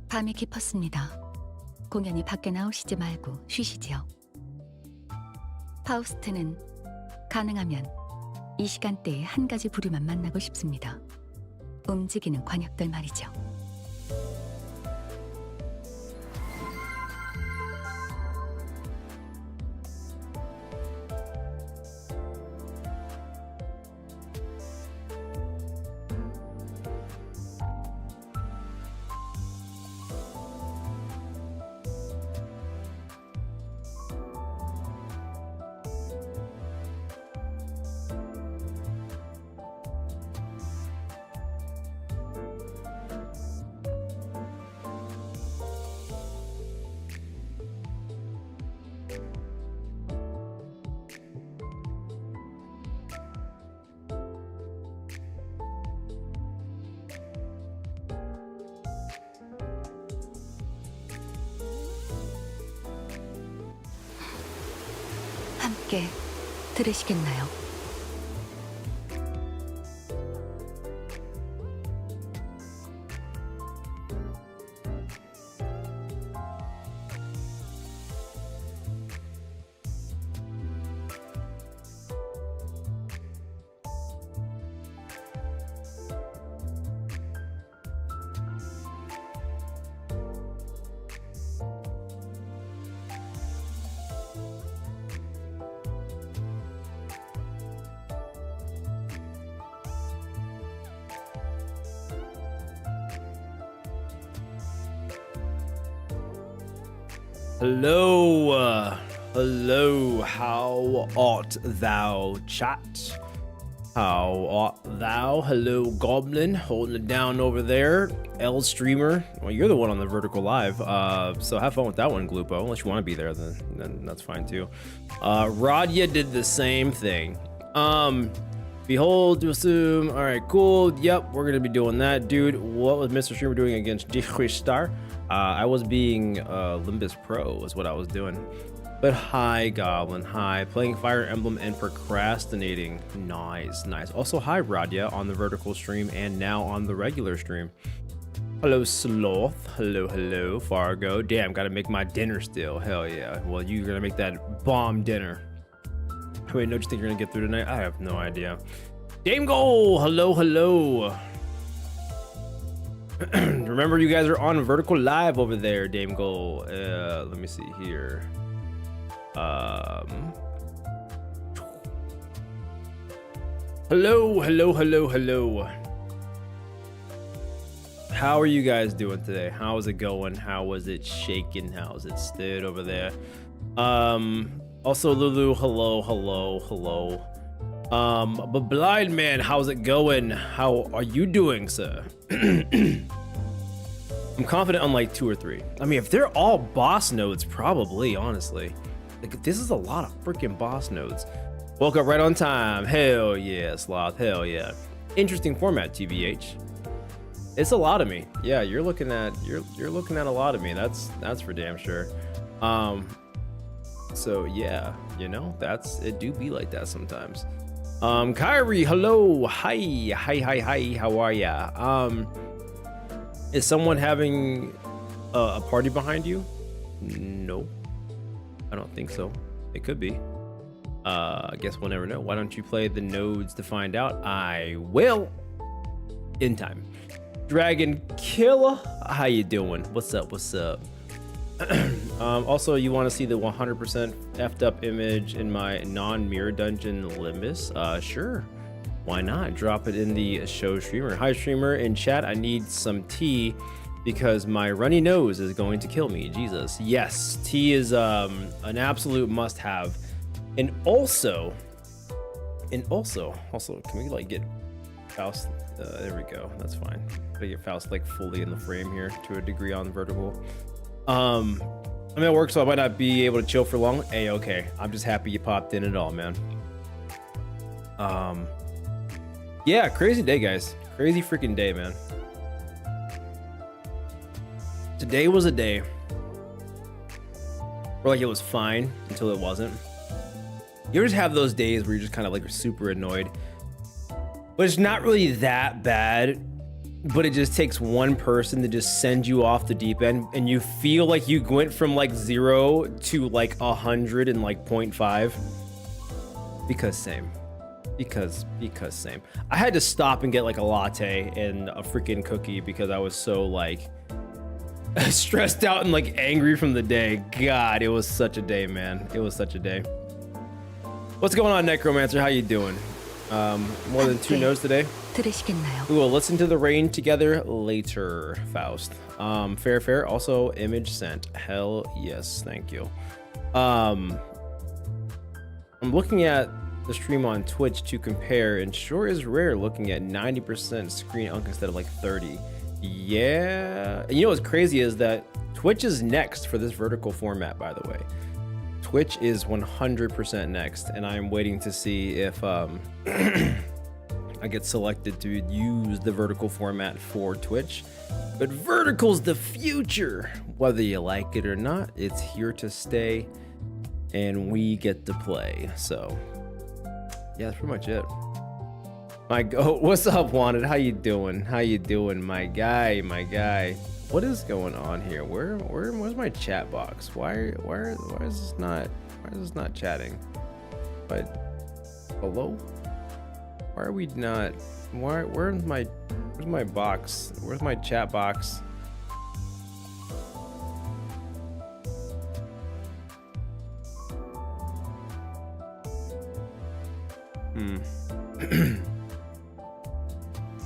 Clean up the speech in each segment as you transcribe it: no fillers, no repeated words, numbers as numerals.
밤이 깊었습니다. 공연이 밖에 나오시지 말고 쉬시지요. 파우스트는 가능하면 이 시간대에 한 가지 부류만 만나고 싶습니다. 움직이는 관역들 말이죠. 함께 들으시겠나요? Hello, how art thou, chat? How art thou? Hello, Goblin, holding it down over there. L Streamer, well, you're the one on the vertical live, so have fun with that one, Glupo. Unless you want to be there, then that's fine too. Radya did the same thing. Behold to assume. All right, cool. Yep, we're gonna be doing that, dude. What was Mr. Streamer doing against Star? I was being Limbus Pro is what I was doing. But hi, Goblin. Hi. Playing Fire Emblem and procrastinating. Nice, nice. Also, hi, Radya on the vertical stream and now on the regular stream. Hello, Sloth. Hello, Fargo. Damn, gotta make my dinner still. Hell yeah. Well, you're gonna make that bomb dinner. Wait, don't you think you're gonna get through tonight? I have no idea. Dame Goal. Hello. Remember, you guys are on vertical live over there, Dame Goal. Let me see here. Hello. How are you guys doing today? How is it going? How was it shaking? How is it stood over there? Also, Lulu, hello. But Blind Man, how's it going? How are you doing, sir? I'm confident on like 2 or 3. I mean, if they're all boss nodes, probably, honestly. Like, this is a lot of freaking boss nodes. Woke up right on time. Hell yeah, Sloth. Hell yeah. Interesting format, TBH. It's a lot of me. Yeah, you're looking at a lot of me. That's for damn sure. So yeah, you know, it do be like that sometimes. Kyrie, hello. Hi. How are ya? Is someone having a party behind you? No, I don't think so. It could be. I guess we'll never know. Why don't you play the nodes to find out? I will in time. Dragon Killer, how you doing? What's up? Also, you want to see the 100% effed up image in my non-mirror dungeon Limbus? Sure. Why not? Drop it in the show streamer. Hi, streamer. In chat, I need some tea because my runny nose is going to kill me. Jesus. Yes, tea is an absolute must-have. And also, can we like get Faust? There we go. That's fine. Gotta get Faust like fully in the frame here to a degree on vertical. I'm at work, so I might not be able to chill for long. Hey, okay. I'm just happy you popped in at all, man. Yeah, crazy day, guys. Crazy freaking day, man. Today was a day where like it was fine until it wasn't. You ever just have those days where you're just kind of like super annoyed, but it's not really that bad but it just takes one person to just send you off the deep end, and you feel like you went from like 0 to like 100 in like 0.5. Because same. Because same. I had to stop and get like a latte and a freaking cookie because I was so like stressed out and like angry from the day. God, it was such a day, man. It was such a day. What's going on, Necromancer? How you doing? More than 2 notes today. 들으시겠나요? We will listen to the rain together later, Faust. Fair. Also, image sent. Hell yes, thank you. I'm looking at the stream on Twitch to compare, and sure is rare looking at 90% screen unk instead of like 30. Yeah. And you know what's crazy is that Twitch is next for this vertical format, by the way. Twitch is 100% next, and I'm waiting to see if I get selected to use the vertical format for Twitch. But vertical's the future. Whether you like it or not, it's here to stay, and we get to play. So yeah, that's pretty much it. What's up, Wanted? How you doing? How you doing, my guy? What is going on here? Where's my chat box? Why is this not chatting? But hello? Why are we not? Where's my box? Where's my chat box?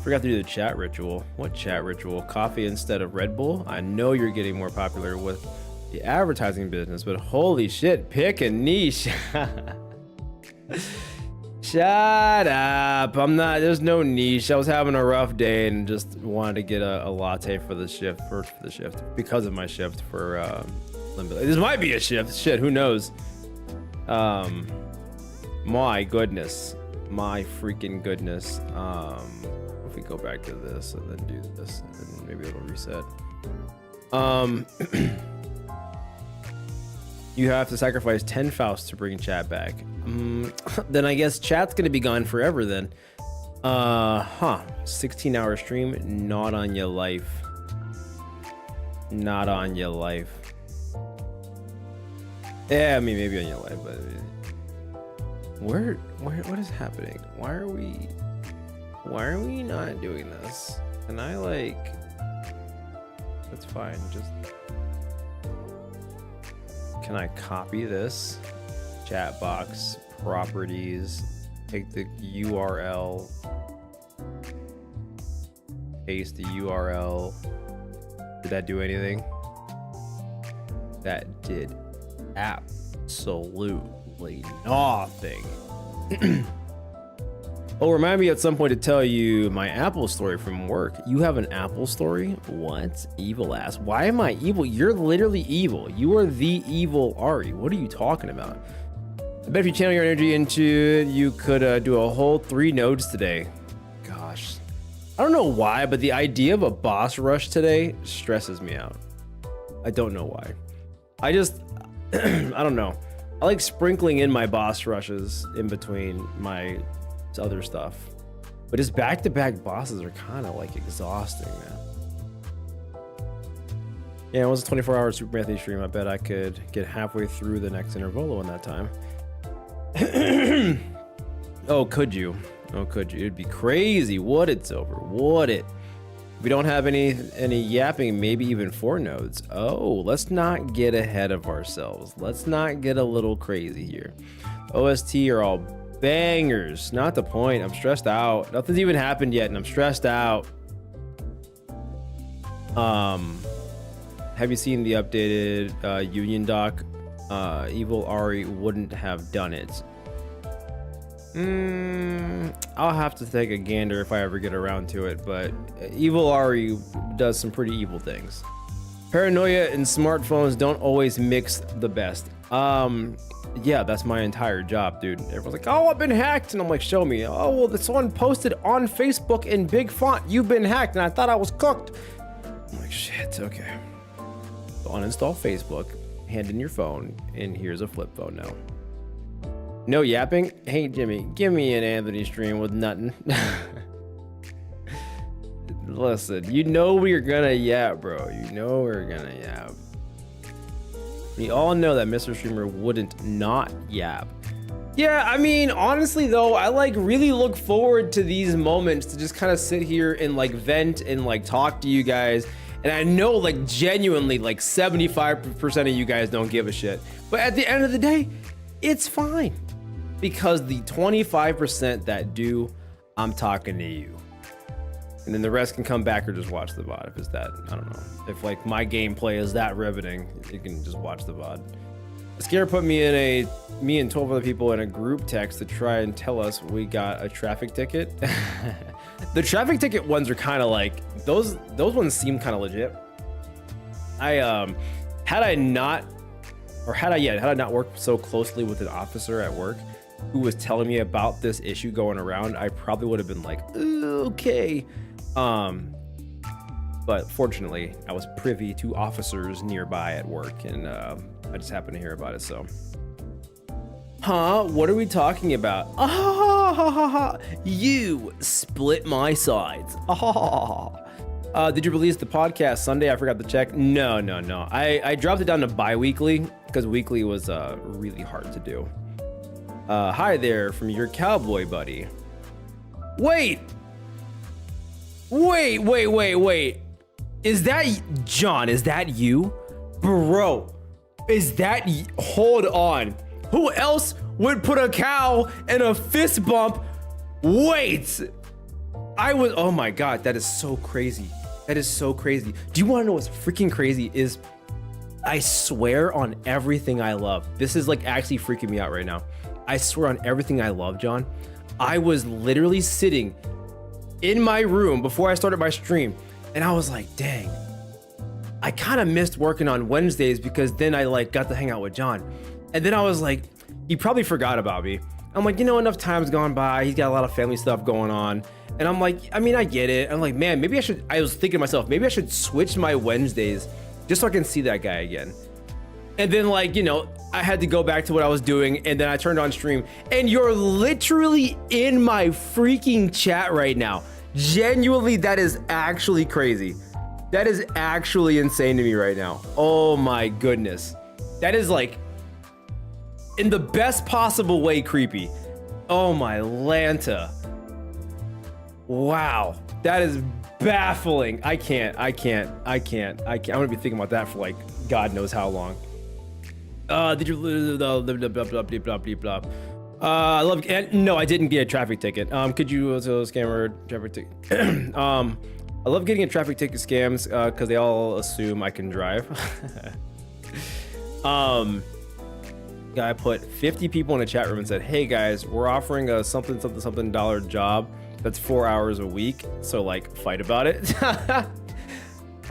Forgot to do the chat ritual. What chat ritual? Coffee instead of Red Bull? I know you're getting more popular with the advertising business, but holy shit, pick a niche. Shut up. There's no niche. I was having a rough day and just wanted to get a latte for the shift, because of my shift for Limbus. This might be a shift. Shit, who knows? My goodness. My freaking goodness. If we go back to this and then do this, and then maybe it'll reset. You have to sacrifice 10 Faust to bring chat back. Then I guess chat's gonna be gone forever then. 16-hour stream, not on your life. Not on your life. Yeah, I mean maybe on your life, but what is happening? Why are we not doing this? Can I like, that's fine, just, can I copy this? Chat box, properties, take the URL, paste the URL. Did that do anything? That did absolutely nothing. Oh, remind me at some point to tell you my Apple story from work. You have an Apple story? What? Evil ass. Why am I evil? You're literally evil. You are the evil Ari. What are you talking about? I bet if you channel your energy into it, you could do a whole 3 nodes today. Gosh. I don't know why, but the idea of a boss rush today stresses me out. I don't know why. I just, I don't know. I like sprinkling in my boss rushes in between my other stuff, but just back-to-back bosses are kind of like exhausting, man. Yeah, it was a 24-hour Super Matthew stream. I bet I could get halfway through the next Intervolo in that time. Oh, could you? Oh, could you? It'd be crazy. What? It's over. What it? We don't have any yapping, maybe even 4 nodes. Oh, let's not get ahead of ourselves. Let's not get a little crazy here. OST are all bangers. Not the point. I'm stressed out. Nothing's even happened yet, and I'm stressed out. Have you seen the updated Union doc? Evil Ari wouldn't have done it. I'll have to take a gander if I ever get around to it, but Evil Ari does some pretty evil things. Paranoia and smartphones don't always mix the best. Yeah, that's my entire job, dude. Everyone's like, oh, I've been hacked. And I'm like, show me. Oh, well, this one posted on Facebook in big font, you've been hacked, and I thought I was cooked. I'm like, shit, okay. So uninstall Facebook, hand in your phone, and here's a flip phone now. No yapping? Hey, Jimmy, give me an Anthony stream with nothing. listen. You know we're gonna yap, bro. You know we're gonna yap. We all know that Mr. Streamer wouldn't not yap. Yeah, I mean, honestly though, I like really look forward to these moments to just kind of sit here and like vent and like talk to you guys. And I know like genuinely like 75% of you guys don't give a shit. But at the end of the day, it's fine. Because the 25% that do, I'm talking to you. And then the rest can come back or just watch the VOD if it's that, I don't know. If like my gameplay is that riveting, you can just watch the VOD. Scare put me and 12 other people in a group text to try and tell us we got a traffic ticket. The traffic ticket ones are kind of like, those ones seem kind of legit. Had I not worked so closely with an officer at work who was telling me about this issue going around, I probably would have been like, okay. But fortunately, I was privy to officers nearby at work, and I just happened to hear about it, so. Huh? What are we talking about? You split my sides. Did you release the podcast Sunday? I forgot to check. No. I dropped it down to bi-weekly because weekly was really hard to do. Hi there from your cowboy buddy. Wait. Is that John? Is that you? Bro, is that hold on. Who else would put a cow in a fist bump? Wait. Oh my God, that is so crazy. That is so crazy. Do you want to know what's freaking crazy is I swear on everything I love. This is like actually freaking me out right now. I swear on everything I love, John. I was literally sitting in my room before I started my stream, and I was like, dang, I kind of missed working on Wednesdays because then I like got to hang out with John. And then I was like, he probably forgot about me. I'm like, you know, enough time's gone by. He's got a lot of family stuff going on. And I'm like, I mean, I get it. I'm like, man, maybe I was thinking to myself, maybe I should switch my Wednesdays just so I can see that guy again. And then like, you know, I had to go back to what I was doing, and then I turned on stream, and you're literally in my freaking chat right now. Genuinely, that is actually crazy. That is actually insane to me right now. Oh my goodness. That is like, in the best possible way, creepy. Oh my Lanta. Wow. That is baffling. I can't. I'm gonna be thinking about that for like, God knows how long. Did you I love, no, I didn't get a traffic ticket. Could you scammer traffic ticket? I love getting a traffic ticket scams because they all assume I can drive. Guy put 50 people in a chat room and said, hey guys, we're offering a something dollar job that's 4 hours a week, so like fight about it. I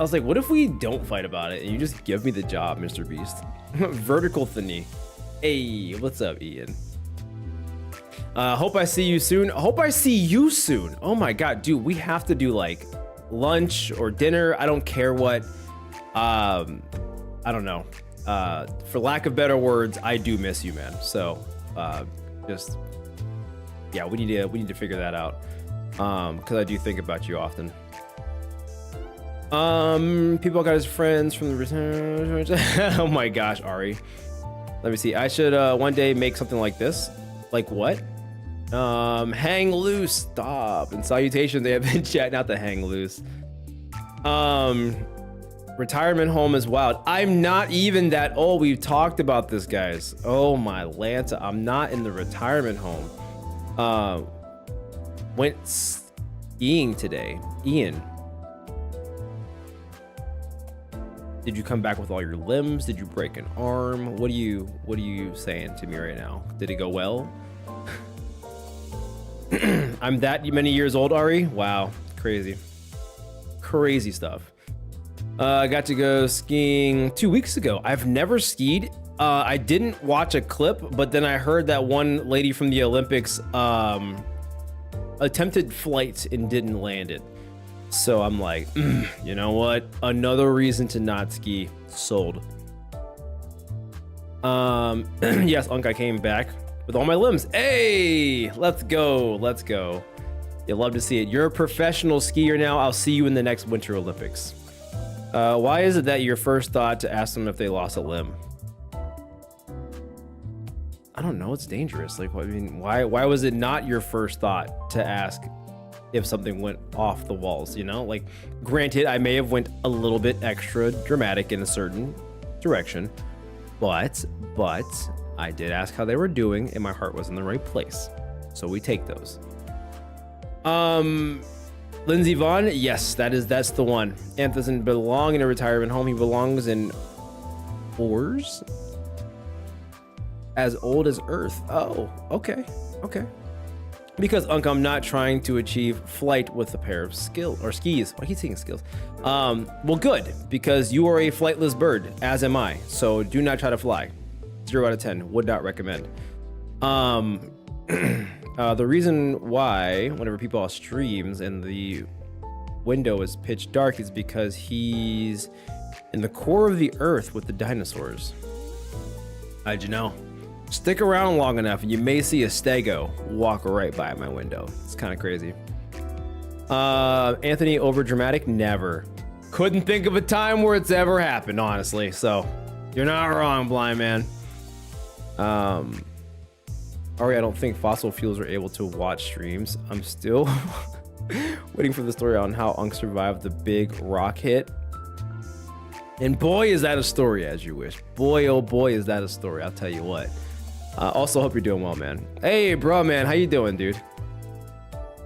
was like, what if we don't fight about it and you just give me the job, Mr. Beast? Vertical thinny. Hey, what's up, Ian? Hope I see you soon. Hope I see you soon. Oh my God, dude, we have to do like lunch or dinner. I don't care what. I don't know. For lack of better words, I do miss you, man. So, just yeah, we need to figure that out. Because I do think about you often. People got his friends from the oh my gosh, Ari. Let me see. I should one day make something like this. Like what? Hang loose. Stop. And salutations. They have been chatting out to hang loose. Retirement home is wild. I'm not even that old. We've talked about this, guys. Oh my Lanta. I'm not in the retirement home. Went skiing today. Ian. Did you come back with all your limbs? Did you break an arm? What are you saying to me right now? Did it go well? I'm that many years old, Ari? Wow, crazy. Crazy stuff. I got to go skiing 2 weeks ago. I've never skied. I didn't watch a clip, but then I heard that one lady from the Olympics attempted flight and didn't land it. So I'm like, you know what? Another reason to not ski. Sold. Yes, Unk, I came back with all my limbs. Hey, let's go. You'll love to see it. You're a professional skier now. I'll see you in the next Winter Olympics. Why is it that your first thought to ask them if they lost a limb? I don't know. It's dangerous. Like, I mean, why was it not your first thought to ask if something went off the walls? You know, like, granted, I may have went a little bit extra dramatic in a certain direction, but I did ask how they were doing, and my heart was in the right place. So we take those. Lindsey Vaughn, yes, that's the one. Ant doesn't belong in a retirement home. He belongs in ores. As old as Earth. Oh, okay. Because I'm not trying to achieve flight with a pair of skis. I keep saying skills. Well, good, because you are a flightless bird, as am I. So do not try to fly. 0 out of 10. Would not recommend. The reason why whenever people are streams and the window is pitch dark is because he's in the core of the earth with the dinosaurs. How'd you know? Stick around long enough and you may see a stego walk right by my window. It's kind of crazy. Anthony, over dramatic? Never. Couldn't think of a time where it's ever happened, honestly. So you're not wrong, blind man. Ari, I don't think fossil fuels are able to watch streams. I'm still waiting for the story on how Unk survived the big rock hit. And boy, is that a story, as you wish. Boy, oh boy, is that a story. I'll tell you what. Also, hope you're doing well, man. Hey, bro, man, how you doing, dude?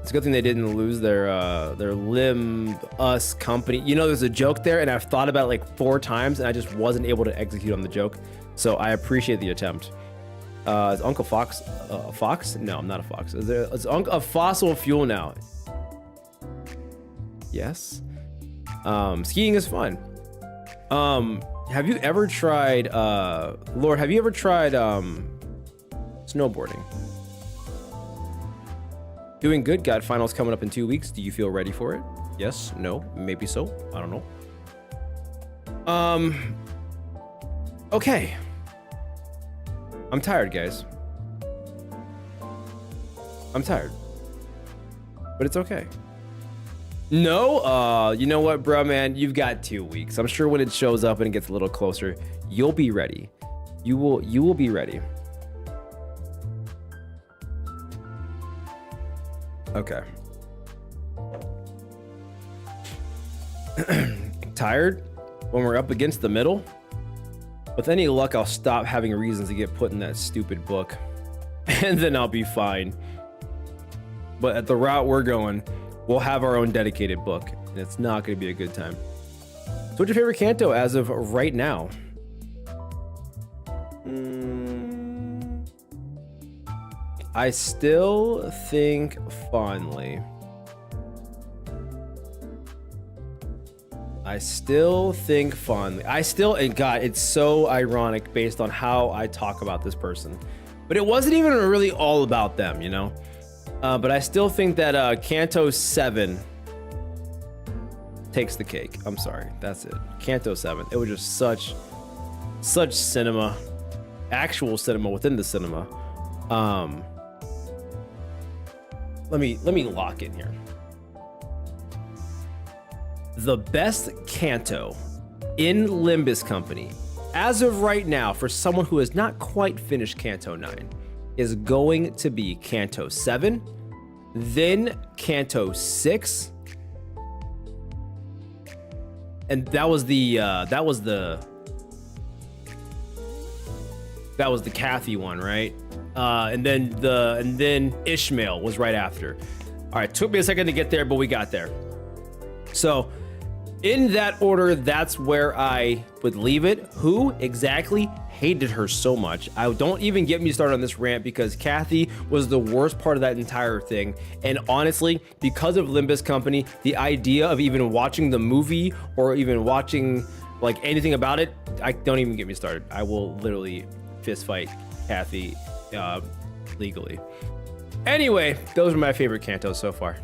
It's a good thing they didn't lose their Limbus company. You know, there's a joke there, and I've thought about it like 4 times, and I just wasn't able to execute on the joke. So I appreciate the attempt. Is Uncle Fox a fox? No, I'm not a fox. Is a fossil fuel now? Yes. Skiing is fun. Have you ever tried, Lord, have you ever tried snowboarding? Doing good. Got finals coming up in 2 weeks. Do you feel ready for it? Yes, no, maybe so. I don't know. Okay. I'm tired, guys. I'm tired. But it's okay. No? You know what, bro, man? You've got 2 weeks. I'm sure when it shows up and it gets a little closer, you'll be ready. You will be ready. Okay. Tired? When we're up against the middle? With any luck, I'll stop having reasons to get put in that stupid book. And then I'll be fine. But at the route we're going, we'll have our own dedicated book. And it's not going to be a good time. So what's your favorite Canto as of right now? I still think fondly. And God, it's so ironic based on how I talk about this person. But it wasn't even really all about them, you know? But I still think that Canto 7 takes the cake. I'm sorry, that's it. Canto 7. It was just such cinema. Actual cinema within the cinema. Let me lock in here. The best Canto in Limbus Company, as of right now, for someone who has not quite finished Canto 9, is going to be Canto 7, then Canto 6, and that was the Kathy one, right? And then Ishmael was right after. All right, took me a second to get there, but we got there. So in that order, that's where I would leave it. Who exactly hated her so much? I don't even get me started on this rant because Kathy was the worst part of that entire thing. And honestly, because of Limbus Company, the idea of even watching the movie or even watching like anything about it, I don't even get me started. I will literally fist fight Kathy legally. Anyway, those are my favorite Cantos so far.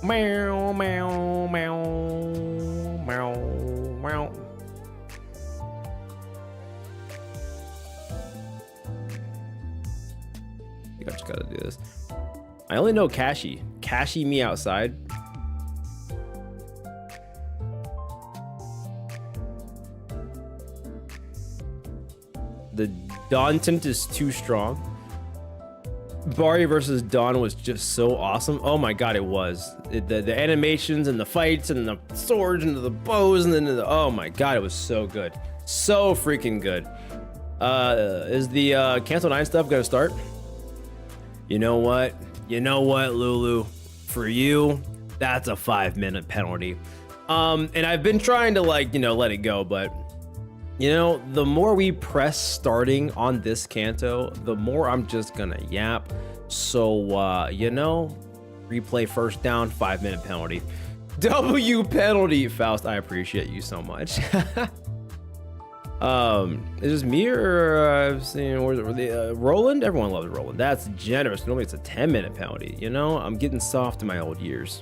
Meow, meow, meow, meow, meow. I think I just gotta do this. I only know Kashi. Kashi me outside. The Dawn tint is too strong. Bari versus Dawn was just so awesome. Oh my god, it was. The animations and the fights and the swords and the bows and then oh my god, it was so good. So freaking good. Is the Canto 9 stuff gonna start? You know what? You know what, Lulu? For you, that's a 5-minute penalty. And I've been trying to like, you know, let it go, but you know, the more we press starting on this Canto, the more I'm just gonna yap. So, you know, replay first down, 5-minute penalty. W penalty, Faust. I appreciate you so much. Is this me or I've seen Roland? Everyone loves Roland. That's generous. Normally it's a 10-minute penalty. You know, I'm getting soft in my old years.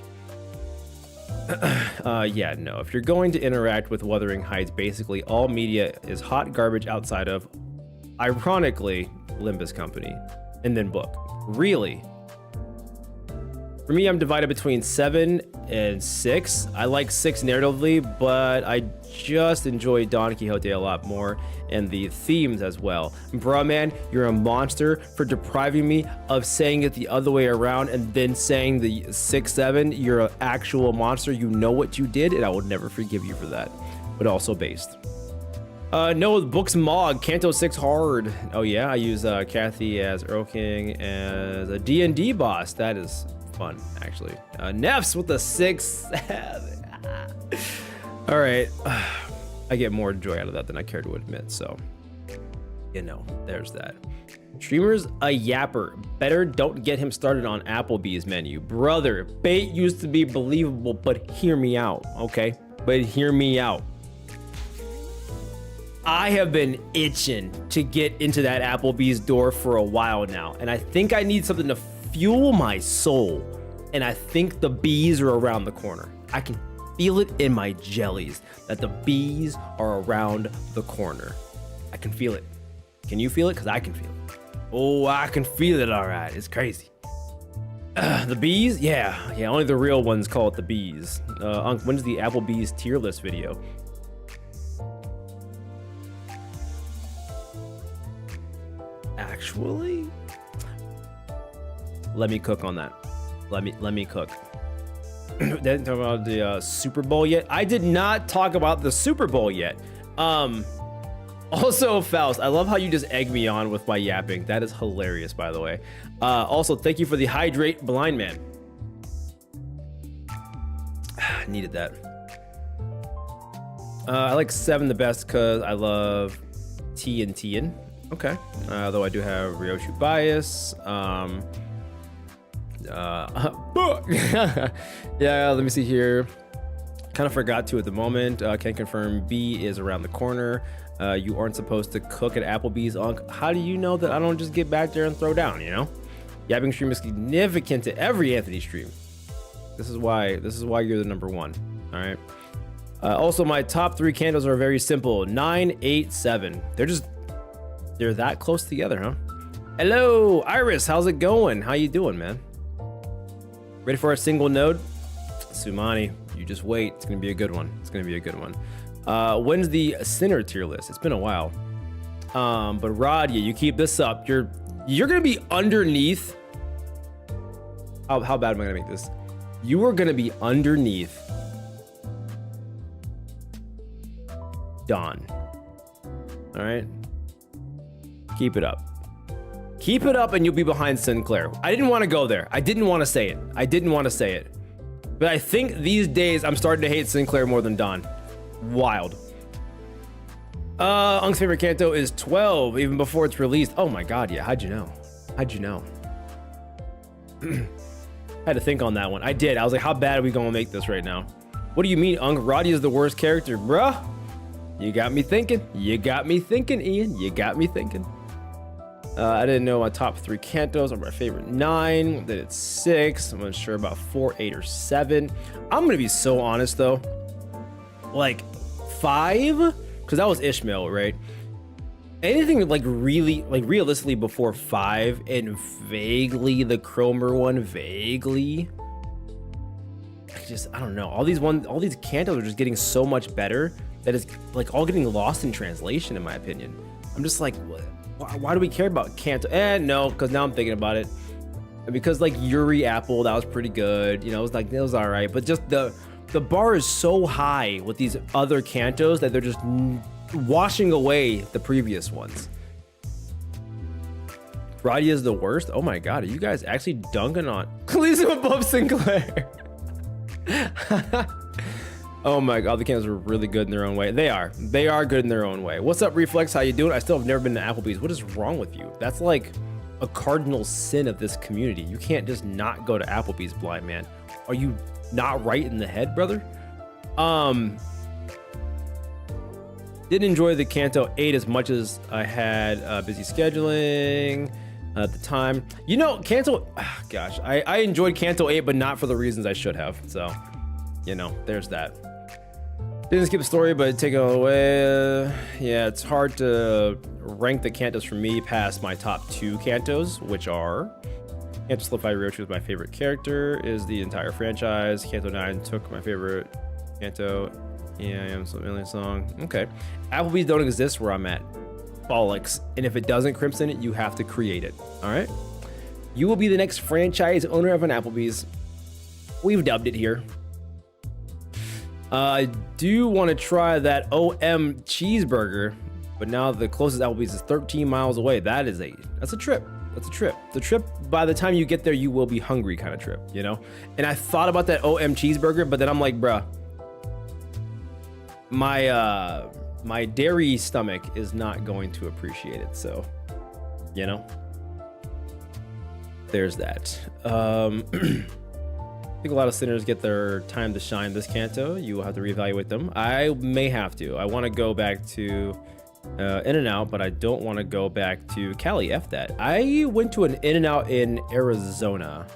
Yeah, no. If you're going to interact with Wuthering Heights, basically all media is hot garbage outside of, ironically, Limbus Company, and then book. Really? For me, I'm divided between 7 and 6. I like 6 narratively, but I just enjoy Don Quixote a lot more, and the themes as well. Bruh, man, you're a monster for depriving me of saying it the other way around and then saying the 6-7. You're an actual monster. You know what you did, and I will never forgive you for that. But also based. No, books Mog, Canto 6 hard. Oh yeah, I use Kathy as Earl King as a D&D boss. That is fun, actually. Nefs with the 6. All right, I get more joy out of that than I care to admit, so, you know, there's that. Streamer's a yapper. Better don't get him started on Applebee's menu. Brother, bait used to be believable, but hear me out, okay? But hear me out. I have been itching to get into that Applebee's door for a while now, and I think I need something to fuel my soul, and I think the bees are around the corner. I can feel it in my jellies that the bees are around the corner. I can feel it. Can you feel it? Because I can feel it. Oh, I can feel it, all right. It's crazy. The bees? Yeah, only the real ones call it the bees. Unc, when's the Applebee's tier list video? Actually, let me cook on that. Let me cook. Didn't talk about the Super Bowl yet. I did not talk about the Super Bowl yet. Also, Faust, I love how you just egg me on with my yapping. That is hilarious, by the way. Also, thank you for the hydrate, blind man. Needed that. I like 7 the best because I love T and Tien. Okay. Though I do have Ryoshu bias. Yeah, let me see here. Kind of forgot to at the moment. Can confirm B is around the corner. You aren't supposed to cook at Applebee's, Unc. How do you know that I don't just get back there and throw down, you know? Yapping stream is significant to every Anthony stream. This is why you're the number 1. All right. Also, my top 3 candles are very simple. 9, 8, 7. They're that close together, huh? Hello, Iris. How's it going? How you doing, man? Ready for a single node? Sumani, you just wait. It's gonna be a good one. It's gonna be a good one. When's the Sinner tier list? It's been a while. But Rod, yeah, you keep this up. You're gonna be underneath. How bad am I gonna make this? You are gonna be underneath Dawn. All right. Keep it up. Keep it up and you'll be behind Sinclair. I didn't want to go there. I didn't want to say it. But I think these days I'm starting to hate Sinclair more than Dawn. Wild. Unc's favorite Canto is 12, even before it's released. Oh my god, yeah. How'd you know? Had to think on that one. I did. I was like, how bad are we gonna make this right now? What do you mean, Unc? Roddy is the worst character, bruh? You got me thinking, Ian. You got me thinking. I didn't know my top 3 Cantos are my favorite 9, that it's 6. I'm unsure about 4, 8, or 7. I'm gonna be so honest though. Like 5? Because that was Ishmael, right? anything like really, like realistically before 5 and vaguely the Chromer one, vaguely. I don't know. All these Cantos are just getting so much better that it's like all getting lost in translation, in my opinion. I'm just like, why do we care about Canto? No, because now I'm thinking about it. Because like Yuri Apple, that was pretty good. You know, it was all right. But just the bar is so high with these other Cantos that they're just washing away the previous ones. Radia is the worst. Oh my god, are you guys actually dunking on Khaleesi above Sinclair? Oh my god, the Cantos are really good in their own way. They are good in their own way. What's up, Reflex? How you doing? I still have never been to Applebee's. What is wrong with you? That's like a cardinal sin of this community. You can't just not go to Applebee's, blind man. Are you not right in the head, brother? Didn't enjoy the Canto 8 as much as I had busy scheduling at the time. You know, Canto, gosh, I enjoyed Canto 8, but not for the reasons I should have. So, you know, there's that. Didn't skip the story, but take it away. Yeah, it's hard to rank the Cantos for me past my top 2 Cantos, which are Canto Slip-Fi Ryoshi was my favorite character, is the entire franchise. Canto 9 took my favorite Canto. Yeah, I am some alien song. Okay. Applebee's don't exist where I'm at. Bollocks. And if it doesn't, Crimson, you have to create it. All right? You will be the next franchise owner of an Applebee's. We've dubbed it here. I do want to try that OM cheeseburger, but now the closest Applebee's is 13 miles away. That's a trip. That's a trip. The trip, by the time you get there, you will be hungry kind of trip, you know? And I thought about that OM cheeseburger, but then I'm like, bruh, my dairy stomach is not going to appreciate it. So, you know, there's that. I think a lot of sinners get their time to shine this Canto. You will have to reevaluate them. I may have to. I want to go back to In-N-Out, but I don't want to go back to Cali. F that. I went to an In-N-Out in Arizona,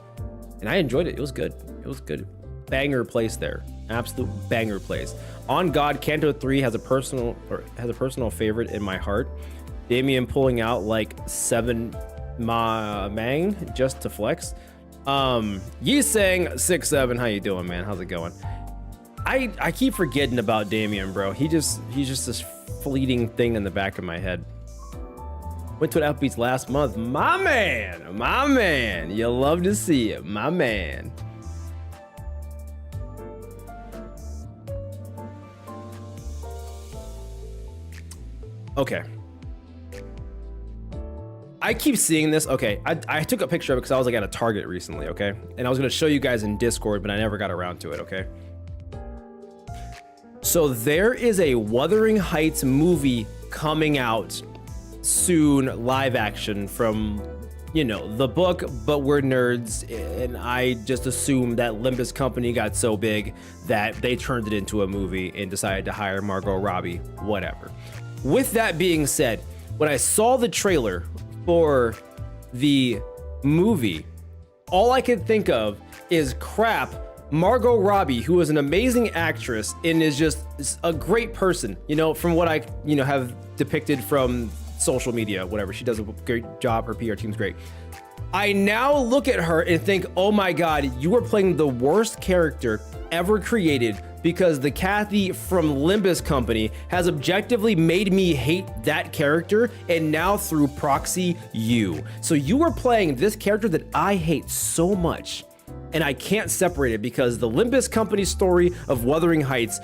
and I enjoyed it. It was good. It was good. Banger place there. Absolute banger place. On God, Canto 3 has a personal favorite in my heart. Damien pulling out like 7 Mang just to flex. Yisang 6'7", how you doing, man? How's it going? I keep forgetting about Damien, bro. He's just this fleeting thing in the back of my head. Went to an Applebee's last month. My man. You love to see it, my man. Okay. I keep seeing this. Okay, I took a picture of it because I was like at a Target recently, okay? And I was gonna show you guys in Discord, but I never got around to it, okay? So there is a Wuthering Heights movie coming out soon, live action from, you know, the book, but we're nerds, and I just assumed that Limbus company got so big that they turned it into a movie and decided to hire Margot Robbie, whatever. With that being said, when I saw the trailer for the movie, all I could think of is crap, Margot Robbie, who is an amazing actress and is just a great person, you know, from what I, you know, have depicted from social media, whatever. She does a great job. Her PR team's great. I now look at her and think, oh my God, you are playing the worst character ever created, because the Kathy from Limbus company has objectively made me hate that character, and now through proxy, you. So you are playing this character that I hate so much, and I can't separate it because the Limbus company story of Wuthering Heights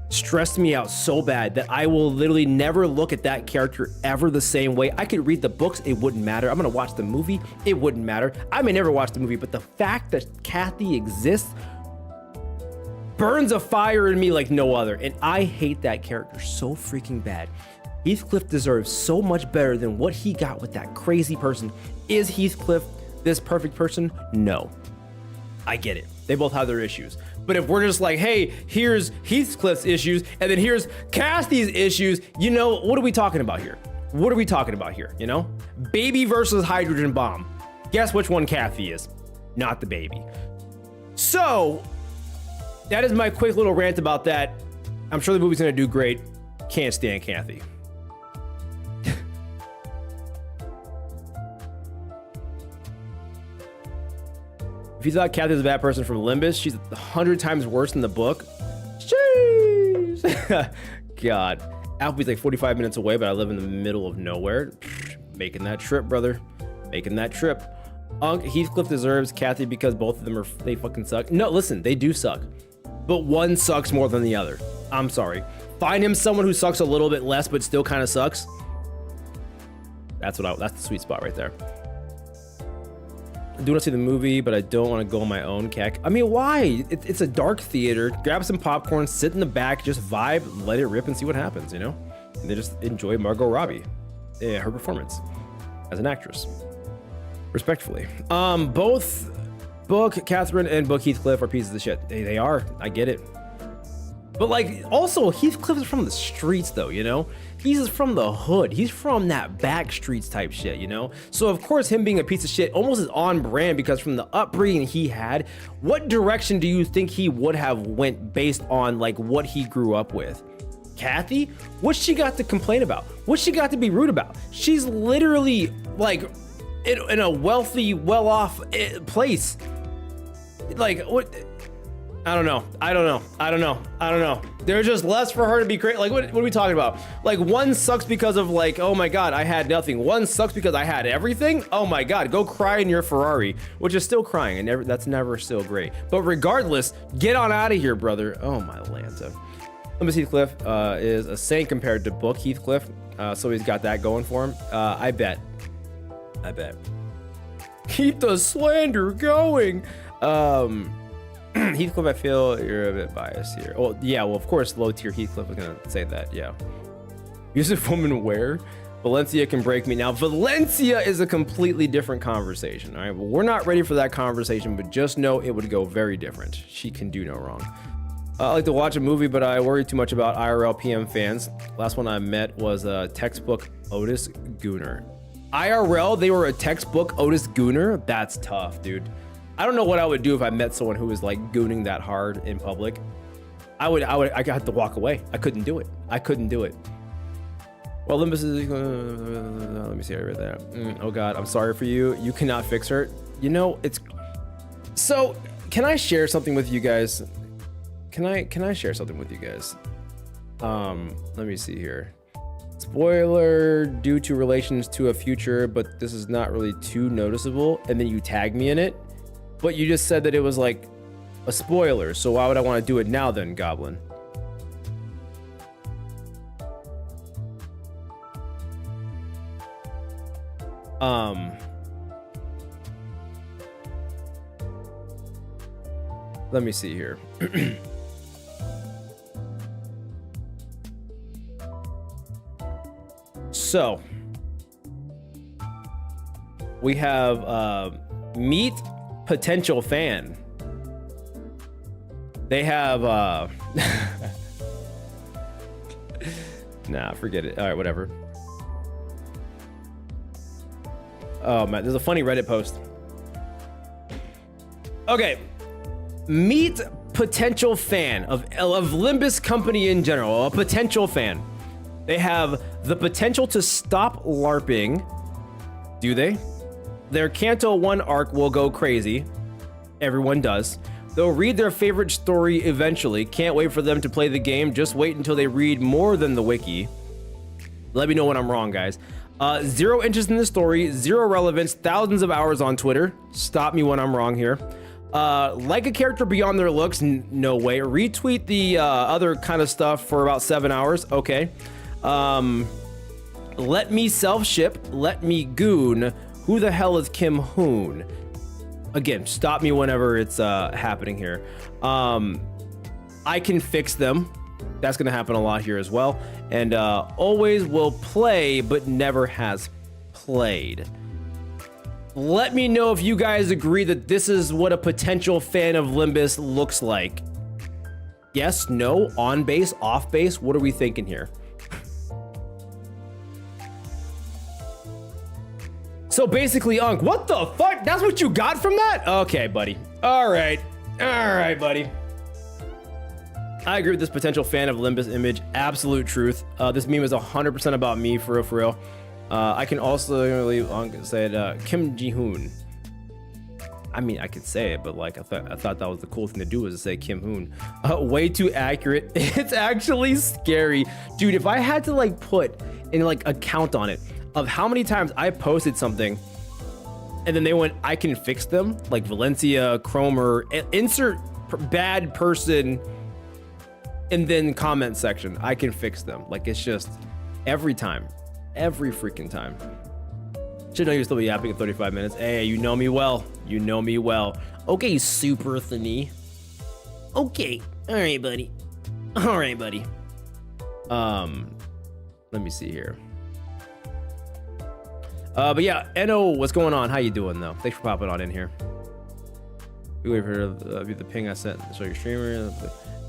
stressed me out so bad that I will literally never look at that character ever the same way. I could read the books, it wouldn't matter. I'm gonna watch the movie, it wouldn't matter. I may never watch the movie, but the fact that Kathy exists burns a fire in me like no other, and I hate that character so freaking bad. Heathcliff deserves so much better than what he got with that crazy person. Is Heathcliff this perfect person? No. I get it. They both have their issues. But if we're just like, hey, here's Heathcliff's issues, and then here's Kathy's issues, you know, what are we talking about here? What are we talking about here, you know? Baby versus hydrogen bomb. Guess which one Kathy is? Not the baby. So, that is my quick little rant about that. I'm sure the movie's gonna do great. Can't stand Kathy. If you thought Kathy was a bad person from Limbus, she's 100 times worse in the book. Jeez. God. Applebee's like 45 minutes away, but I live in the middle of nowhere. Making that trip, brother. Making that trip. Heathcliff deserves Kathy because both of them they fucking suck. No, listen, they do suck. But one sucks more than the other. I'm sorry. Find him someone who sucks a little bit less, but still kind of sucks. That's the sweet spot right there. I do want to see the movie, but I don't want to go on my own, Keck. I mean, why? It's a dark theater. Grab some popcorn, sit in the back, just vibe, let it rip, and see what happens, you know? And then just enjoy Margot Robbie, her performance as an actress, respectfully. Both Book Catherine and Book Heathcliff are pieces of shit. They are. I get it. But like, also Heathcliff is from the streets though, you know? He's from the hood. He's from that back streets type shit, you know? So of course him being a piece of shit almost is on brand because from the upbringing he had, what direction do you think he would have went based on like what he grew up with? Kathy? What's she got to complain about? What's she got to be rude about? She's literally like in a wealthy, well-off place. Like what? I don't know. There's just less for her to be great. Like, what are we talking about? Like, one sucks because of like, oh my God, I had nothing. One sucks because I had everything. Oh my God, go cry in your Ferrari, which is still crying, and that's never still great. But regardless, get on out of here, brother. Oh my Lanta. Limbus Heathcliff is a saint compared to Book Heathcliff, so he's got that going for him. I bet. Keep the slander going. Heathcliff, I feel you're a bit biased here. Well, yeah, well, of course, low tier Heathcliff is gonna say that, yeah. Abusive woman where? Valencia can break me. Now, Valencia is a completely different conversation, all right? Well, we're not ready for that conversation, but just know it would go very different. She can do no wrong. I like to watch a movie, but I worry too much about IRL PM fans. Last one I met was a textbook Otis Gooner. IRL, they were a textbook Otis Gooner? That's tough, dude. I don't know what I would do if I met someone who was like gooning that hard in public. I had to walk away. I couldn't do it. Well, Limbus is, let me see right there. Oh God, I'm sorry for you. You cannot fix her. You know, so can I share something with you guys? Can I share something with you guys? Let me see here. Spoiler due to relations to a future, but this is not really too noticeable. And then you tag me in it. But you just said that it was like a spoiler, so why would I want to do it now then, Goblin? Let me see here. So we have meet potential fan. They have nah, forget it. All right, whatever. Oh man, there's a funny Reddit post. Okay, meet potential fan of Limbus company in general, a potential fan. They have the potential to stop LARPing. Do they? Their Canto 1 arc will go crazy. Everyone does. They'll read their favorite story eventually. Can't wait for them to play the game. Just wait until they read more than the wiki. Let me know when I'm wrong, guys. Zero interest in the story, zero relevance, thousands of hours on Twitter. Stop me when I'm wrong here. Like a character beyond their looks, no way. Retweet the other kind of stuff for about 7 hours. Okay. Let me self-ship. Let me goon. Who the hell is Kim Hoon? Again, stop me whenever it's happening here. I can fix them. That's gonna happen a lot here as well. And always will play, but never has played. Let me know if you guys agree that this is what a potential fan of Limbus looks like. Yes, no, on base, off base, what are we thinking here? So basically, Unk, what the fuck? That's what you got from that? Okay, buddy. All right, buddy. I agree with this potential fan of Limbus image. Absolute truth. This meme is 100% about me, for real. I can also really say Kim Ji-hoon. I mean, I can say it, but like I thought that was the cool thing to do, was to say Kim Hoon. Way too accurate. It's actually scary, dude. If I had to like put in like a count on it of how many times I posted something and then they went, I can fix them, like Valencia, Cromer, insert bad person, and then comment section, I can fix them. Like, it's just every time, every freaking time. Should know you still be yapping at 35 minutes. Hey, you know me well. You know me well. Okay, super thinny. Okay. All right, buddy. All right, buddy. Let me see here. But yeah, Eno, what's going on? How you doing though? Thanks for popping on in here. We wait for the ping I sent. Show your streamer.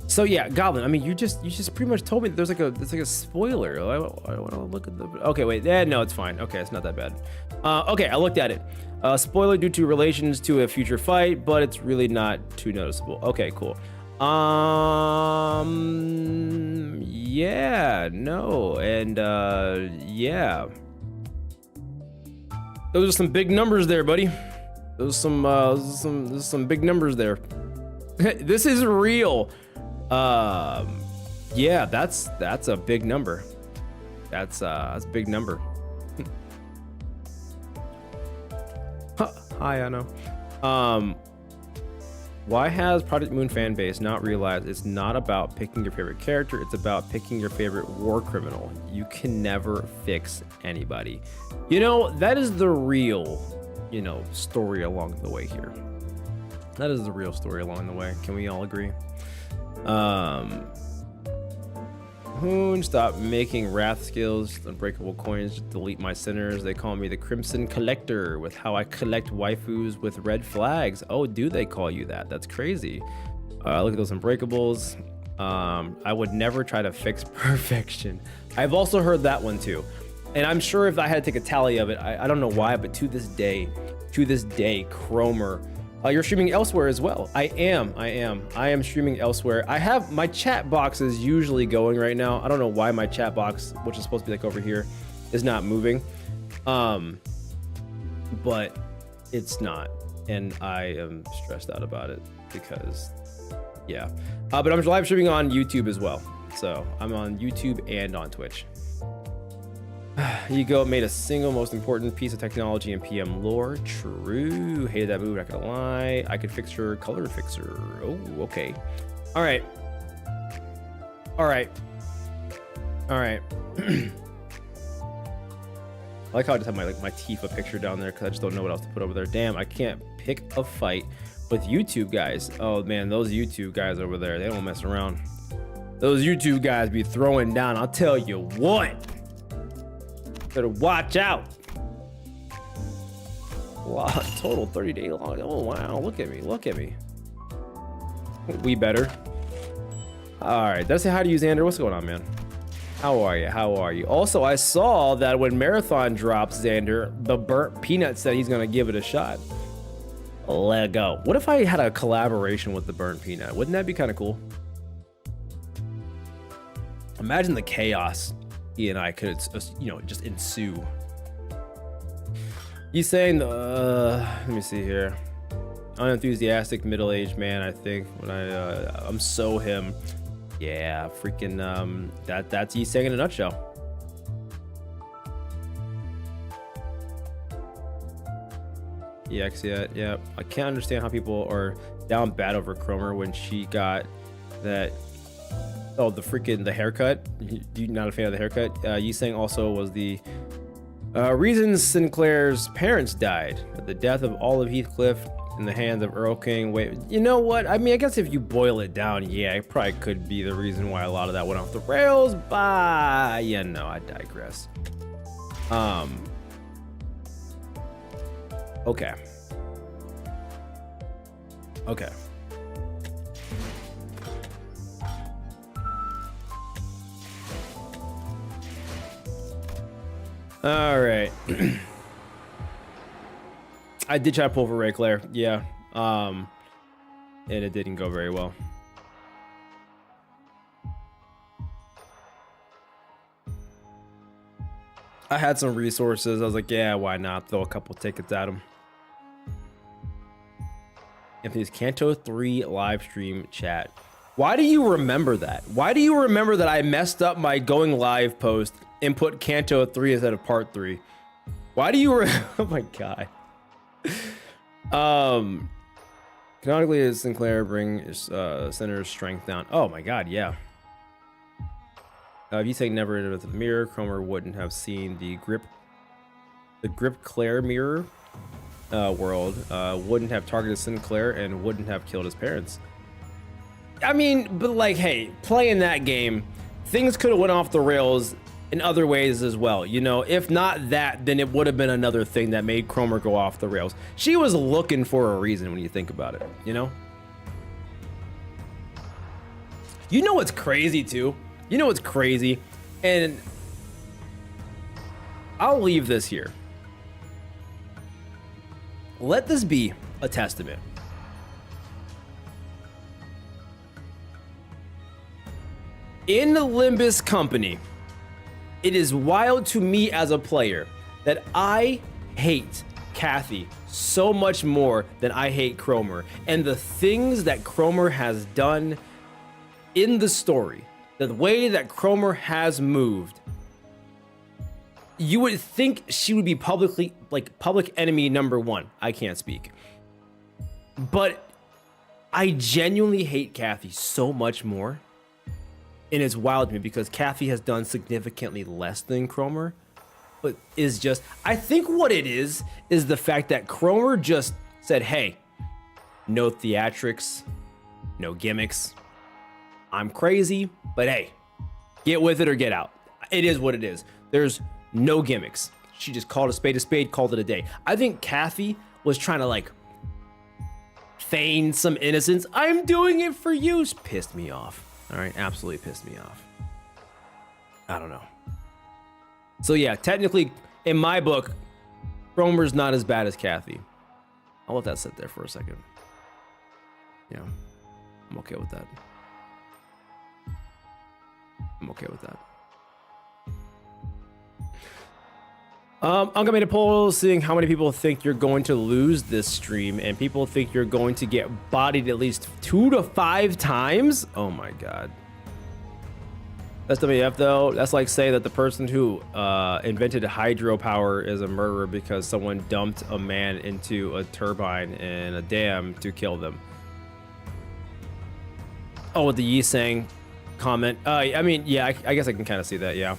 So yeah, Goblin. I mean, you just pretty much told me that there's like a spoiler. I want to look at the. Okay, wait. No, it's fine. Okay, it's not that bad. Okay, I looked at it. Spoiler due to relations to a future fight, but it's really not too noticeable. Okay, cool. Yeah, no, and yeah. Those are some big numbers there, buddy. Those are some big numbers there. This is real. Yeah, that's a big number. That's a big number. Hi, I know. Why has Project Moon fan base not realized it's not about picking your favorite character, it's about picking your favorite war criminal? You can never fix anybody. You know, that is the real, you know, story along the way here. That is the real story along the way. Can we all agree? Hoon, stop making wrath skills, unbreakable coins, delete my sinners. They call me the Crimson Collector with how I collect waifus with red flags. Oh, do they call you that? That's crazy. Look at those unbreakables. I would never try to fix perfection. I've also heard that one too. And I'm sure if I had to take a tally of it, I don't know why, but to this day, Cromer, you're streaming elsewhere as well. I am streaming elsewhere. I have my chat box is usually going right now. I don't know why my chat box, which is supposed to be like over here, is not moving. But it's not. And I am stressed out about it because, yeah. But I'm live streaming on YouTube as well. So I'm on YouTube and on Twitch. Ego made a single most important piece of technology in PM lore. True. Hated that move, not gonna lie. I could fix your color fixer. Oh, okay. All right. All right. All right. I like how I just have my Tifa picture down there because I just don't know what else to put over there. Damn, I can't pick a fight with YouTube guys. Oh man, those YouTube guys over there, they don't mess around. Those YouTube guys be throwing down. I'll tell you what. Better watch out. Wow, total 30-day long. Oh wow, look at me, look at me. We better. All right, that's how to use Xander. What's going on, man? How are you? How are you? Also, I saw that when Marathon drops Xander, the Burnt Peanut said he's gonna give it a shot. Let go. What if I had a collaboration with the Burnt Peanut? Wouldn't that be kind of cool? Imagine the chaos he and I could, you know, just ensue. He's saying, let me see here. Unenthusiastic middle-aged man, I think. When I'm so him. Yeah, freaking, that's he's saying in a nutshell. EX yet, yeah. I can't understand how people are down bad over Cromer when she got that. Oh, the haircut. You not a fan of the haircut? Yi Sang also was the reason Sinclair's parents died. The death of Olive Heathcliff in the hands of Earl King. Wait, you know what? I mean, I guess if you boil it down, yeah, it probably could be the reason why a lot of that went off the rails. But yeah, no, I digress. Okay. Okay. All right. I did try to pull for Ray Claire, yeah. And it didn't go very well. I had some resources. I was like, yeah, why not? Throw a couple tickets at him. Anthony's Canto 3 live stream chat. Why do you remember that? Why do you remember that I messed up my going live post and put Canto 3 instead of part 3? Why do you oh my god. Canonically, is Sinclair bring Senator's strength down? Oh my god, yeah. If you say never into the mirror, Cromer wouldn't have seen the grip Claire mirror world, wouldn't have targeted Sinclair, and wouldn't have killed his parents. I mean, but like, hey, playing that game, things could have went off the rails in other ways as well. You know, if not that, then it would have been another thing that made Cromer go off the rails. She was looking for a reason when you think about it, you know? You know what's crazy too? You know what's crazy? And I'll leave this here. Let this be a testament. In the Limbus company, it is wild to me as a player that I hate Kathy so much more than I hate Cromer. And the things that Cromer has done in the story, the way that Cromer has moved, you would think she would be public enemy number 1. I can't speak. But I genuinely hate Kathy so much more. And it's wild to me because Kathy has done significantly less than Cromer, but is just, I think what it is the fact that Cromer just said, hey, no theatrics, no gimmicks. I'm crazy, but hey, get with it or get out. It is what it is. There's no gimmicks. She just called a spade, called it a day. I think Kathy was trying to like feign some innocence. I'm doing it for you. It's pissed me off. All right, absolutely pissed me off. I don't know. So yeah, technically, in my book, Cromer's not as bad as Kathy. I'll let that sit there for a second. Yeah, I'm okay with that. I'm okay with that. I'm gonna make a poll seeing how many people think you're going to lose this stream, and people think you're going to get bodied at least 2 to 5 times. Oh my god. That's WF though. That's like saying that the person who invented hydropower is a murderer because someone dumped a man into a turbine in a dam to kill them. Oh, with the Yi Sang comment. I mean, yeah, I guess I can kind of see that, yeah.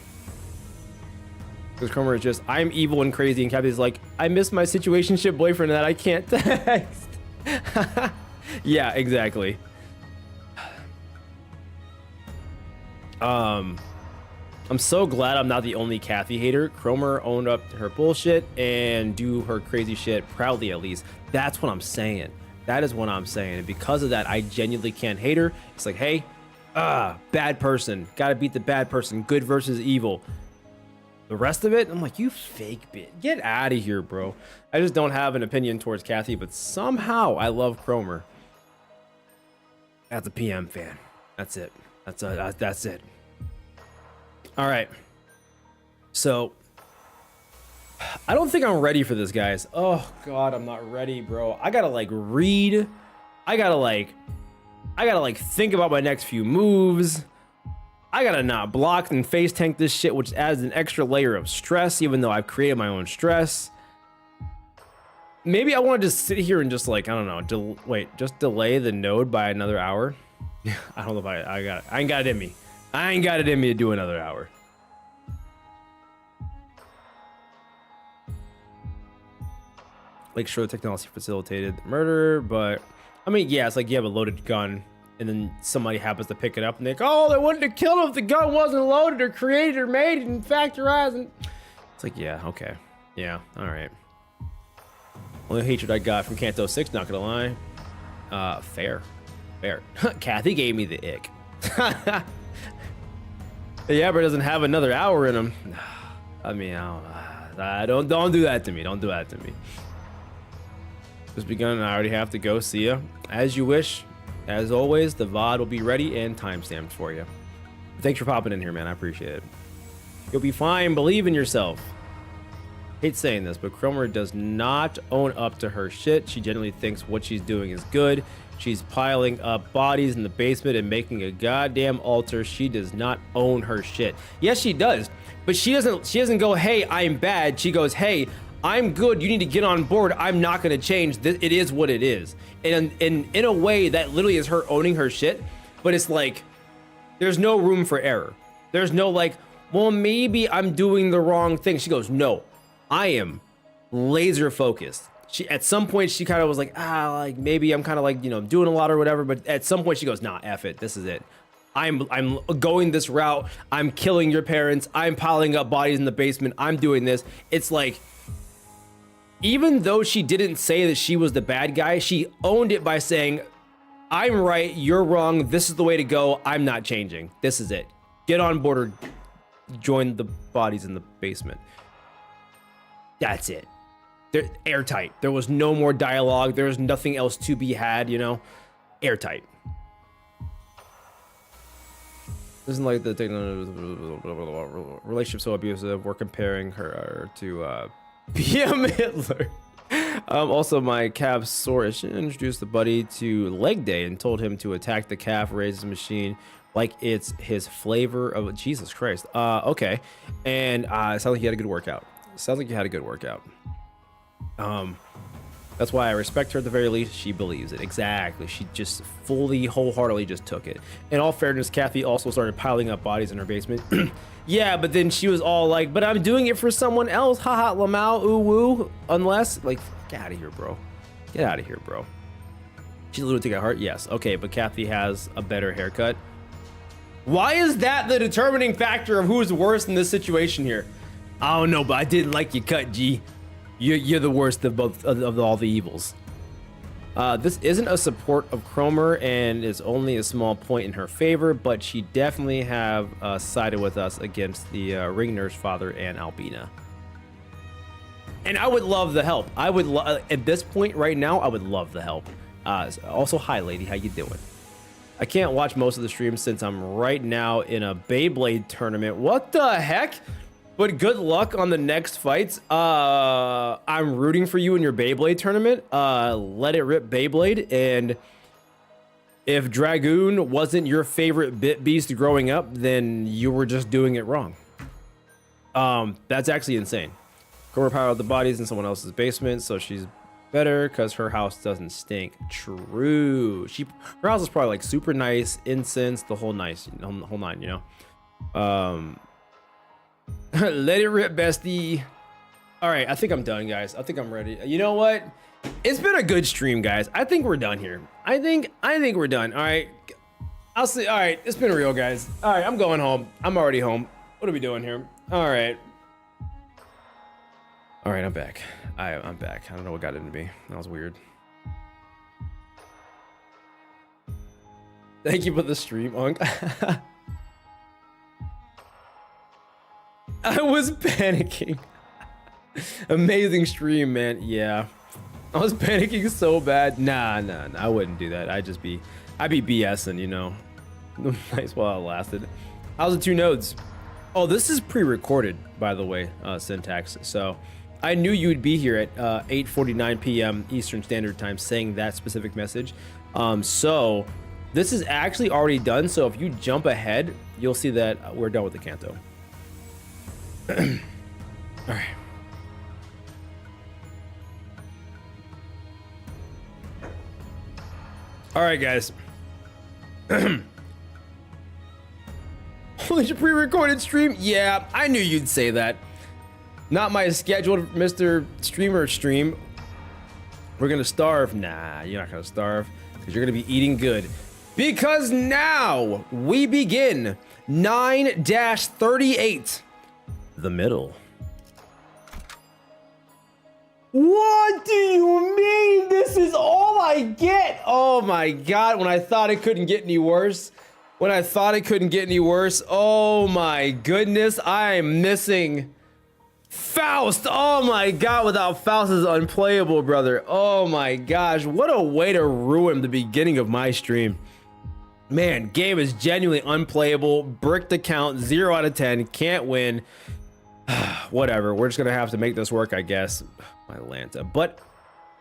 Because Cromer is just, I'm evil and crazy, and Kathy's like, I miss my situationship boyfriend that I can't text. Yeah, exactly. I'm so glad I'm not the only Kathy hater. Cromer owned up to her bullshit and do her crazy shit proudly, at least. That's what I'm saying. That is what I'm saying. And because of that, I genuinely can't hate her. It's like, hey, bad person. Gotta beat the bad person. Good versus evil. The rest of it, I'm like, you fake bitch. Get out of here, bro. I just don't have an opinion towards Kathy, but somehow I love Cromer. As a PM fan. That's it. That's it. All right. So, I don't think I'm ready for this, guys. Oh, God, I'm not ready, bro. I gotta, like, read. I gotta think about my next few moves. I gotta not block and face tank this shit, which adds an extra layer of stress, even though I've created my own stress. Maybe I want to just sit here and just like, I don't know, just delay the node by another hour. I don't know if I ain't got it in me. I ain't got it in me to do another hour. Like, sure, the technology facilitated murder, but I mean, yeah, it's like you have a loaded gun and then somebody happens to pick it up and they go, oh, they wouldn't have killed him if the gun wasn't loaded or created or made and factorized. And it's like, yeah, okay. Yeah, all right. Only hatred I got from Canto 6, not gonna lie. Fair. Kathy gave me the ick. Yeah, but doesn't have another hour in him. I mean, don't do that to me. Don't do that to me. Just begun, I already have to go. See ya. As you wish. As always, the VOD will be ready and timestamped for you. Thanks for popping in here, man. I appreciate it. You'll be fine. Believe in yourself. hate saying this, but Cromer does not own up to her shit. She genuinely thinks what she's doing is good. She's piling up bodies in the basement and making a goddamn altar. She does not own her shit. Yes, she does, but she doesn't go, hey, I'm bad. She goes, hey, I'm good. You need to get on board. I'm not going to change. It is what it is. And in a way, that literally is her owning her shit. But it's like, there's no room for error. There's no like, well, maybe I'm doing the wrong thing. She goes, no, I am laser focused. She, at some point, she kind of was like, like maybe I'm kind of like, you know, doing a lot or whatever. But at some point she goes, nah, F it. This is it. I'm going this route. I'm killing your parents. I'm piling up bodies in the basement. I'm doing this. It's like, even though she didn't say that she was the bad guy, she owned it by saying, I'm right, you're wrong, this is the way to go, I'm not changing. This is it. Get on board or join the bodies in the basement. That's it. They're airtight. There was no more dialogue. There was nothing else to be had, you know? Airtight. Isn't like the relationship so abusive. We're comparing her to PM Hitler. Also, my calf sore. She introduced the buddy to leg day and told him to attack the calf, raise the machine like it's his flavor of Jesus Christ. Okay, and it sounds like you had a good workout. Sounds like you had a good workout. That's why I respect her at the very least. She believes it. Exactly. She just fully, wholeheartedly just took it. In all fairness, Kathy also started piling up bodies in her basement. Yeah, but then she was all like, but I'm doing it for someone else. Haha, lamau, ooh woo. Unless, like, get out of here, bro. Get out of here, bro. She's a lunatic at heart. Yes. Okay, but Kathy has a better haircut. Why is that the determining factor of who's worse in this situation here? I don't know, but I didn't like your cut, G. You're the worst of both of all the evils. This isn't a support of Cromer and is only a small point in her favor, but she definitely have sided with us against the ring nurse father and Albina. And I would love the help. I would at this point right now, I would love the help. Also, hi lady, how you doing? I can't watch most of the stream since I'm right now in a Beyblade tournament. What the heck? But good luck on the next fights. I'm rooting for you in your Beyblade tournament. Let it rip, Beyblade. And if Dragoon wasn't your favorite bit beast growing up, then you were just doing it wrong. That's actually insane. Cromer powered the bodies in someone else's basement, so she's better because her house doesn't stink. True. Her house is probably like super nice, incense, the whole nine, you know. Let it rip, bestie. All right, I think I'm done, guys. I think I'm ready. You know what? It's been a good stream, guys. I think we're done here. I think we're done. All right. I'll see. All right, it's been real, guys. All right, I'm going home. I'm already home. What are we doing here? All right. All right, I'm back. I'm back. I don't know what got into me. That was weird. Thank you for the stream, Unc. I was panicking. Amazing stream, man. Yeah. I was panicking so bad. Nah, I wouldn't do that. I'd be BSing, you know. Nice while it lasted. How's the two nodes? Oh, this is pre-recorded, by the way, Syntax. So I knew you'd be here at 8:49 p.m. Eastern Standard Time saying that specific message. So this is actually already done. So if you jump ahead, you'll see that we're done with the Kanto. All right. All right, guys. Holy, pre-recorded stream? Yeah, I knew you'd say that. Not my scheduled Mr. Streamer stream. We're gonna starve. Nah, you're not gonna starve because you're gonna be eating good. Because now we begin 9-38. The middle. What do you mean? This is all I get? Oh my God, when I thought it couldn't get any worse. Oh my goodness, I am missing Faust. Oh my God, without Faust is unplayable, brother. Oh my gosh, what a way to ruin the beginning of my stream. Man, game is genuinely unplayable. Bricked account, 0 out of 10, can't win. Whatever. We're just gonna have to make this work, I guess. My Lanta. But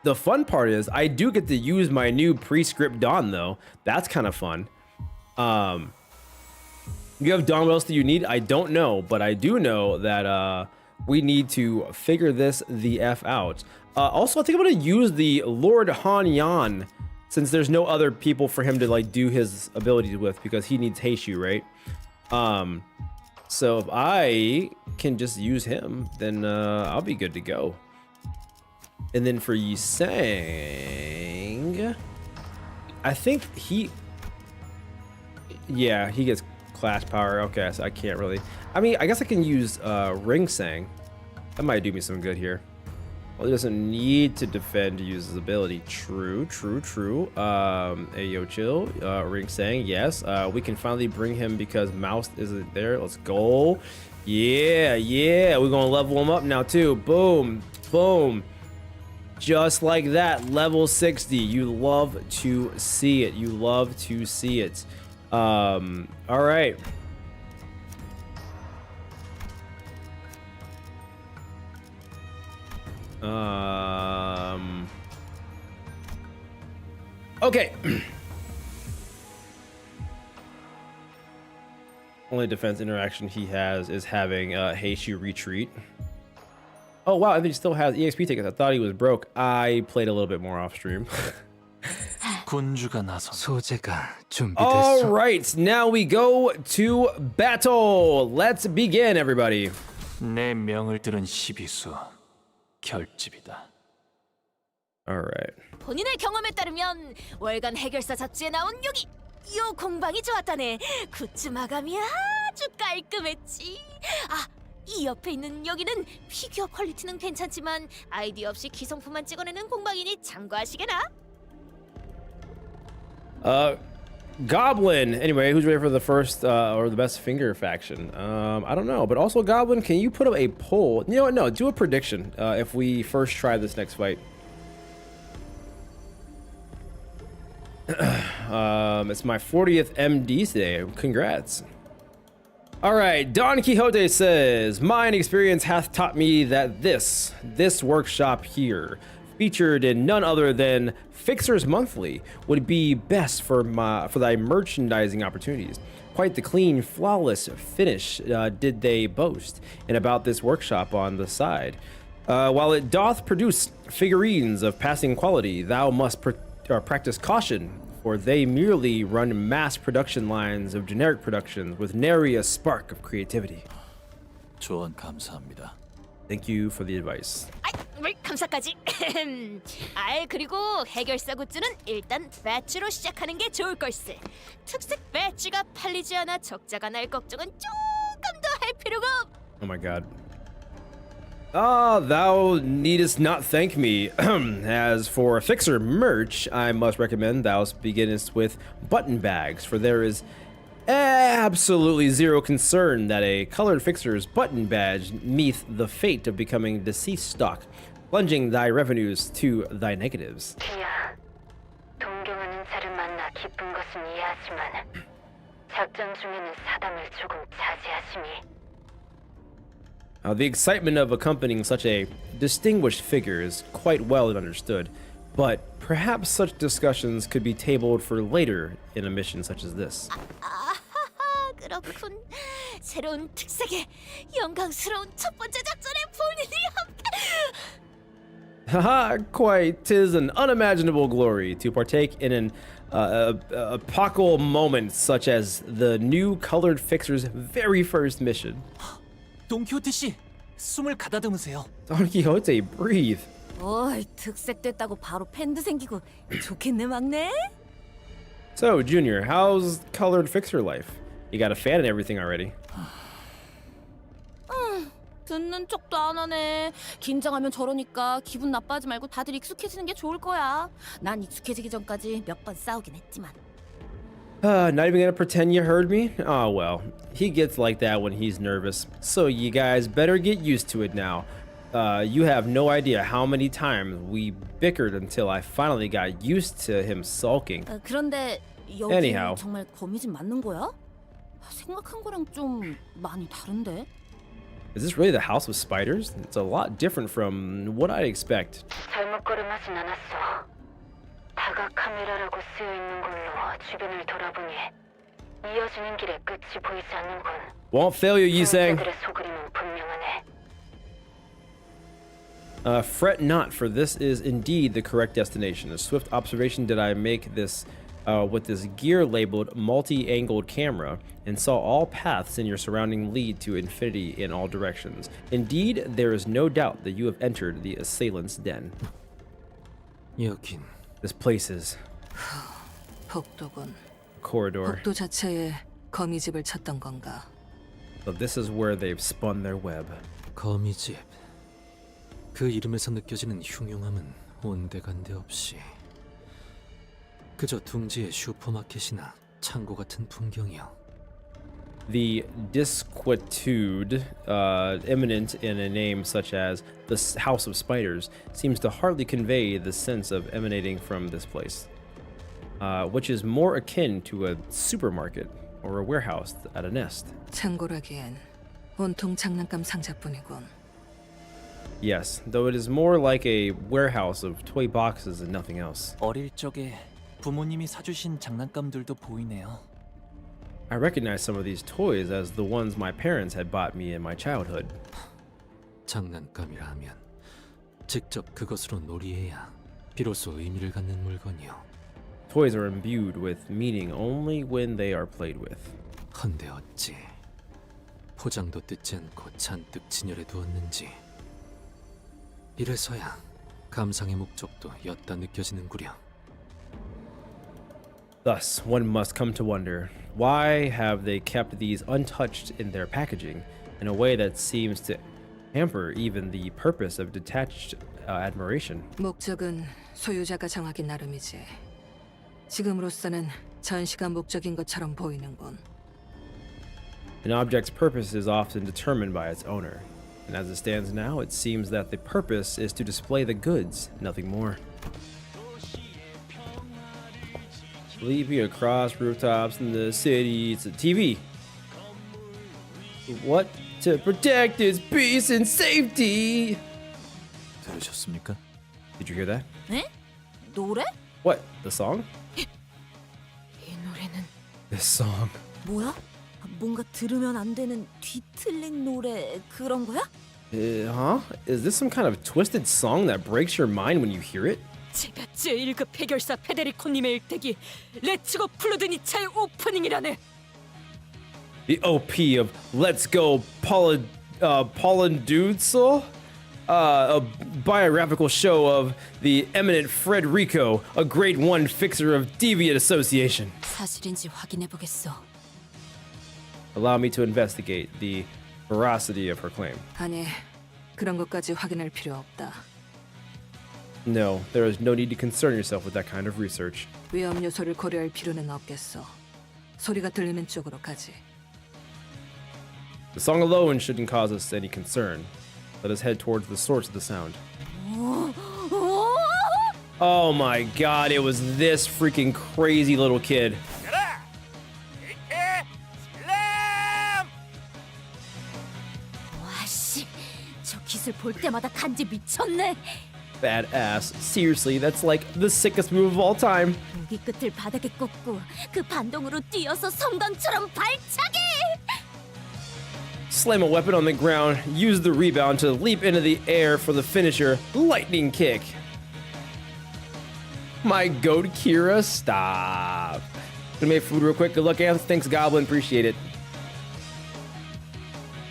the fun part is I do get to use my new pre-script Dawn though. That's kind of fun. You have Dawn. What else do you need? I don't know, but I do know that we need to figure this the F out. Also, I think I'm gonna use the Lord Han Yan since there's no other people for him to like do his abilities with because he needs Heishu, right? So if I can just use him, then I'll be good to go. And then for Yi Sang, I think yeah, he gets class power. Okay, so I can't really. I mean, I guess I can use Ring Sang. That might do me some good here. Well, he doesn't need to defend to use his ability. True. Ayo, chill. Ring Sang, yes. We can finally bring him because Mouse isn't there. Let's go. Yeah. We're gonna level him up now too. Boom. Just like that. Level 60. You love to see it. All right. Okay. Only defense interaction he has is having Heishu retreat. Oh wow, I think he still has EXP tickets. I thought he was broke. I played a little bit more off stream. All right, now we go to battle. Let's begin, everybody. 내 명을 들은 시비수 결집이다. All right. 본인의 경험에 따르면 월간 해결사 잡지에 나온 여기 요 공방이 좋았다네. 굿즈 마감이 아주 깔끔했지. 아, 이 옆에 있는 여기는 피규어 퀄리티는 괜찮지만 아이디 없이 기성품만 찍어내는 공방이니 참고하시게나. Goblin. Anyway, who's ready for the first or the best finger faction? I don't know, but also Goblin, can you put up a poll? You know what? No, do a prediction if we first try this next fight. It's my 40th MD today. Congrats. All right, Don Quixote says, mine experience hath taught me that this workshop here, featured in none other than Fixers Monthly, would be best for thy merchandising opportunities. Quite the clean, flawless finish did they boast, and about this workshop on the side. While it doth produce figurines of passing quality, thou must practice caution, for they merely run mass production lines of generic productions with nary a spark of creativity. 조언 감사합니다. Thank you for the advice. 아이, 뭘 감사까지. 아이, 그리고 해결사 굿즈는 일단 배지로 시작하는 게 좋을 걸세. 특색 배지가 팔리지 않아 적자가 날 걱정은 조금 더 할 필요가 없. Oh my god. Thou needest not thank me. As for Fixer merch, I must recommend thou beginnest with button bags, for there is absolutely zero concern that a colored Fixer's button badge meeth the fate of becoming deceased stock, plunging thy revenues to thy negatives. 비야, 동경하는 자를 만나 기쁜 것은 이해하지만 작전 중에는 사담을 조금 자제하심이. The excitement of accompanying such a distinguished figure is quite well understood, but perhaps such discussions could be tabled for later in a mission such as this. 아하하, 그렇군. 새로운 특색에 영광스러운 첫 번째 작전에 본인이 함께. Haha, quite, 'tis an unimaginable glory to partake in an epochal moment such as the new colored Fixer's very first mission. 동키호테 씨, 숨을 가다듬으세요. Don Quixote, breathe. 어이, 특색 됐다고 바로 팬도 생기고 좋겠네, 막내. So, Junior, how's colored Fixer life? You got a fan and everything already. 듣는 척도 안 하네. 긴장하면 저러니까 기분 나빠하지 말고 다들 익숙해지는 게 좋을 거야. 난 익숙해지기 전까지 몇 번 싸우긴 했지만. Not even gonna pretend you heard me? Oh well, he gets like that when he's nervous. So you guys better get used to it now. You have no idea how many times we bickered until I finally got used to him sulking. 그런데 여기 Anyhow. 정말 거미집 맞는 거야? 생각한 거랑 좀 많이 다른데? Is this really the House of Spiders? It's a lot different from what I'd expect. 잘못 걸음하진 않았어. 다각 카메라라고 쓰여 있는 걸로 주변을 돌아보니 이어지는 길에 끝이 보이지 않는군. Won't fail you, Yisang. 그들의 속그림은 분명하네. Fret not, for this is indeed the correct destination. A swift observation did I make this with this gear labeled multi-angled camera, and saw all paths in your surrounding lead to infinity in all directions. Indeed, there is no doubt that you have entered the assailant's den. 여긴 This place is 복도군. corridor. 복도 자체에 거미집을 쳤던 건가? So this is where they've spun their web. 거미집. 그 이름에서 느껴지는 흉흉함은 온데간데 없이 그저 둥지의 슈퍼마켓이나 창고 같은 풍경이요. The disquietude imminent in a name such as the House of Spiders seems to hardly convey the sense of emanating from this place, which is more akin to a supermarket or a warehouse at a nest. 창고라기엔 온통 장난감 상자뿐이군. Yes, though it is more like a warehouse of toy boxes and nothing else. 어릴 적에 부모님이 사주신 장난감들도 보이네요. I recognize some of these toys as the ones my parents had bought me in my childhood. 장난감이라 하면 직접 그것으로 놀이해야 비로소 의미를 갖는 물건이요. Toys are imbued with meaning only when they are played with. 헌데 어찌 포장도 뜯지 않고 잔뜩 진열해 두었는지. 이래서야 감상의 목적도 엿다 느껴지는구려. Thus, one must come to wonder, why have they kept these untouched in their packaging in a way that seems to hamper even the purpose of detached admiration? 목적은 소유자가 정하기 나름이지. 지금으로서는 전시가 목적인 것처럼 보이는군. An object's purpose is often determined by its owner, and as it stands now, it seems that the purpose is to display the goods, nothing more. Leaping across rooftops in the city, it's a TV. What? To protect its peace and safety! 들으셨습니까? Did you hear that? 에? 노래? What? The song? 이 노래는 This song. 뭐야? 뭔가 들으면 안 되는 뒤틀린 노래 그런 거야? Huh? Is this some kind of twisted song that breaks your mind when you hear it? 제가 제1급 해결사 페데리코님의 일대기 레츠고 플루드니차의 오프닝이라네. The OP of Let's Go Polendudzel? A biographical show of the eminent Frederico, a great one fixer of deviant association. 사실인지 확인해 보겠어. Allow me to investigate the veracity of her claim. 아니, 그런 것까지 확인할 필요 없다. No, there is no need to concern yourself with that kind of research. 위험 요소를 고려할 필요는 없겠어. 소리가 들리는 쪽으로 가지. The song alone shouldn't cause us any concern. Let us head towards the source of the sound. Oh my god, it was this freaking crazy little kid. 와씨, 저 기술 볼 때마다 간지 미쳤네. Badass. Seriously, that's like the sickest move of all time. 무기 끝을 바닥에 꽂고 그 반동으로 뛰어서 성광처럼 발차기. Slam a weapon on the ground, use the rebound to leap into the air for the finisher, lightning kick. My goat Kira, stop. Gonna make food real quick. Good luck, Anth. Thanks, Goblin. Appreciate it.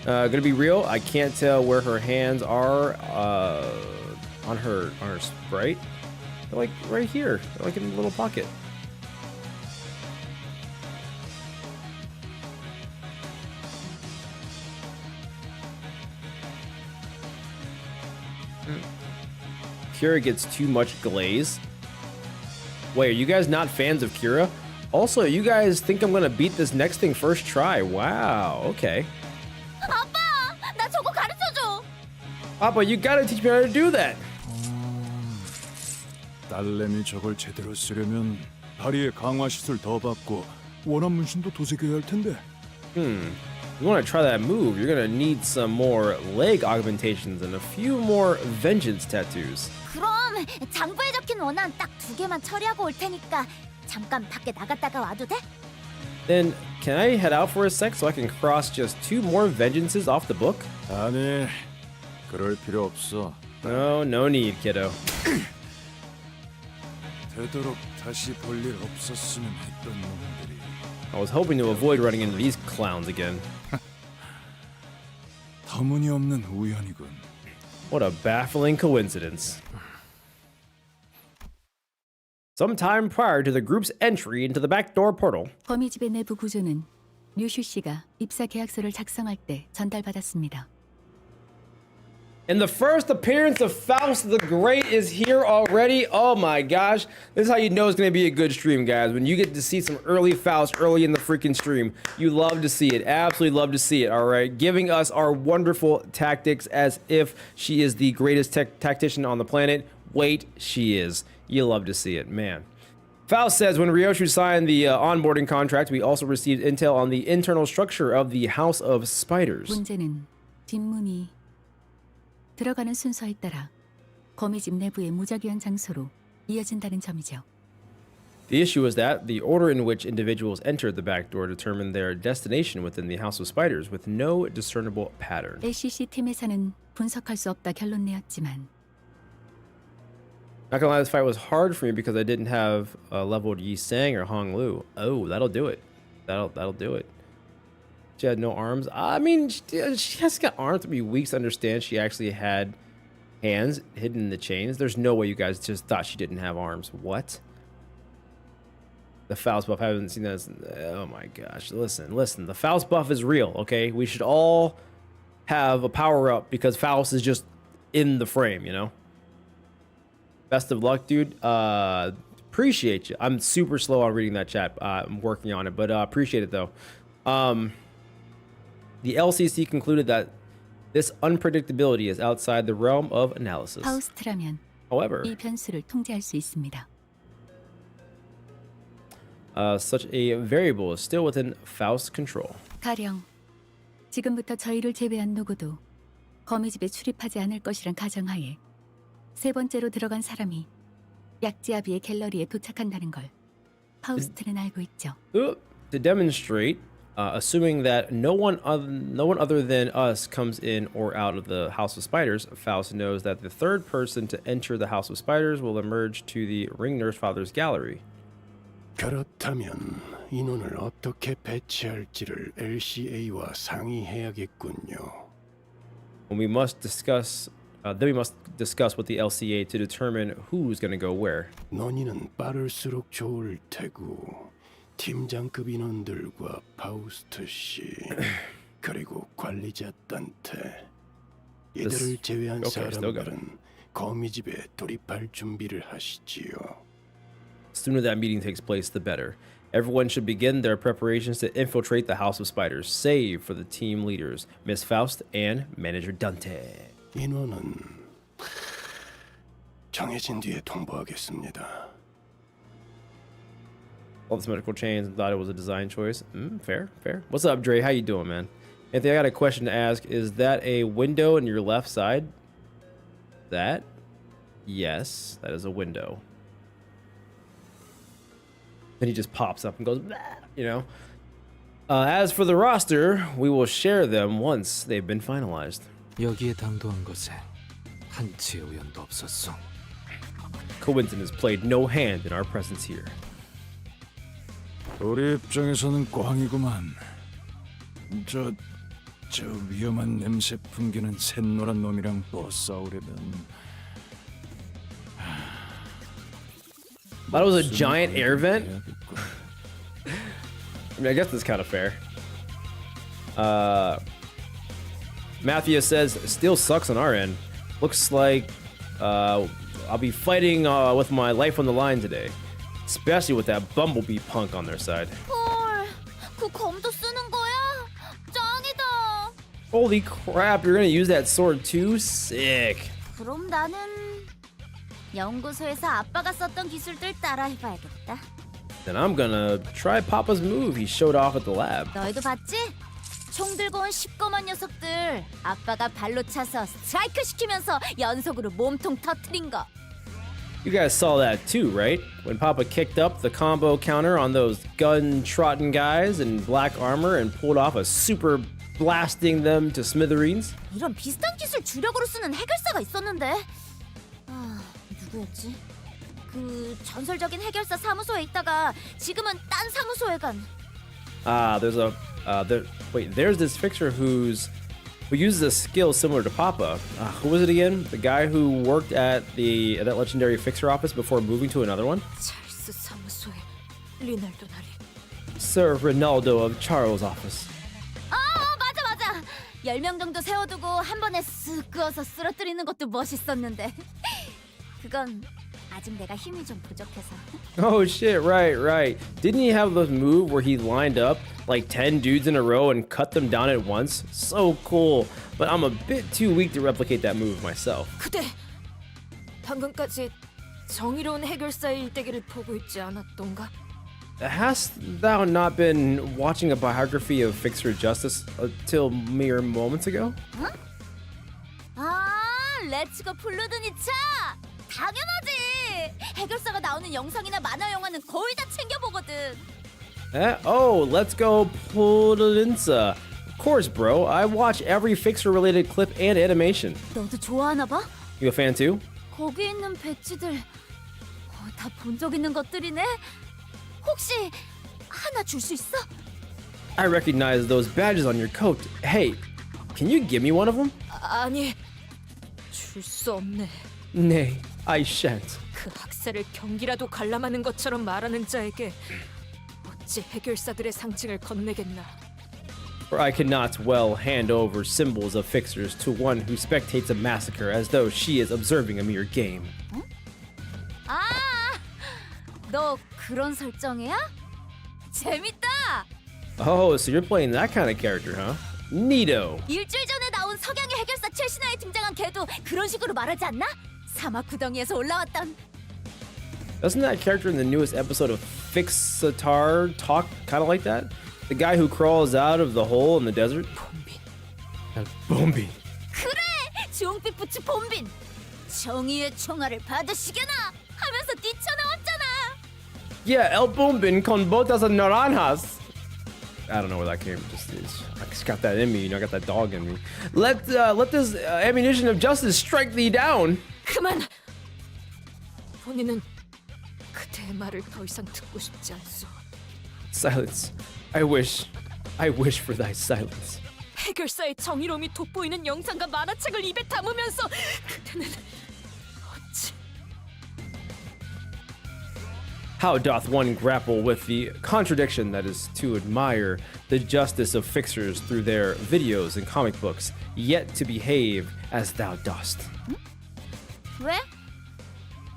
Gonna be real. I can't tell where her hands are on her sprite. They're like right here. They're like in a little pocket. Kira gets too much glaze. Wait, are you guys not fans of Kira? Also, you guys think I'm gonna beat this next thing first try? Wow, okay. 아빠, 나 저거 가르쳐줘. Papa, you gotta teach me how to do that. 딸내미 저걸 제대로 쓰려면 다리에 강화 시술 더 받고 원한 문신도 도색해야 할 텐데. you want to try that move, you're gonna need some more leg augmentations and a few more vengeance tattoos. 그럼 장부에 적힌 원한 딱 2개만 처리하고 올 테니까 잠깐 밖에 나갔다가 와도 돼? Then can I head out for a sec so I can cross just 2 more vengeances off the book? 아니, 그럴 필요 없어. No need, kiddo. 되도록 다시 볼 일 없었으면 했던 놈들이. I was hoping to avoid running into these clowns again. 터무니없는 우연이군. What a baffling coincidence. Sometime prior to the group's entry into the backdoor portal, 거미집의 내부 구조는 류슈 씨가 입사 계약서를 작성할 때 전달받았습니다. and the first appearance of Faust the Great is here already. Oh my gosh. This is how you know it's going to be a good stream, guys. When you get to see some early Faust early in the freaking stream. You love to see it. Absolutely love to see it, all right? Giving us our wonderful tactics as if she is the greatest tactician on the planet. Wait, she is. You love to see it, man. Faust says, when Ryoshu signed the onboarding contract, we also received intel on the internal structure of the House of Spiders. 문제는 뒷문이 들어가는 순서에 따라 거미집 내부의 무작위한 장소로 이어진다는 점이죠. The issue is that the order in which individuals entered the back door determined their destination within the House of Spiders with no discernible pattern. LCC 팀에서는 분석할 수 없다 결론 내었지만 Not gonna lie, this fight was hard for me because I didn't have leveled Yi Sang or Hong Lu. Oh, that'll do it. That'll do it. She had no arms. I mean, she has got arms to be weak to understand she actually had hands hidden in the chains. There's no way you guys just thought she didn't have arms. What? The Faust buff, I haven't seen that. Oh my gosh. Listen. The Faust buff is real, okay? We should all have a power up because Faust is just in the frame, you know? Best of luck, dude. Appreciate you. I'm super slow on reading that chat. I'm working on it, but appreciate it though. The LCC concluded that this unpredictability is outside the realm of analysis. 파우스트라면 However, 이 변수를 통제할 수 있습니다. such a variable is still within Faust's control. 가령 지금부터 저희를 제외한 누구도 거미집에 출입하지 않을 것이란 가정하에 세 번째로 들어간 사람이 약지아비의 갤러리에 도착한다는 걸 파우스트는 알고 있죠. To demonstrate, assuming that no one other than us comes in or out of the House of Spiders, Faust knows that the third person to enter the House of Spiders will emerge to the Ring Nurse Father's gallery. 그렇다면 인원을 어떻게 배치할지를 LCA와 상의해야겠군요. We must discuss with the LCA to determine who's going to go where. 논의는 빠를수록 좋을 테고 팀장급 인원들과 파우스트 씨 그리고 관리자 단테 이들을 제외한 사람들은 거미집에 돌입할 준비를 하시지요. The sooner that meeting takes place, the better. Everyone should begin their preparations to infiltrate the House of Spiders, save for the team leaders, Miss Faust and Manager Dante. 인원은 정해진 뒤에 통보하겠습니다. All the symmetrical chains and thought it was a design choice. Fair. What's up, Dre? How you doing, man? Anthony, I got a question to ask. Is that a window in your left side? That? Yes, that is a window. Then he just pops up and goes, bah, you know. As for the roster, we will share them once they've been finalized. 여기에 당도한 것에 한치의 우연도 없었소. Coincidence played no hand in our presence here. 우리 입장에서는 꽝이구만. 저 위험한 냄새 풍기는 샛노란 놈이랑 또 싸우려면. Thought it was a giant air vent? I mean, I guess that's kind of fair. Matthew says, still sucks on our end. Looks like I'll be fighting with my life on the line today. Especially with that Bumblebee punk on their side. 헐, 그 검도 쓰는 거야? 짱이다. Holy crap, you're gonna use that sword too? Sick. 그럼 나는 연구소에서 아빠가 썼던 기술들 따라 해봐야겠다. Then I'm gonna try Papa's move he showed off at the lab. 너희도 봤지? 총 들고 온 시꺼먼 녀석들 아빠가 발로 차서 스트라이크 시키면서 연속으로 몸통 터트린 거. You guys saw that too, right? When Papa kicked up the combo counter on those gun-trotting guys in black armor and pulled off a super blasting them to smithereens? 이런 비슷한 기술 주력으로 쓰는 해결사가 있었는데. 아, 누구였지? 그 전설적인 해결사 사무소에 있다가 지금은 딴 사무소에 간. There's this fixer who uses a skill similar to Papa. Who was it again? The guy who worked at that legendary fixer office before moving to another one? 찰스 사무소에 리날도 나리. Sir Ronaldo of Charles' office. 맞아. 10명 정도 세워두고 한 번에 쓱 그어서 쓰러뜨리는 것도 멋있었는데. 그건 아직 내가 힘이 좀 부족해서. Oh shit, right. Didn't he have the move where he lined up like 10 dudes in a row and cut them down at once? So cool. But I'm a bit too weak to replicate that move myself. 그대 방금까지 정의로운 해결사의 일대기를 보고 있지 않았던가? Hast thou not been watching a biography of Fixer Justice until mere moments ago? 아, 렛츠고 플루드니차! 당연하지! 해결사가 나오는 영상이나 만화 영화는 거의 다 챙겨보거든. Oh, let's go Pololinsa. Of course, bro. I watch every Fixer-related clip and animation. 너도 좋아하나 봐? You a fan too? 거기 있는 배지들 다 본 적 있는 것들이네? 혹시 하나 줄 수 있어? I recognize those badges on your coat. Hey, can you give me one of them? 아니, 줄 수 없네. Nay, I shan't. 그 학살을 경기라도 관람하는 것처럼 말하는 자에게 어찌 해결사들의 상징을 건네겠나? For I cannot well hand over symbols of fixers to one who spectates a massacre as though she is observing a mere game. 아, 너 그런 설정이야? 재밌다! Oh, so you're playing that kind of character, huh? Neato. 일주일 전에 나온 석양의 해결사 첼시나에 등장한 걔도 그런 식으로 말하지 않나? 사막 구덩이에서 올라왔던. Doesn't that character in the newest episode of Fixatar talk kind of like that? The guy who crawls out of the hole in the desert? Bombi. 그래! 종빛 부츠 봄빈! 정의의 총알을 받으시게나! 하면서 뛰쳐나왔잖아! Yeah, El Bombin con botas naranjas. I don't know where that came from. I just got that in me, you know, I got that dog in me. Let this ammunition of justice strike thee down. 그만! 본인은 그대의 말을 더 이상 듣고 싶지 않소. Silence. I wish for thy silence. 해결사의 정의로움이 돋보이는 영상과 만화책을 입에 담으면서 그대는 어찌... How doth one grapple with the contradiction that is to admire the justice of fixers through their videos and comic books, yet to behave as thou dost? 왜?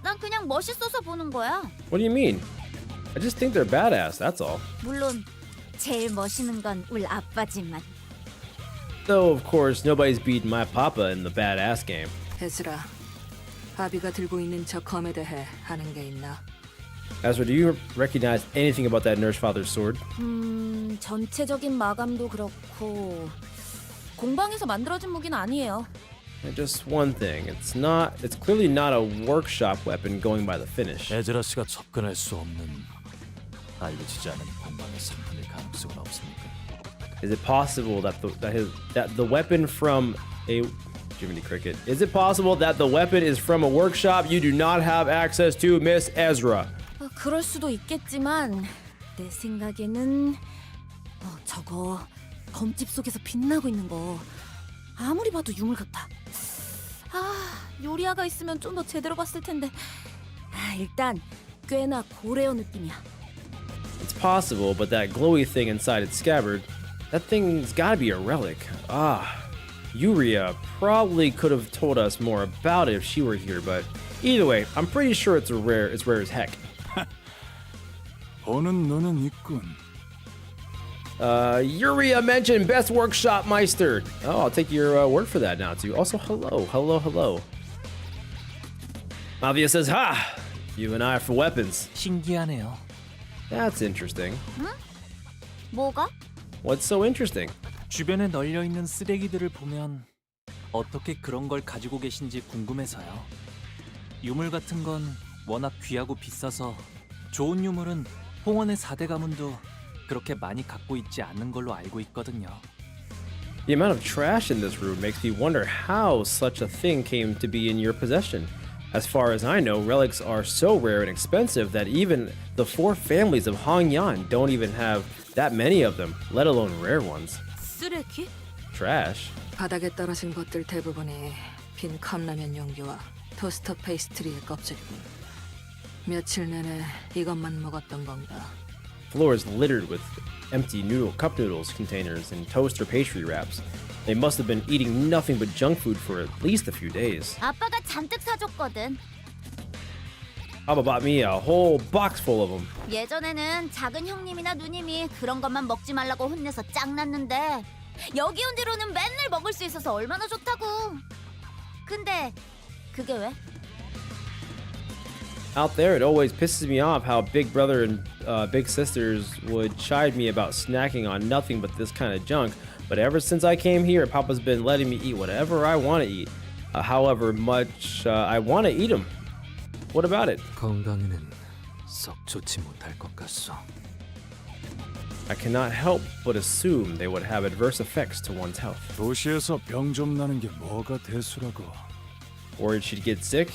난 그냥 멋있어서 보는 거야. What do you mean? I just think they're badass, that's all. 물론 제일 멋있는 건 우리 아빠지만. Though, of course, nobody's beaten my papa in the badass game. 에스라, 아비가 들고 있는 저 검에 대해 아는 게 있나? Ezra, do you recognize anything about that nurse father's sword? 전체적인 마감도 그렇고 공방에서 만들어진 무기는 아니에요. And just one thing, it's clearly not a workshop weapon going by the finish. 에즈라 씨가 접근할 수 없는 알려지지 않은 공간의 상품일 가능성은 없습니까? Is it possible that the weapon from a Jiminy Cricket? Is it possible that the weapon is from a workshop you do not have access to, Miss Ezra? 그럴 수도 있겠지만 내 생각에는 저거 검집 속에서 빛나고 있는 거 아무리 봐도 유물 같아. 요리아가 있으면 좀 더 제대로 봤을 텐데. 일단 꽤나 고레어 느낌이야. It's possible, but that glowy thing inside its scabbard, that thing's gotta be a relic. Yuria probably could have told us more about it if she were here, but either way, I'm pretty sure it's rare as heck. 보는 눈은 있군. Yuria mentioned best workshop meister. Oh, I'll take your word for that now too. Also, hello. Mavia says, "Ha! You and I for weapons." 신기하네요. That's interesting. 뭐가? What's so interesting? 주변에 널려 있는 쓰레기들을 보면 어떻게 그런 걸 가지고 계신지 궁금해서요. 유물 같은 건 워낙 귀하고 비싸서 좋은 유물은 홍원의 4대 가문도 그렇게 많이 갖고 있지 않는 걸로 알고 있거든요. The amount of trash in this room makes me wonder how such a thing came to be in your possession. As far as I know, relics are so rare and expensive that even the 4 families of Hongyan don't even have that many of them, let alone rare ones. 쓰레기? Trash? 바닥에 떨어진 것들 대부분이 빈 컵라면 용기와 토스터 페이스트리의 껍질이군. 며칠 내내 이것만 먹었던 건가? Floor is littered with empty cup noodles containers and toaster pastry wraps. They must have been eating nothing but junk food for at least a few days. 아빠가 잔뜩 사줬거든. Papa bought me a whole box full of them. 예전에는 작은 형님이나 누님이 그런 것만 먹지 말라고 혼내서 짱났는데 여기 온 뒤로는 맨날 먹을 수 있어서 얼마나 좋다고. 근데 그게 왜? Out there, it always pisses me off how big brother and big sisters would chide me about snacking on nothing but this kind of junk. But ever since I came here, Papa's been letting me eat whatever I want to eat, however much I want to eat them. What about it? 건강에는 썩 좋지 못할 것 같소. I cannot help but assume they would have adverse effects to one's health. 도시에서 병 좀 나는 게 뭐가 대수라고. Worried she'd get sick?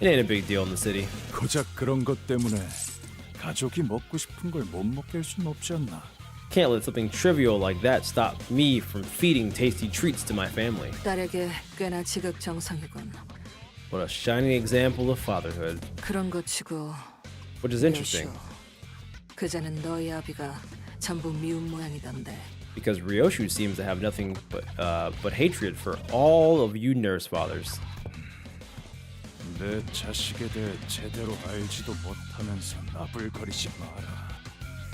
It ain't a big deal in the city. 고작 그런 것 때문에 가족이 먹고 싶은 걸 못 먹게 할 순 없지 않나. Can't let something trivial like that stop me from feeding tasty treats to my family. 딸에게 꽤나 지극정성이군. What a shining example of fatherhood. 그런 것 치고 Which is interesting, 그자는 너희 아비가 전부 미운 모양이던데. because Ryoshu seems to have nothing but hatred for all of you nurse fathers. 내 자식에 대해 제대로 알지도 못하면서 나불거리지 마라.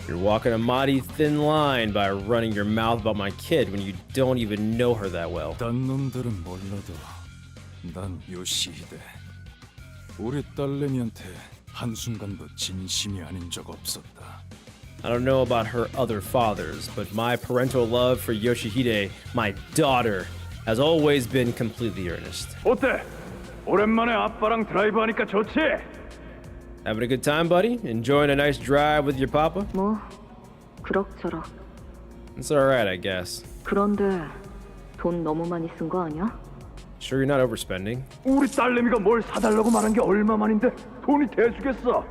You're walking a mighty thin line by running your mouth about my kid when you don't even know her that well. 딴 놈들은 몰라도 난 요시히데. 우리 딸내미한테 한순간도 진심이 아닌 적 없었다. I don't know about her other fathers, but my parental love for Yoshihide, my daughter, has always been completely earnest. 어때? 오랜만에 아빠랑 드라이브 하니까 좋지? Having a good time, buddy? Enjoying a nice drive with your papa? 뭐 그럭저럭. It's alright, I guess. 그런데 돈 너무 많이 쓴 거 아니야? Sure you're not overspending? 우리 딸내미가 뭘 사달라고 말한 게 얼마만인데 돈이 대수겠어?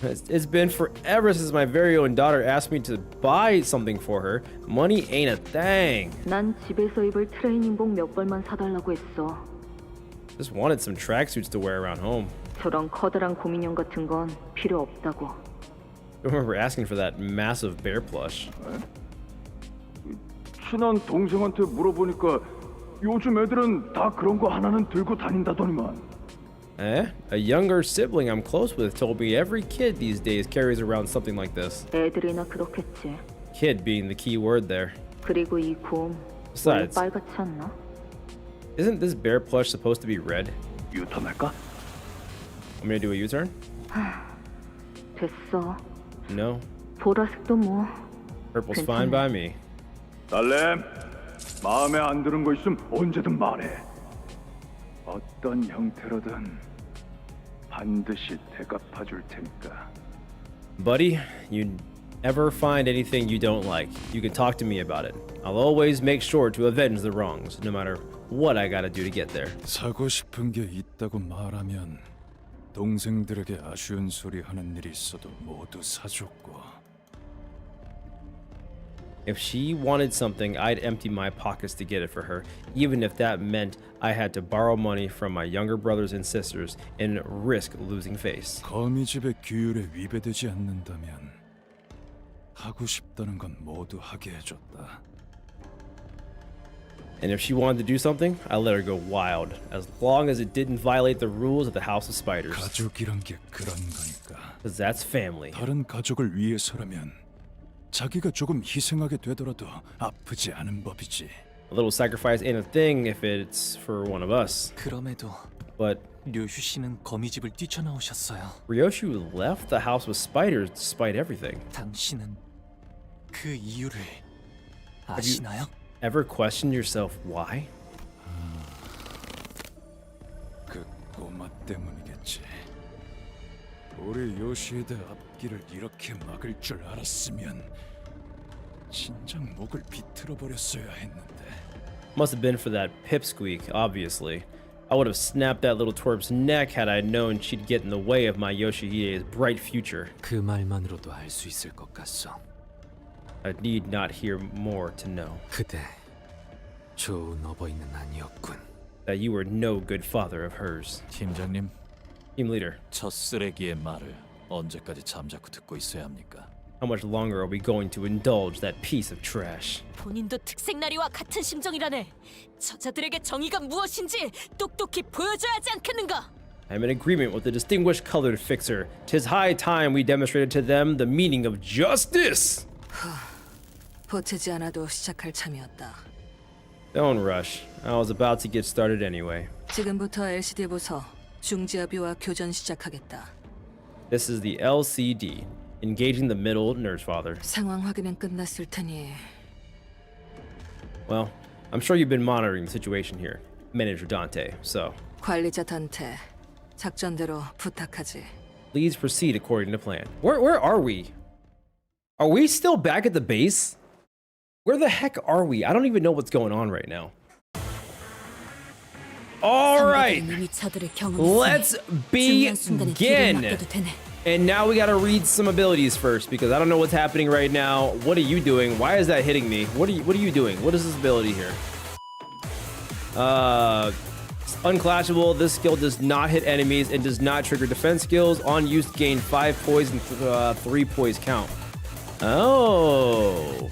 It's been forever since my very own daughter asked me to buy something for her. Money ain't a thing. 난 집에서 입을 트레이닝복 몇 벌만 사달라고 했어. Just wanted some tracksuits to wear around home. 저런 커다란 곰인형 같은 건 필요 없다고. I remember asking for that massive bear plush. 친한 동생한테 물어보니까 요즘 애들은 다 그런 거 하나는 들고 다닌다더니만. Eh? A younger sibling I'm close with told me every kid these days carries around something like this. 애들이나 그렇겠지. Kid being the key word there. 그리고 이 곰 원래 Besides, 빨갛지 않나? isn't this bear plush supposed to be red? 유턴할까? Want me to do a U-turn? 됐어. No. 보라색도 뭐. Purple's fine by me. 딸렘, 마음에 안 드는 거 있으면 언제든 말해. 어떤 형태로든 반드시 대갚아 줄 테니까. Buddy, you ever find anything you don't like, you can talk to me about it. I'll always make sure to avenge the wrongs, no matter what I gotta do to get there. 사고 싶은 게 있다고 말하면 동생들에게 아쉬운 소리 하는 일이 있어도 모두 사줬고. If she wanted something, I'd empty my pockets to get it for her, even if that meant I had to borrow money from my younger brothers and sisters and risk losing face. 거미집의 규율에 위배되지 않는다면 하고 싶다는 건 모두 하게 해줬다. And if she wanted to do something, I let her go wild, as long as it didn't violate the rules of the House of Spiders. 가족이란 게 그런 거니까. Because that's family. 다른 가족을 위해서라면 자기가 조금 희생하게 되더라도 아프지 않은 법이지. A little sacrifice ain't a thing if it's for one of us. 그럼에도 But 류슈 씨는 거미집을 뛰쳐나오셨어요. Ryoshu left the House of Spiders despite everything. 당신은 그 이유를 아시나요? Ever questioned yourself why? 그 꼬마 때문이겠지. 우리 요시에드 앞길을 이렇게 막을 줄 알았으면 진작 목을 비틀어 버렸어야 했는데. Must have been for that pipsqueak, obviously. I would have snapped that little twerp's neck had I known she'd get in the way of my Yoshihide's bright future. 그 말만으로도 알 수 있을 것 같소. I need not hear more to know 그대 좋은 어버이는 아니었군. that you were no good father of hers. 팀장님, Team leader, 저 쓰레기의 말을 언제까지 잠자코 듣고 있어야 합니까? how much longer are we going to indulge that piece of trash? 본인도 특색나리와 같은 심정이라네. 저자들에게 정의가 무엇인지 똑똑히 보여줘야 하지 않겠는가? I'm in agreement with the distinguished colored fixer. 'Tis high time we demonstrated to them the meaning of justice. 보채지 않아도 시작할 참이었다. Don't rush. I was about to get started anyway. 지금부터 LCD 보서 중지아비와 교전 시작하겠다. This is the LCD, engaging the middle nurse father. 상황 확인은 끝났을 테니 Well, I'm sure you've been monitoring the situation here, Manager Dante, so 관리자 단테 작전대로 부탁하지. please proceed according to plan. Where are we? Are we still back at the base? Where the heck are we? I don't even know what's going on right now. All right, 이미 저들을 경험했으니 let's 중요한 순간에 뒤를 begin. 맡겨도 되네. And now we gotta read some abilities first because I don't know what's happening right now. What are you doing? Why is that hitting me? What are you doing? What is this ability here? Unclashable. This skill does not hit enemies and does not trigger defense skills. On use, gain 5 poise and 3 poise count. Oh.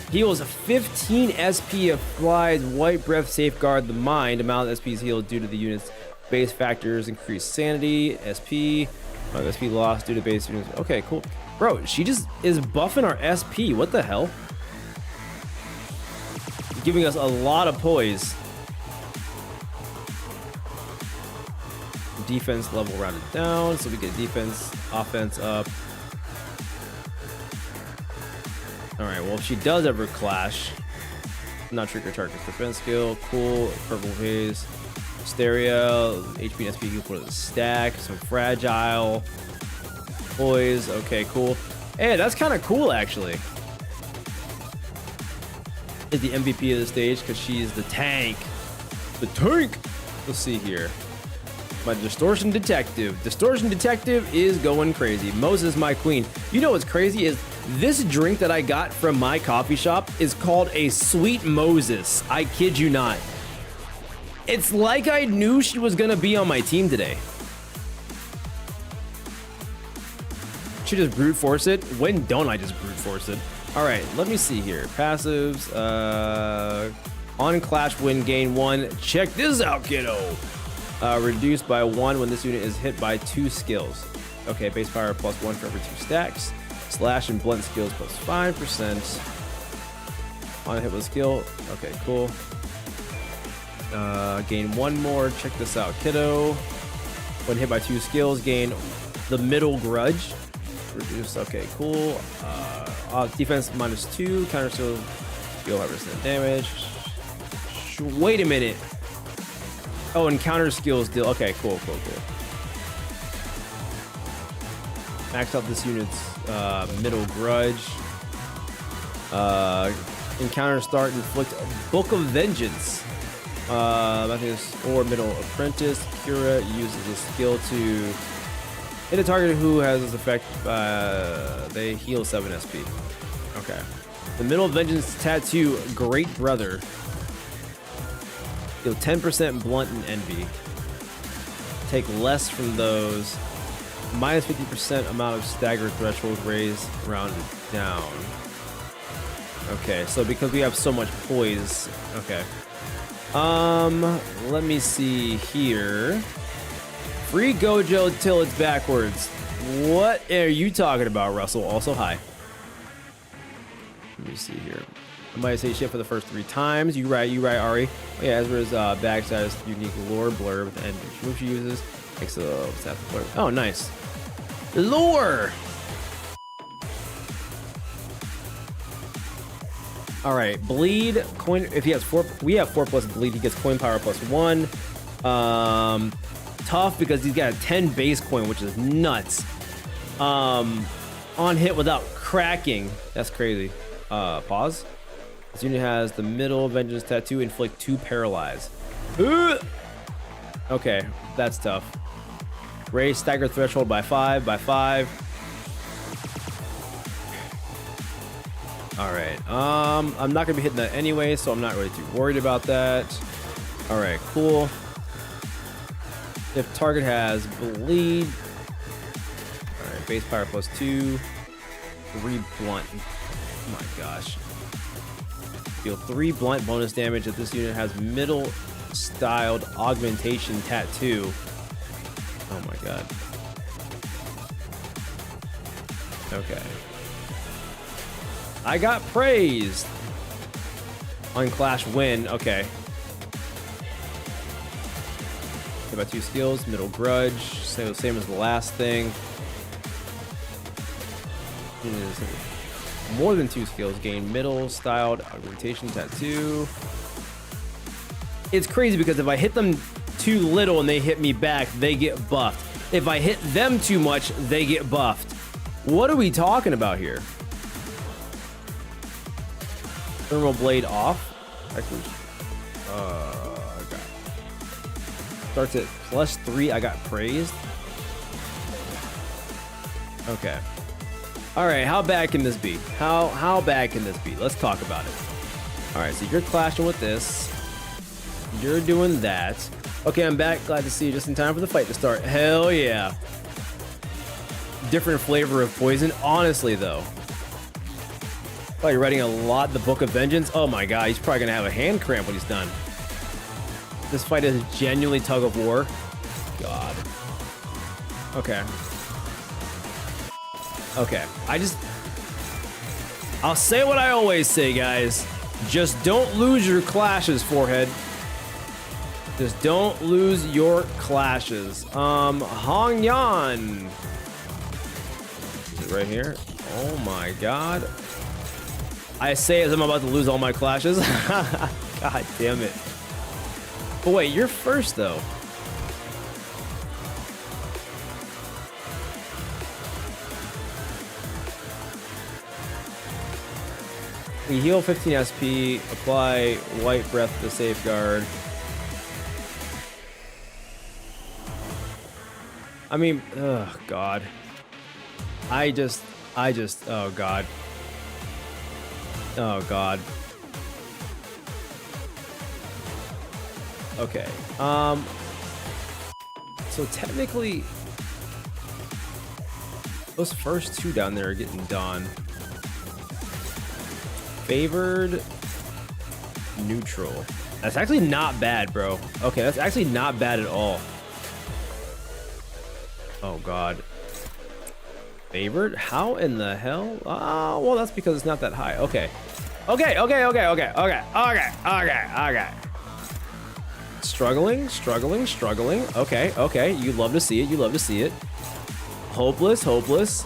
Heals 15 SP, applies White Breath, safeguard the mind. Amount of SP is healed due to the unit's base factors, increase sanity, SP. SP lost due to base units. Okay, cool. Bro, she just is buffing our SP. What the hell? Giving us a lot of poise. Defense level rounded down, so we get defense, offense up. All right, well, if she does ever clash, not trigger target's defense skill, cool, purple phase, stereo, HP and SP equal to the stack, some fragile, poise, okay, cool. Hey, that's kind of cool, actually. Is the MVP of the stage because she's the tank. The tank! Let's see here. My Distortion Detective. Distortion Detective is going crazy. Moses, my queen. You know what's crazy is this drink that I got from my coffee shop is called a Sweet Moses. I kid you not. It's like I knew she was gonna be on my team today. Should just brute force it? When don't I just brute force it? All right, let me see here. Passives, on clash win gain 1. Check this out, kiddo. Reduced by 1 when this unit is hit by 2 skills. Okay, base power plus 1 for every 2 stacks. Slash and blunt skills plus 5%. On hit with skill. Okay, cool. Gain 1 more. Check this out, kiddo. When hit by 2 skills, gain the middle grudge. Reduce. Okay, cool. Defense minus 2. Counter skill. Deal 5% damage. Wait a minute. Oh, and counter skills deal. Okay, cool. Max out this unit's middle grudge. Encounter start inflict Book of Vengeance. Or middle apprentice. Kira uses a skill to hit a target who has this effect. They heal 7 SP. Okay. The middle vengeance tattoo, Great Brother. Deal 10% blunt and envy. Take less from those. Minus 50% amount of stagger threshold raised rounded down. Okay, so because we have so much poise. Okay. Let me see here. Free Gojo till it's backwards. What are you talking about, Russell? Also, hi. Let me see here. I might say shit for the first 3 times. You right, Ari. Oh, yeah, Ezra's backside is unique lore blurb and which move she uses. Makes a blurb. Oh, nice. Lore! All right, bleed coin. If he has 4, we have 4 plus bleed. He gets coin power plus 1. Tough because he's got a 10 base coin, which is nuts. On hit without cracking. That's crazy. Pause. This unit has the middle vengeance tattoo, inflict 2 paralyze. Okay, that's tough. Raise stagger threshold by 5 by 5. All right. I'm not gonna be hitting that anyway, so I'm not really too worried about that. All right, cool. If target has bleed, all right, base power plus 2, 3 blunt. Oh my gosh. Deal 3 blunt bonus damage if this unit has middle styled augmentation tattoo. Oh my god. Okay. I got praised on Clash win. Okay. About 2 skills, middle grudge, same as the last thing. More than 2 skills, gain middle styled augmentation tattoo. It's crazy because if I hit them too little and they hit me back, they get buffed. If I hit them too much, they get buffed. What are we talking about here? Thermal blade off. Actually, starts at plus 3. I got praised. Okay. All right. How bad can this be? How bad can this be? Let's talk about it. All right. So you're clashing with this. You're doing that. Okay, I'm back. Glad to see you just in time for the fight to start. Hell yeah. Different flavor of poison. Honestly, though. Probably writing a lot. The Book of Vengeance. Oh my god, he's probably gonna have a hand cramp when he's done. This fight is genuinely tug of war. God. Okay. Okay. I'll say what I always say, guys. Just don't lose your clashes, Forehead. Just don't lose your clashes. Hong Yan. Is it right here? Oh my god. I say as I'm about to lose all my clashes. God damn it. But wait, you're first though. We heal 15 SP, apply white breath to safeguard. I mean, oh god. I just, oh god. Oh god. Okay. So technically, those first 2 down there are getting done. Favored, neutral. That's actually not bad, bro. Okay, that's actually not bad at all. Oh god. Favored? How in the hell? Oh, well, that's because it's not that high. Okay. Okay. Struggling. Okay. You love to see it. Hopeless.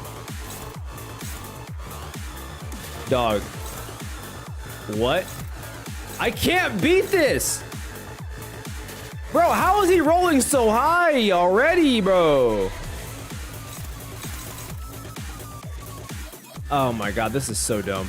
Dog. What? I can't beat this! Bro, how is he rolling so high already, bro? Oh my god, this is so dumb.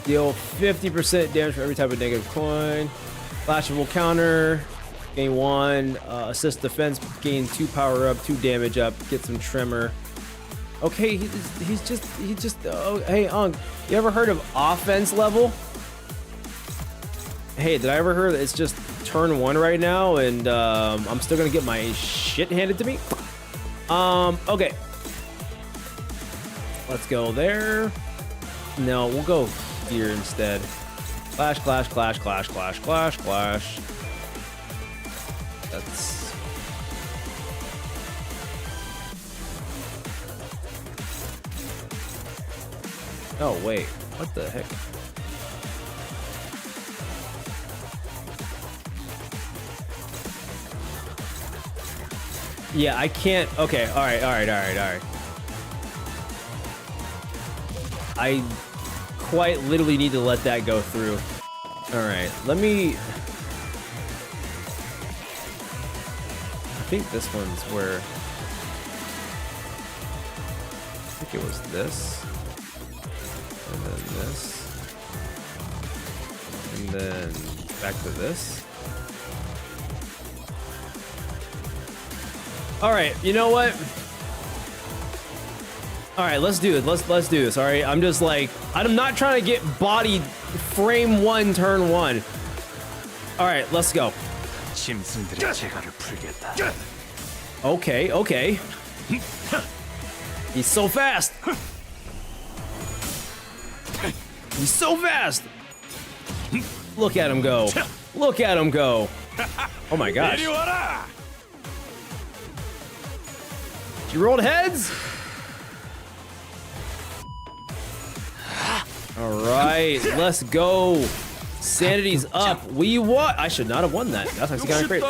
Deal 50% damage for every type of negative coin. Flashable counter. Gain 1. Assist defense. Gain 2 power up, 2 damage up. Get some tremor. Okay, he's just. Oh, hey, Unk. You ever heard of offense level? Hey, did I ever hear that it's just turn 1 right now and I'm still gonna get my shit handed to me? Okay. Let's go there. No, we'll go here instead. Clash. That's... Oh, wait. What the heck? Yeah, I can't. Okay, all right. I quite literally need to let that go through. All right, let me. I think this one's where. I think it was this. And then this. And then back to this. All right, you know what? All right, let's do it. Let's do this. All right, I'm just like, I'm not trying to get bodied frame 1, turn 1. All right, let's go. Okay. He's so fast. He's so fast. Look at him go. Look at him go. Oh my gosh. She rolled heads. All right, let's go. Sanity's up. We won. I should not have won that. That's actually kind of great.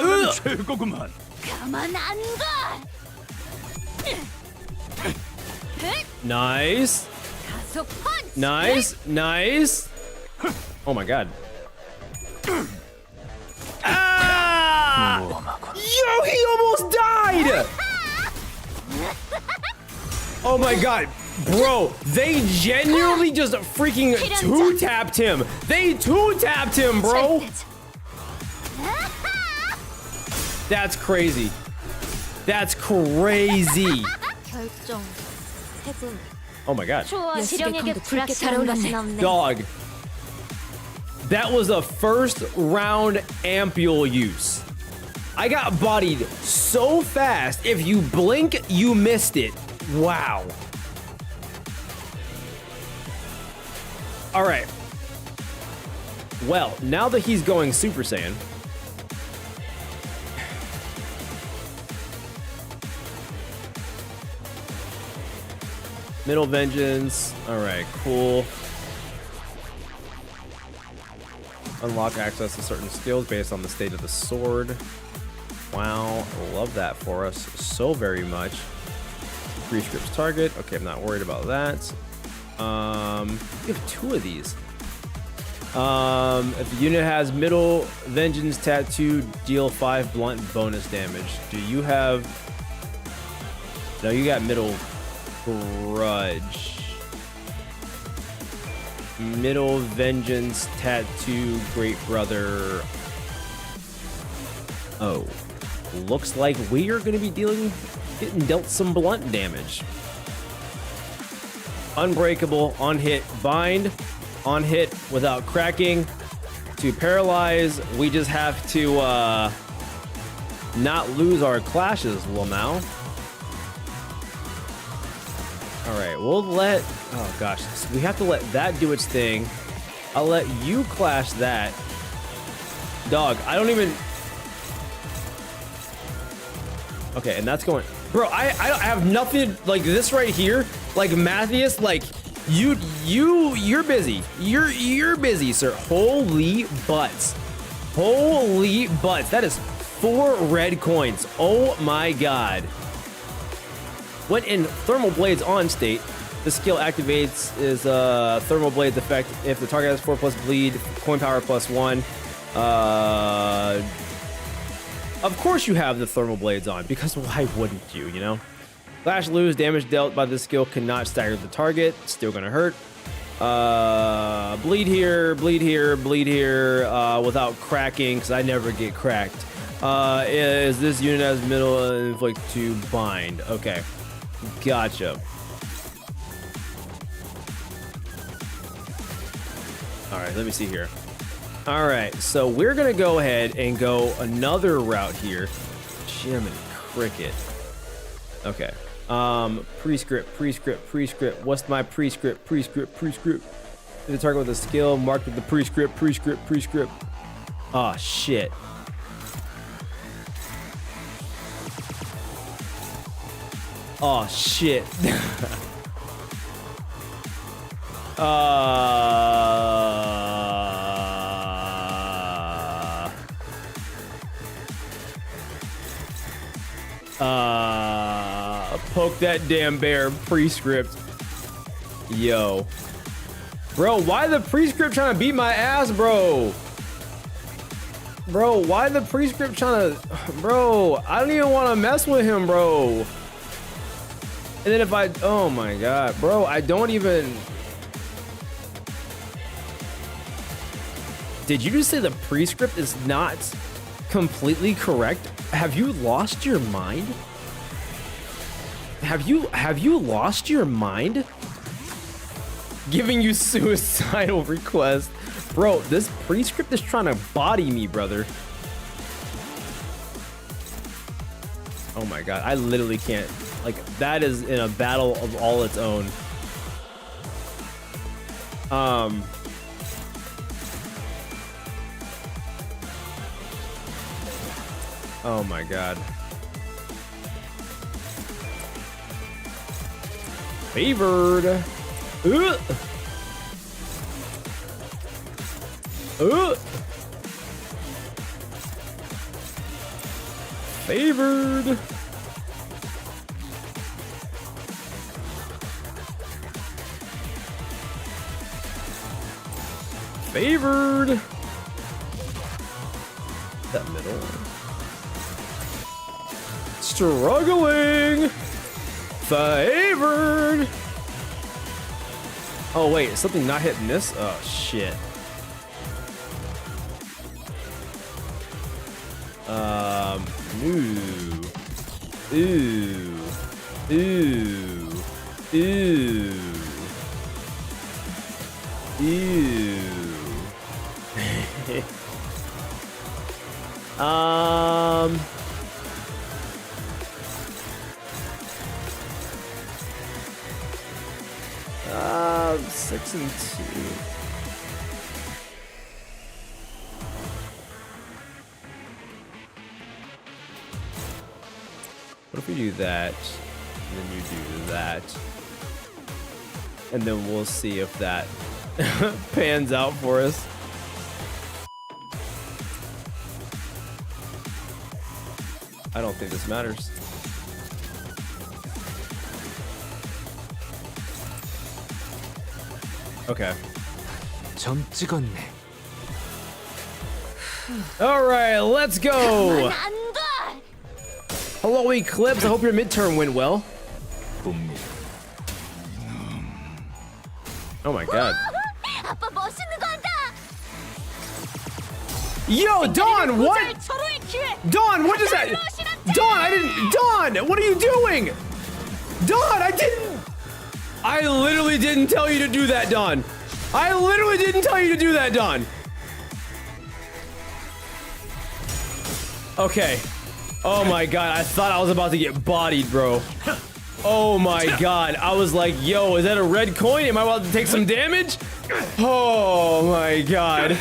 Nice. Nice. Oh my god. Ah! Yo, he almost died. Oh my god. Bro, they genuinely just freaking two-tapped him. They two-tapped him, bro. That's crazy. That's crazy. Oh my god. Dog. That was a first round ampule use. I got bodied so fast. If you blink, you missed it. Wow. All right. Well, now that he's going Super Saiyan, middle vengeance. All right, cool. Unlock access to certain skills based on the state of the sword. Wow, I love that for us so very much. Prescripts target. Okay, I'm not worried about that. We have 2 of these. If the unit has middle vengeance tattoo, deal 5 blunt bonus damage. Do you have? No, you got middle grudge. Middle vengeance tattoo, great brother. Oh, looks like we are going to be getting dealt some blunt damage. Unbreakable, on hit, bind, on hit without cracking. To paralyze, we just have to not lose our clashes, Lamau. All right, we'll let, oh gosh, we have to let that do its thing. I'll let you clash that. Dog, I don't even, okay, and that's going, bro, I have nothing, like this right here, like Matthias, like you're busy. You're busy, sir. Holy butts. Holy butts. That is 4 red coins. Oh my god. When in thermal blades on state, the skill activates is thermal blades effect if the target has 4+ bleed, coin power +1. Of course you have the thermal blades on, because why wouldn't you, you know? Slash lose, damage dealt by this skill cannot stagger the target. Still gonna hurt. Bleed here, bleed here, bleed here, without cracking, because I never get cracked. Is this unit has middle inflict to bind? Okay. Gotcha. Alright, let me see here. Alright, so we're gonna go ahead and go another route here. Jiminy Cricket. Okay. Prescript. What's my prescript? Hit the target with a skill marked with the prescript. Oh shit. Oh shit. Poke that damn bear. Prescript. Yo. Bro, why the prescript trying to beat my ass, bro? Bro, why the prescript trying to... Bro, I don't even want to mess with him, bro. And then if I... Oh my god, bro, I don't even... Did you just say the prescript is not completely correct? Have you lost your mind? Have you lost your mind? Giving you suicidal request. Bro, this prescript is trying to body me, brother. Oh my god, I literally can't. Like, that is in a battle of all its own. Oh my god. Favored. Favored. Favored. That middle one. Struggling. Favored. Oh wait, is something not hitting this? Oh shit. Ooh. Ooh. Ooh. Ooh. Ooh. Six and two. What if we do that, and then you do that, and then we'll see if that pans out for us. I don't think this matters. Okay. 점 찍었네. All right, let's go. 안 돼. Hello, Eclipse. I hope your midterm went well. Oh my god. 아빠 멋있는 거 한다. Yo, Dawn, what? 서로의 기회. Dawn, what is that? Dawn, I didn't. Dawn, what are you doing? Dawn, I didn't. I literally didn't tell you to do that, Dawn. I literally didn't tell you to do that, Dawn. Okay. Oh my god, I thought I was about to get bodied, bro. Oh my god, I was like, yo, is that a red coin? Am I about to take some damage? Oh my god.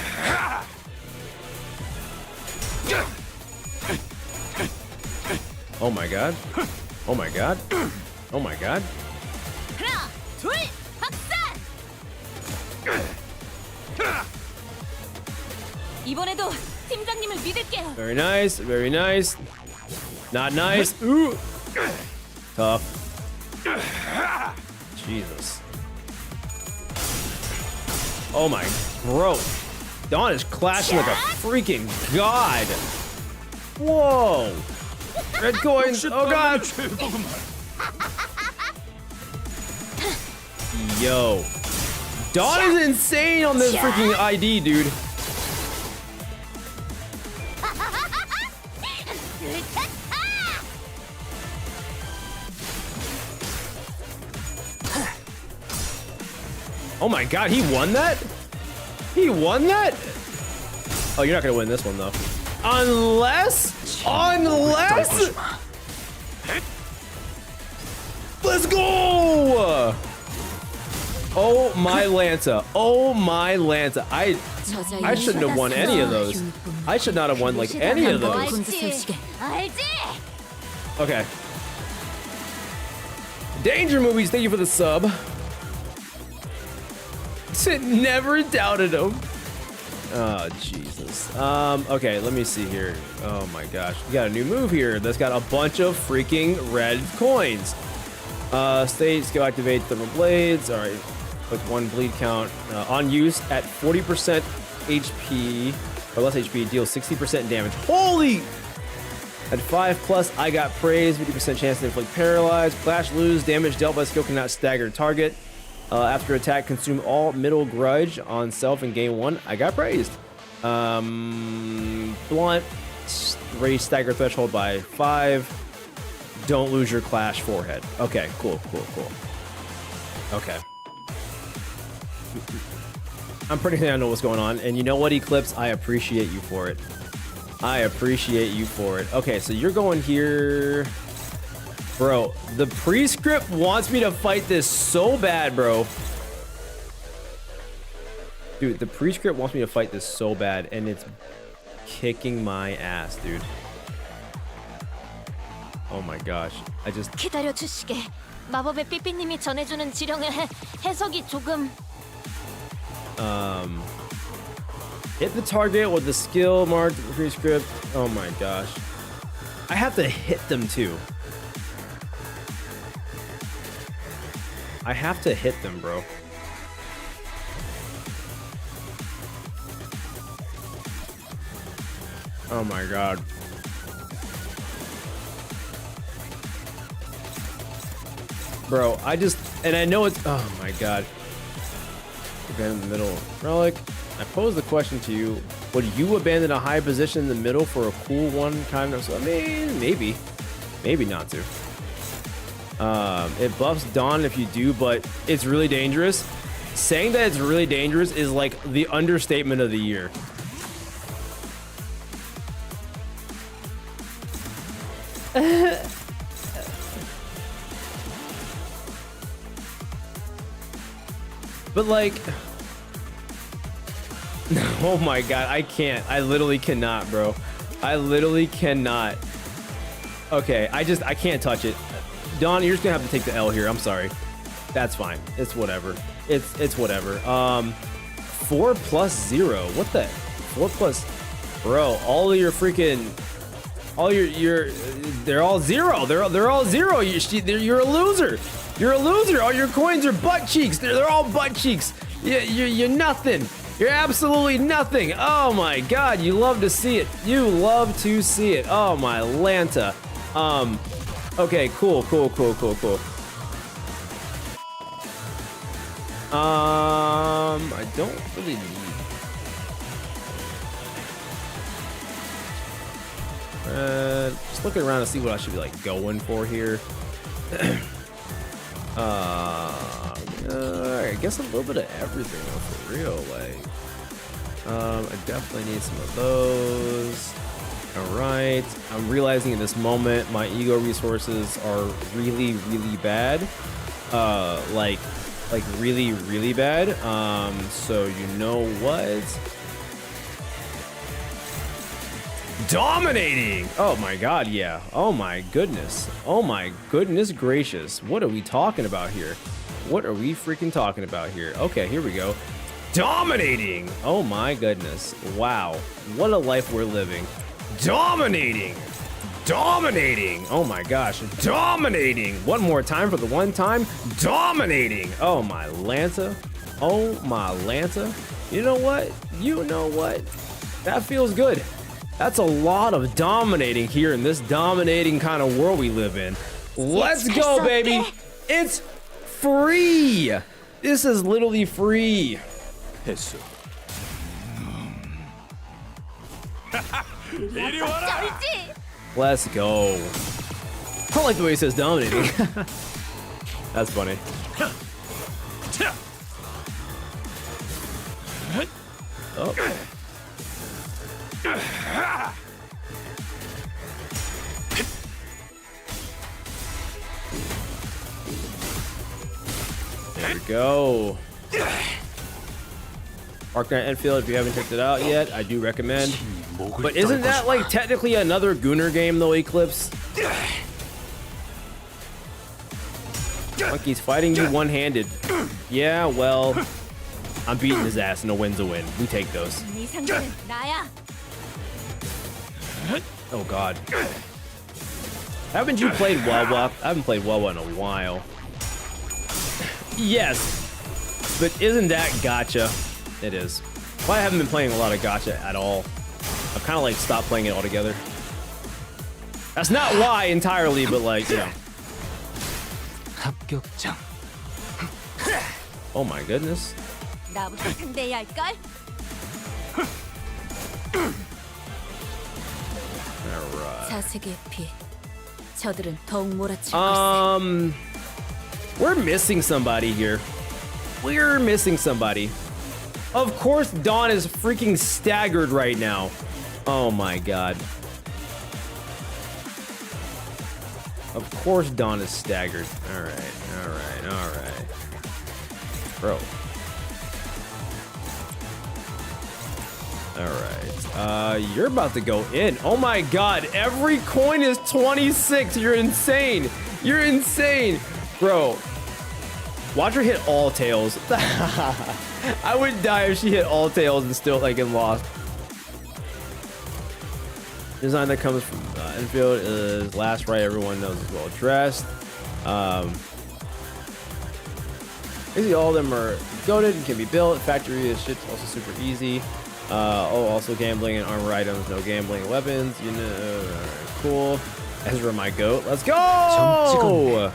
Oh my god. Oh my god. Oh my god. 하나, 둘, 박살. 이번에도 팀장님을 믿을게요. Very nice, very nice. Not nice. Ooh. Tough. Jesus. Oh my, bro. Dawn is clashing like a freaking god. Whoa. Red coins. Oh god. Yo. Dawn is insane on this freaking ID, dude. Oh my god, he won that? He won that? Oh, you're not gonna win this one though. Unless. Let's go! Oh my Lanta. Oh my Lanta. I shouldn't have won any of those. I should not have won like any of those. Okay. Danger Movies, thank you for the sub. Never doubted him. Oh, Jesus. Okay, let me see here. Oh my gosh. We got a new move here that's got a bunch of freaking red coins. State, skill activate thermal blades. All right, with 1 bleed count. On use at 40% HP, or less HP, deals 60% damage. Holy! At 5+, I got praise, 50% chance to inflict paralyze. Flash lose, damage dealt by skill cannot stagger target. After attack, consume all middle grudge on self and gain 1. I got praised. Blunt, raise stagger threshold by 5. Don't lose your clash forehead. Okay, cool. Okay. I'm pretty sure I know what's going on. And you know what, Eclipse? I appreciate you for it. Okay, so you're going here. Bro, the prescript wants me to fight this so bad, bro. Dude, the prescript wants me to fight this so bad, and it's kicking my ass, dude. Oh my gosh. I just... 기다려 주시게. 마법의 삐삐님이 전해주는 지령의 해석이 조금... Hit the target with the skill marked in the prescript. Oh my gosh. I have to hit them too. I have to hit them, bro. Oh my god. Bro, and I know it's, oh my god. Abandon the middle relic. I pose the question to you, would you abandon a high position in the middle for a cool one kind of, I mean, maybe not to. It buffs Dawn if you do, but it's really dangerous. Saying that it's really dangerous is like the understatement of the year. But like, oh my god, I can't. I literally cannot, bro. I literally cannot. Okay, I can't touch it. Dawn, you're just gonna have to take the L here. I'm sorry. That's fine. It's whatever. It's whatever. 4 plus 0. What the? 4 plus, bro. All of your freaking, all your, they're all 0. They're all 0. You're a loser. You're a loser. All your coins are butt cheeks. They're all butt cheeks. You're nothing. You're absolutely nothing. Oh my god, you love to see it. You love to see it. Oh my Lanta. Okay, cool. I don't really need. Just looking around to see what I should be like going for here. I guess a little bit of everything though, for real. Like, I definitely need some of those. All right, I'm realizing in this moment my ego resources are really bad. Like really bad. So you know what? Dominating! Oh my god, yeah. Oh my goodness. Oh my goodness gracious. What are we talking about here? What are we freaking talking about here? Okay, here we go. Dominating! Oh my goodness. Wow. What a life we're living. Dominating! Dominating! Oh my gosh. Dominating! One more time for the one time. Dominating! Oh my Lanta. Oh my Lanta. You know what? That feels good. That's a lot of dominating here in this dominating kind of world we live in. Let's go, baby! It's free! This is literally free. 횟수. Let's go. I don't like the way he says dominating. That's funny. Oh. There we go. Arc Knight Enfield, if you haven't checked it out yet, I do recommend. But isn't that like technically another Gunner game though, Eclipse? Monkey's fighting you one-handed. Yeah, well, I'm beating his ass and a win's a win. We take those. 네 상대는 나야. Oh god. Haven't you played Wawa? I haven't played Wawa in a while. Yes, but isn't that gacha? It is. Well, I haven't been playing a lot of gacha at all. I've kind of like stopped playing it altogether. That's not why entirely, but like, you know. 합격장. Oh my goodness. 나부터 상대해야 할 걸. Alright. 사색의 피. 저들은 더욱 몰아칠 걸세. We're missing somebody here. We're missing somebody. Of course, Dawn is freaking staggered right now. Oh my god. Of course, Dawn is staggered. Alright, alright, alright. Bro. Alright. You're about to go in. Oh my god, every coin is 26. You're insane. You're insane. Bro. Watch her hit all tails. I would die if she hit all tails and still like get lost. Design that comes from Enfield is last right. Everyone knows is well dressed. Basically all of them are goated and can be built. Factory is shit's also super easy. Oh, also gambling and armor items. No gambling and weapons. You know, alright, cool. Ezra, my goat. Let's go.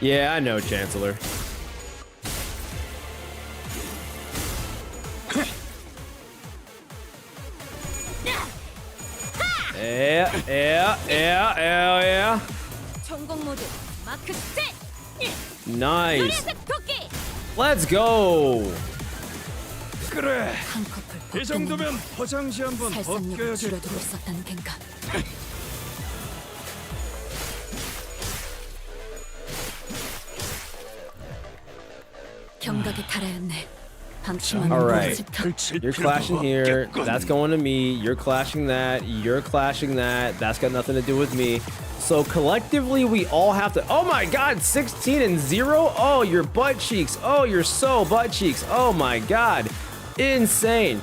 Yeah, I know, Chancellor. Yeah. 전공 모드 마크 셋. Nice. 토끼. Let's go. 그래. 한 커플 이 정도면 화장지 한번 살상력을 벗겨야지. 줄여두고 있었다는 겐가. 경각에 달하였네. 방심하면 All right. 모르겠다. You're clashing here. That's going to me. You're clashing that. You're clashing that. That's got nothing to do with me. So collectively, we all have to. Oh my God, 16 and 0. Oh, your butt cheeks. Oh, you're so butt cheeks. Oh my God, insane.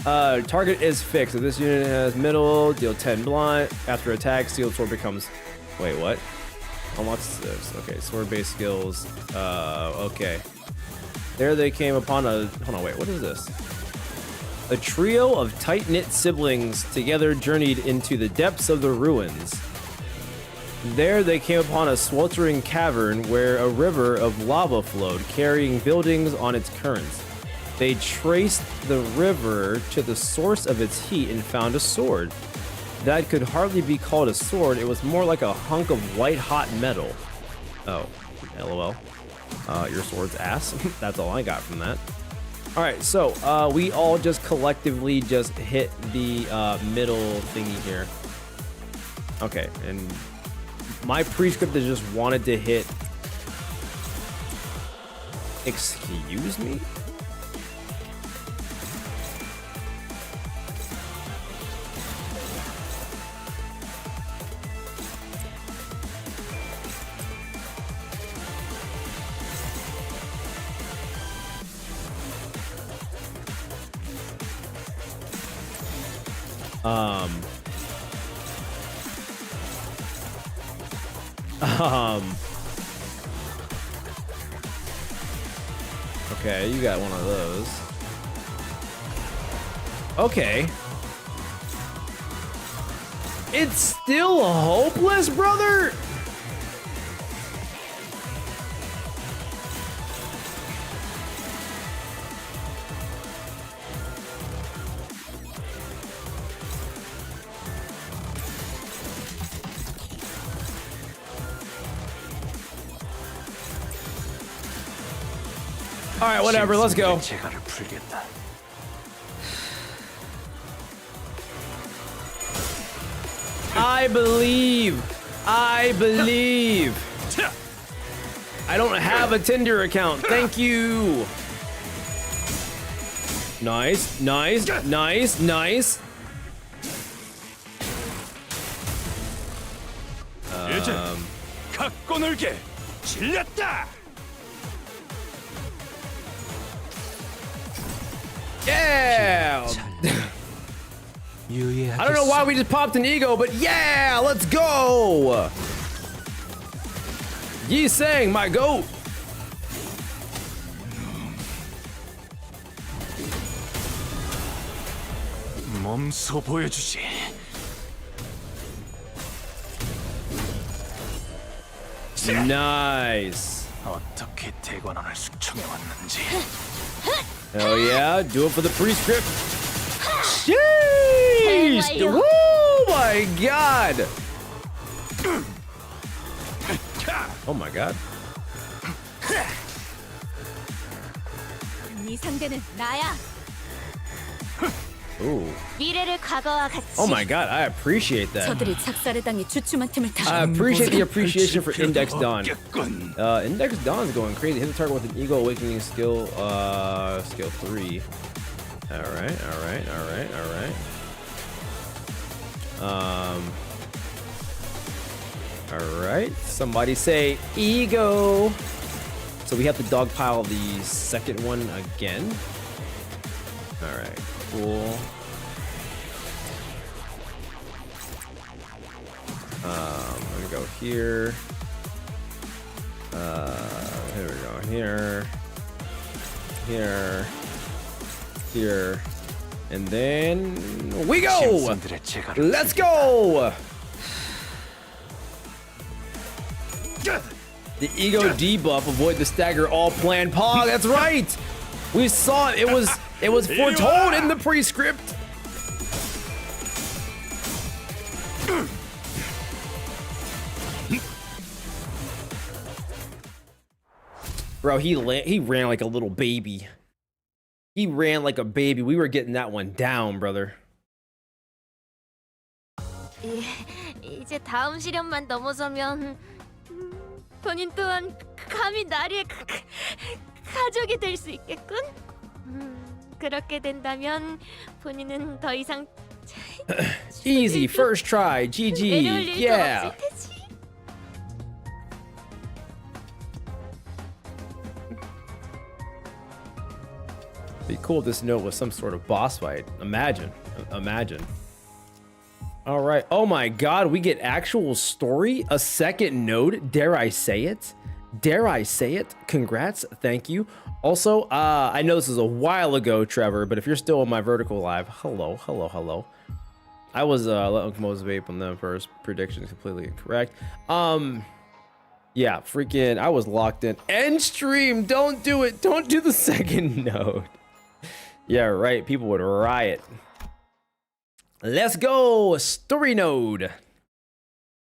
Target is fixed. If this unit has middle, deal 10 blunt. After attack, sealed sword becomes. Wait, what? Unlocks this. Okay, sword-based skills. Okay. There they came upon a. Hold on, wait. What is this? A trio of tight-knit siblings together journeyed into the depths of the ruins. There they came upon a sweltering cavern where a river of lava flowed, carrying buildings on its currents. They traced the river to the source of its heat and found a sword. That could hardly be called a sword. It was more like a hunk of white-hot metal. Oh, LOL. Your sword's ass. That's all I got from that. All right, so we all just collectively just hit the middle thingy here. Okay, and my pre-script is just wanted to hit. Excuse me? Okay, you got one of those. Okay. It's still hopeless, brother? All right, whatever, let's go. I believe. I don't have a Tinder account. Thank you. Nice. 이제 갖고 놀게. 질렸다. Yeah! I don't know why we just popped an ego, but yeah, let's go! Yi Sang, my goat! 몸소 보여주지. Nice. 어떻게 대관원을 숙청해 왔는지. Hell yeah, do it for the prescript. Jeez! Hell Oh my god! Oh my god. 네 상대는 나야. Ooh. 미래를 과거와 같이. Oh my god, I appreciate that. 저들이 작살을 당해 주춤한 틈을 타. I appreciate the appreciation for Index Dawn. Index Dawn's going crazy. Hit the target with an Ego Awakening skill, skill 3. Alright. Alright, somebody say Ego. So we have to dogpile the second one again. Alright, cool. I'm gonna go here. Here we go. Here, and then we go. Let's go. The ego debuff, avoid the stagger, all planned. Pog, that's right. We saw it. It was foretold in the prescript. Bro, he ran like a little baby. He ran like a baby. We were getting that one down, brother. 이제 다음 시련만 넘어서면 본인 또한 감히 나리의 가족이 될 수 있겠군. 그렇게 된다면 본인은 더 이상 Easy, first try, GG, 내려올 일도 yeah. 없을 테지. Be cool if this note was some sort of boss fight. Imagine. All right. Oh my God, we get actual story. A second node. Dare I say it? Congrats. Thank you. Also, I know this is a while ago, Trevor, but if you're still in my vertical live, hello. I was letting Kamos vape on the first prediction completely incorrect. Yeah, freaking, I was locked in. End stream. Don't do it. Don't do the second node. Yeah, right. People would riot. Let's go. Story node.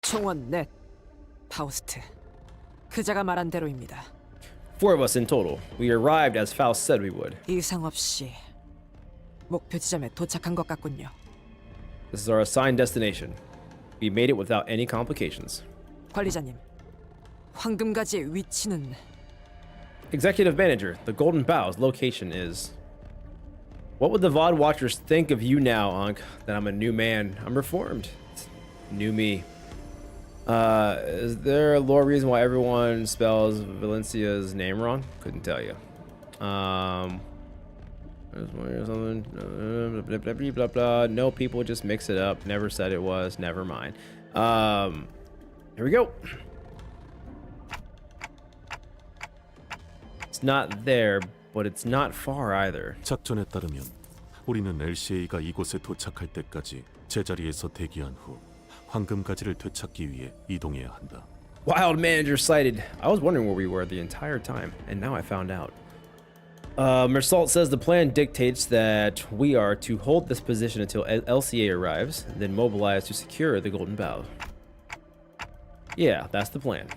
총원 넷, 파우스트. 그자가 말한 대로입니다. 4 of us in total. We arrived as Faust said we would. 이상 없이 목표 지점에 도착한 것 같군요. This is our assigned destination. We made it without any complications. 관리자님, 황금가지의 위치는 Executive Manager, the Golden Bow's location is... What would the VOD watchers think of you now, Ankh? That I'm a new man. I'm reformed. New me. Is there a lore reason why everyone spells Valencia's name wrong? Couldn't tell you. Blah, blah. No, people just mix it up. Never said it was. Never mind. Here we go. It's not there, but it's not far either. 작전에 따르면 우리는 LCA가 이곳에 도착할 때까지 제자리에서 대기한 후 황금가지를 되찾기 위해 이동해야 한다. Wild manager sighted. I was wondering where we were the entire time, and now I found out. Mersault says the plan dictates that we are to hold this position until LCA arrives, then mobilize to secure the Golden Bough. Yeah, that's the plan.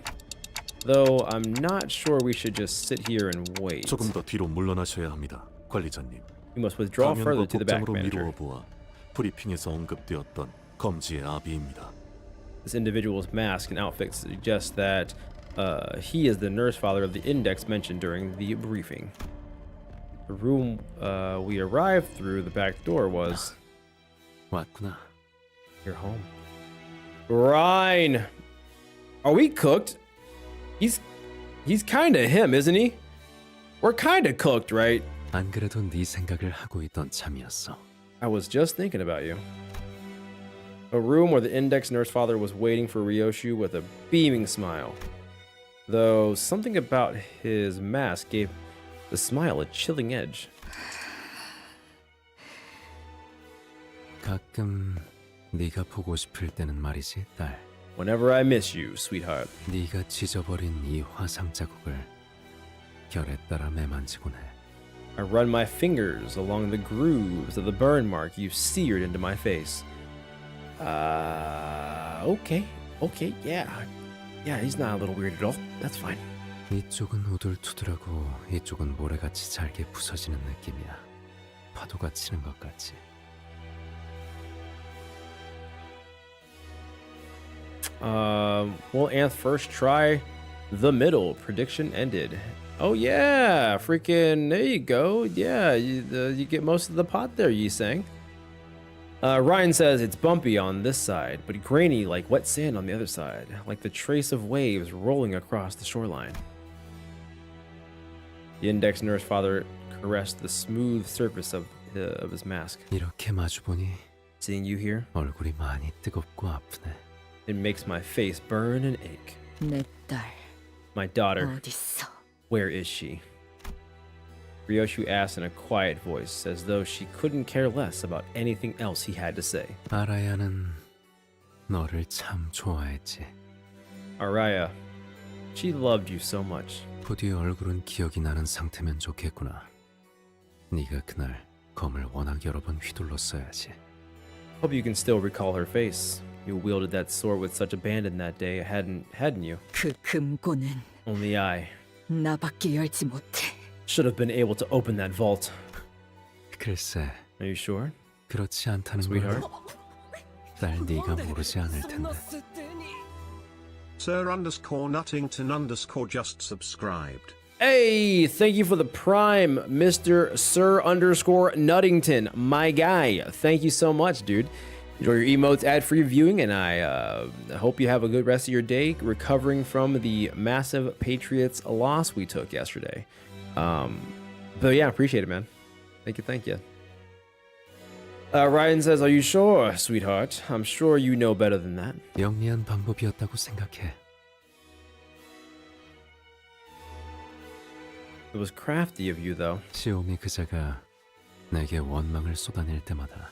Though I'm not sure we should just sit here and wait. 조금 더 뒤로 물러나셔야 합니다, 관리자님. We must withdraw further 가면과 to the back, 복장으로 manager. 미루어 보아 브리핑에서 언급되었던 검지의 아비입니다. This individual's mask and outfit suggest that he is the nurse father of the index mentioned during the briefing. The room we arrived through the back door was... 왔구나. Your home. Rhine! Are we cooked? He's kind of him, isn't he? We're kind of cooked, right? 안 그래도 네 생각을 하고 있던 참이었어. I was just thinking about you. A room where the index nurse father was waiting for Ryoshu with a beaming smile. Though something about his mask gave the smile a chilling edge. 가끔 네가 보고 싶을 때는 말이지, 딸. Whenever I miss you, sweetheart. 네가 찢어버린 이 화상 자국을 결에 따라 매만지곤 해. I run my fingers along the grooves of the burn mark you seared into my face. Okay, yeah. Yeah, he's not a little weird at all. That's fine. 이쪽은 우둘투둘하고 이쪽은 모래같이 잘게 부서지는 느낌이야. 파도가 치는 것 같지. Well, Anth, first try the middle. Prediction ended. Oh yeah, freaking there you go. Yeah, you get most of the pot there, Yi sang. Ryan says it's bumpy on this side, but grainy like wet sand on the other side, like the trace of waves rolling across the shoreline. The index nurse father caressed the smooth surface of his mask. 이렇게 마주보니 Seeing you here, 얼굴이 많이 뜨겁고 아프네. it makes my face burn and ache. 내 딸 My daughter, 어딨어? where is she? Ryoshu asked in a quiet voice, as though she couldn't care less about anything else he had to say. 아라야는 너를 참 좋아했지. Araya, she loved you so much. 부디 얼굴은 기억이 나는 상태면 좋겠구나. 네가 그날 검을 워낙 여러 번 휘둘렀어야지. Hope you can still recall her face. You wielded that sword with such abandon that day, hadn't you? 그 금고는 Only I 나밖에 열지 못해. should have been able to open that vault. 글쎄, Are you sure? 그렇지 않다는 Sweetheart? 걸 딸 네가 모르지 않을 텐데. Sir_Nuttington_ just subscribed. Hey, thank you for the prime, Mr. Sir_Nuttington, my guy. Thank you so much, dude. Enjoy your emotes, ad-free viewing, and I hope you have a good rest of your day recovering from the massive Patriots loss we took yesterday. But yeah, appreciate it, man. Thank you. Ryan says, are you sure, sweetheart? I'm sure you know better than that. 영리한 방법이었다고 생각해. It was crafty of you, though. 시오미 그자가 내게 원망을 쏟아낼 때마다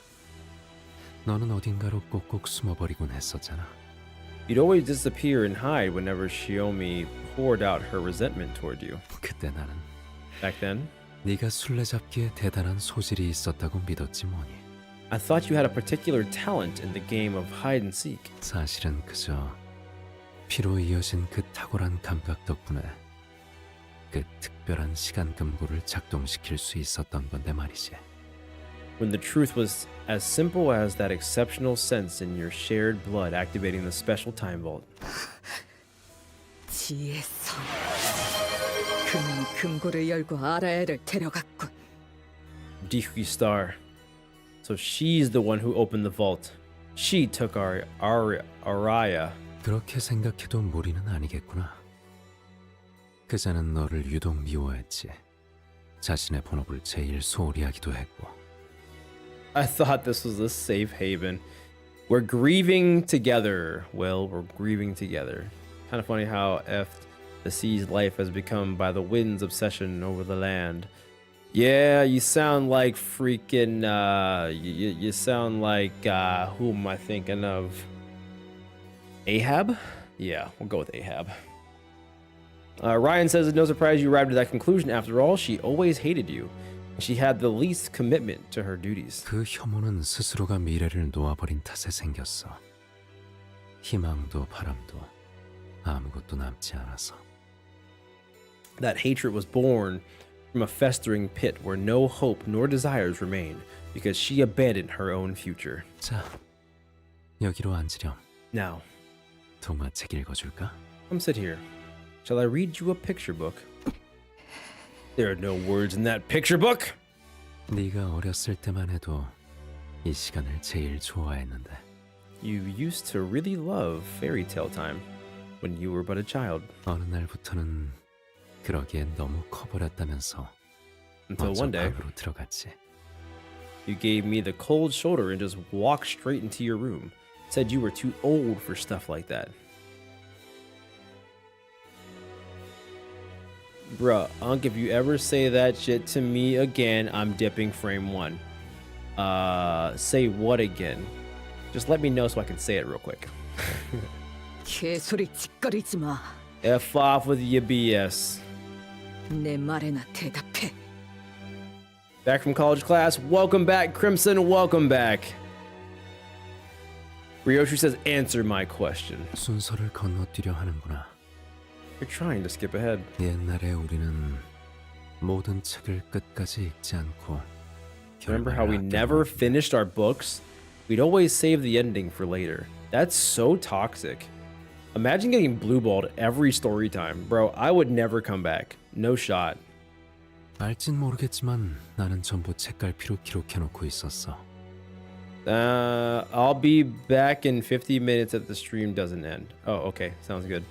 너는 어딘가로 꼭꼭 숨어버리곤 했었잖아. You'd always disappear and hide whenever Shiomi poured out her resentment toward you. 그때 나는 Back then, 네가 술래잡기에 대단한 소질이 있었다고 믿었지 뭐니. I thought you had a particular talent in the game of hide and seek. 사실은 그저 피로 이어진 그 탁월한 감각 덕분에 그 특별한 시간 금고를 작동시킬 수 있었던 건데 말이지. When the truth was as simple as that exceptional sense in your shared blood activating the special time vault. 지혜선. 그는 금고를 열고 아라야를 데려갔군. Dihui Star. So she's the one who opened the vault. She took our Araya. 그렇게 생각해도 무리는 아니겠구나. 그자는 너를 유독 미워했지. 자신의 본업을 제일 소홀히 하기도 했고. I thought this was a safe haven. We're grieving together. Well, we're grieving together. Kind of funny how the sea's life has become by the wind's obsession over the land. Yeah, you sound like freaking, you sound like, who am I thinking of? Ahab? Yeah, we'll go with Ahab. Ryan says, it's no surprise you arrived at that conclusion. After all, she always hated you. She had the least commitment to her duties. 그 혐오는 스스로가 미래를 놓아버린 탓에 생겼어. 희망도 바람도 아무것도 남지 않아서. That hatred was born from a festering pit where no hope nor desires remained because she abandoned her own future. 자, 여기로 앉으렴. Now, 동화책 읽어줄까? come sit here. Shall I read you a picture book? There are no words in that picture book. 네가 어렸을 때만 해도 이 시간을 제일 좋아했는데. You used to really love fairy tale time. when you were but a child. 어느 날부터는 그러기엔 너무 커버렸다면서 Until 먼저 one day, 방으로 들어갔지. you gave me the cold shoulder and just walked straight into your room. Said you were too old for stuff like that. Bruh, Unc, if you ever say that shit to me again, I'm dipping frame 1. Say what again? Just let me know so I can say it real quick. 개소리 짓거리지 마. F off with your BS. 내 말에나 대답해. Back from college class. Welcome back, Crimson. Welcome back. Ryoshi says, answer my question. 순서를 건너뛰려 하는구나. You're trying to skip ahead. 옛날에 우리는 모든 책을 끝까지 읽지 않고 Remember how we 결말을 never 아껴버리고 finished our books? We'd always save the ending for later. That's so toxic. Imagine getting blueballed every story time. Bro, I would never come back. No shot. 알진 모르겠지만 나는 전부 책갈피로 기록해놓고 있었어. I'll be back in 50 minutes if the stream doesn't end. Oh, okay. Sounds good.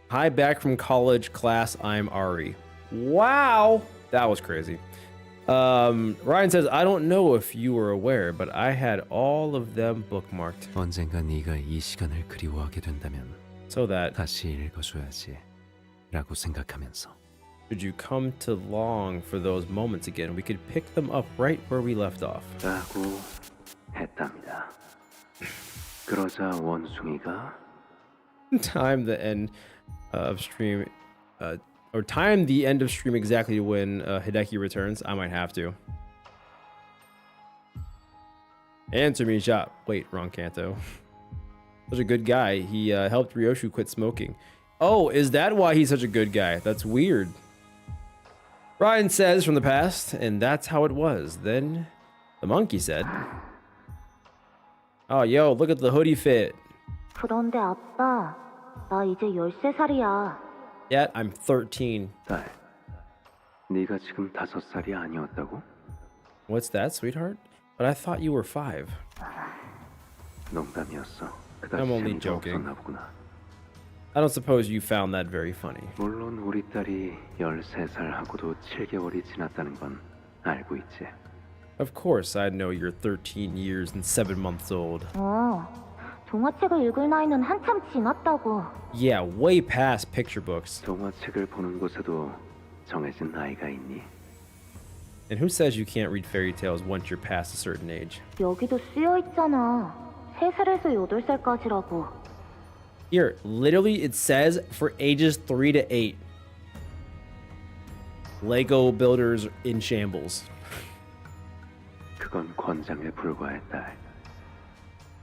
Hi, back from college class. I'm Ari. Wow, that was crazy. Ryan says, I don't know if you were aware, but I had all of them bookmarked. 언젠가 네가 이 시간을 그리워하게 된다면 So that 다시 읽어줘야지 라고 생각하면서 should you come to long for those moments again, we could pick them up right where we left off. 라고 했답니다. 그러자 원숭이가 Time the end of stream, or time the end of stream exactly when Hideki returns. I might have to. Answer me, shop. Wait, wrong Kanto. Such a good guy. He helped Ryoshu quit smoking. Oh, is that why he's such a good guy? That's weird. Ryan says from the past, and that's how it was. Then the monkey said, oh, yo, look at the hoodie fit. 그런데 아빠, 나 이제 13살이야. Yet I'm 13. 딸, 네가 지금 5살이 아니었다고? What's that, sweetheart? But I thought you were 5. 농담이었어. I'm only joking. I don't suppose you found that very funny. 물론 우리 딸이 13살하고도 7개월이 지났다는 건 알고 있지. Of course, I know you're 13 years and 7 months old. 동화책을 읽을 나이는 한참 지났다고. Yeah, way past picture books. 동화책을 보는 곳에도 정해진 나이가 있니? And who says you can't read fairy tales once you're past a certain age? 여기도 쓰여 있잖아. 3살에서 8살까지라고. Here, literally it says for ages 3 to 8. Lego builders in shambles. 그건 권장에 불과해, 딸.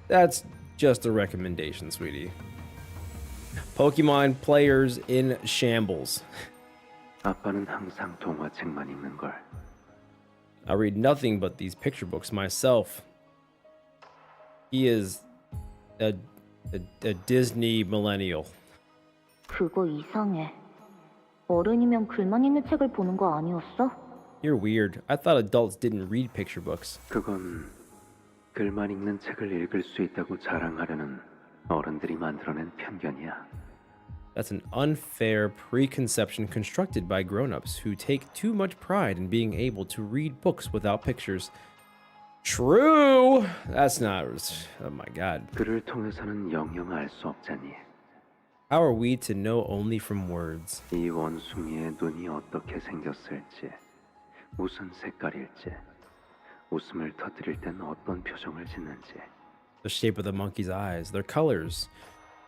That's just a recommendation, sweetie. Pokemon players in shambles. 아빠는 항상 동화책만 읽는 걸. I read nothing but these picture books myself. He is a Disney millennial. 그거 이상해. 어른이면 글만 있는 책을 보는 거 아니었어? You're weird. I thought adults didn't read picture books. 그건 글만 읽는 책을 읽을 수 있다고 자랑하려는 어른들이 만들어낸 편견이야. That's an unfair preconception constructed by grown-ups who take too much pride in being able to read books without pictures. True! That's not... Oh my god. 글을 통해서는 영영 알 수 없잖니. How are we to know only from words? 이 원숭이의 눈이 어떻게 생겼을지, 무슨 색깔일지, 웃음을 터뜨릴 땐 어떤 표정을 짓는지. The shape of the monkey's eyes, their colors,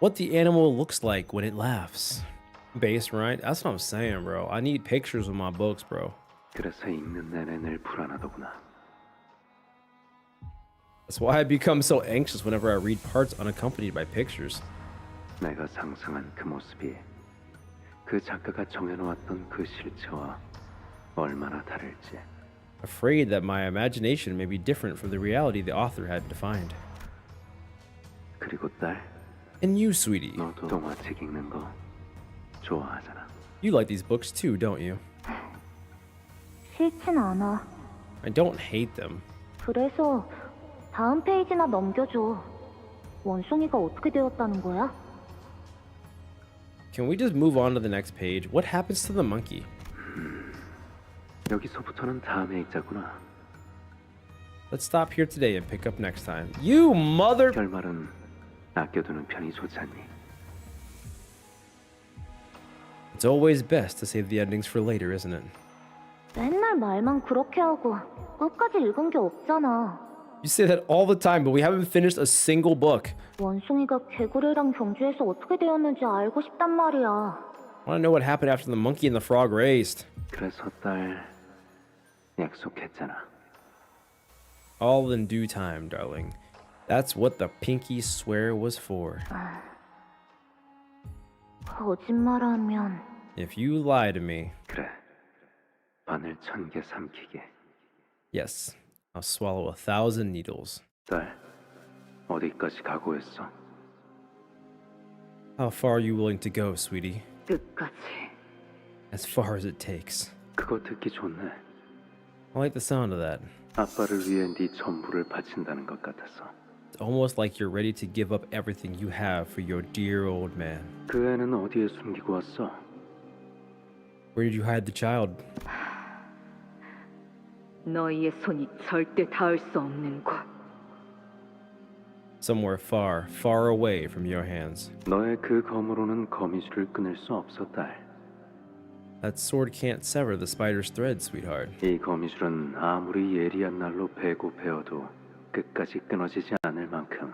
what the animal looks like when it laughs. Base, right? That's what I'm saying, bro. I need pictures of my books, bro. 그래서 읽는 내내 늘 불안하더구나. That's why I become so anxious whenever I read parts unaccompanied by pictures. 내가 상상한 그 모습이 그 작가가 정해놓았던 그 실체와 얼마나 다를지. Afraid that my imagination may be different from the reality the author had defined. 그리고 딸, And you, sweetie, 너도 동화책 읽는 거 좋아하잖아. you like these books too, don't you? 싫진 않아. I don't hate them. 그래서 다음 페이지나 넘겨줘. 원숭이가 어떻게 되었다는 거야? Can we just move on to the next page? What happens to the monkey? 여기서부터는 다음에 읽자구나. Let's stop here today and pick up next time. You mother... 결말은 아껴두는 편이 좋지 않니? It's always best to save the endings for later, isn't it? 맨날 말만 그렇게 하고 끝까지 읽은 게 없잖아. You say that all the time, but we haven't finished a single book. 원숭이가 개구리랑 경주에서 어떻게 되었는지 알고 싶단 말이야. I want to know what happened after the monkey and the frog raced. 그래서 딸 약속했잖아. All in due time, darling. That's what the pinky swear was for. 거짓말하면 If you lie to me, 그래. 바늘 1000개 삼키게. yes, I'll swallow 1,000 needles. 딸 어디까지 각오했어? How far are you willing to go, sweetie? 끝까지. As far as it takes. 그거 듣기 좋네. I like the sound of that. 아빠를 위해 네 전부를 바친다는 것 같아서. It's almost like you're ready to give up everything you have for your dear old man. 그 애는 어디에 숨기고 왔어? Where did you hide the child? 너희의 손이 절대 닿을 수 없는 곳. Somewhere far, far away from your hands. 너의 그 검으로는 거미줄을 끊을 수 없어, 딸. That sword can't sever the spider's thread, sweetheart. 이 거미줄은 아무리 예리한 날로 베고 베어도 끝까지 끊어지지 않을 만큼.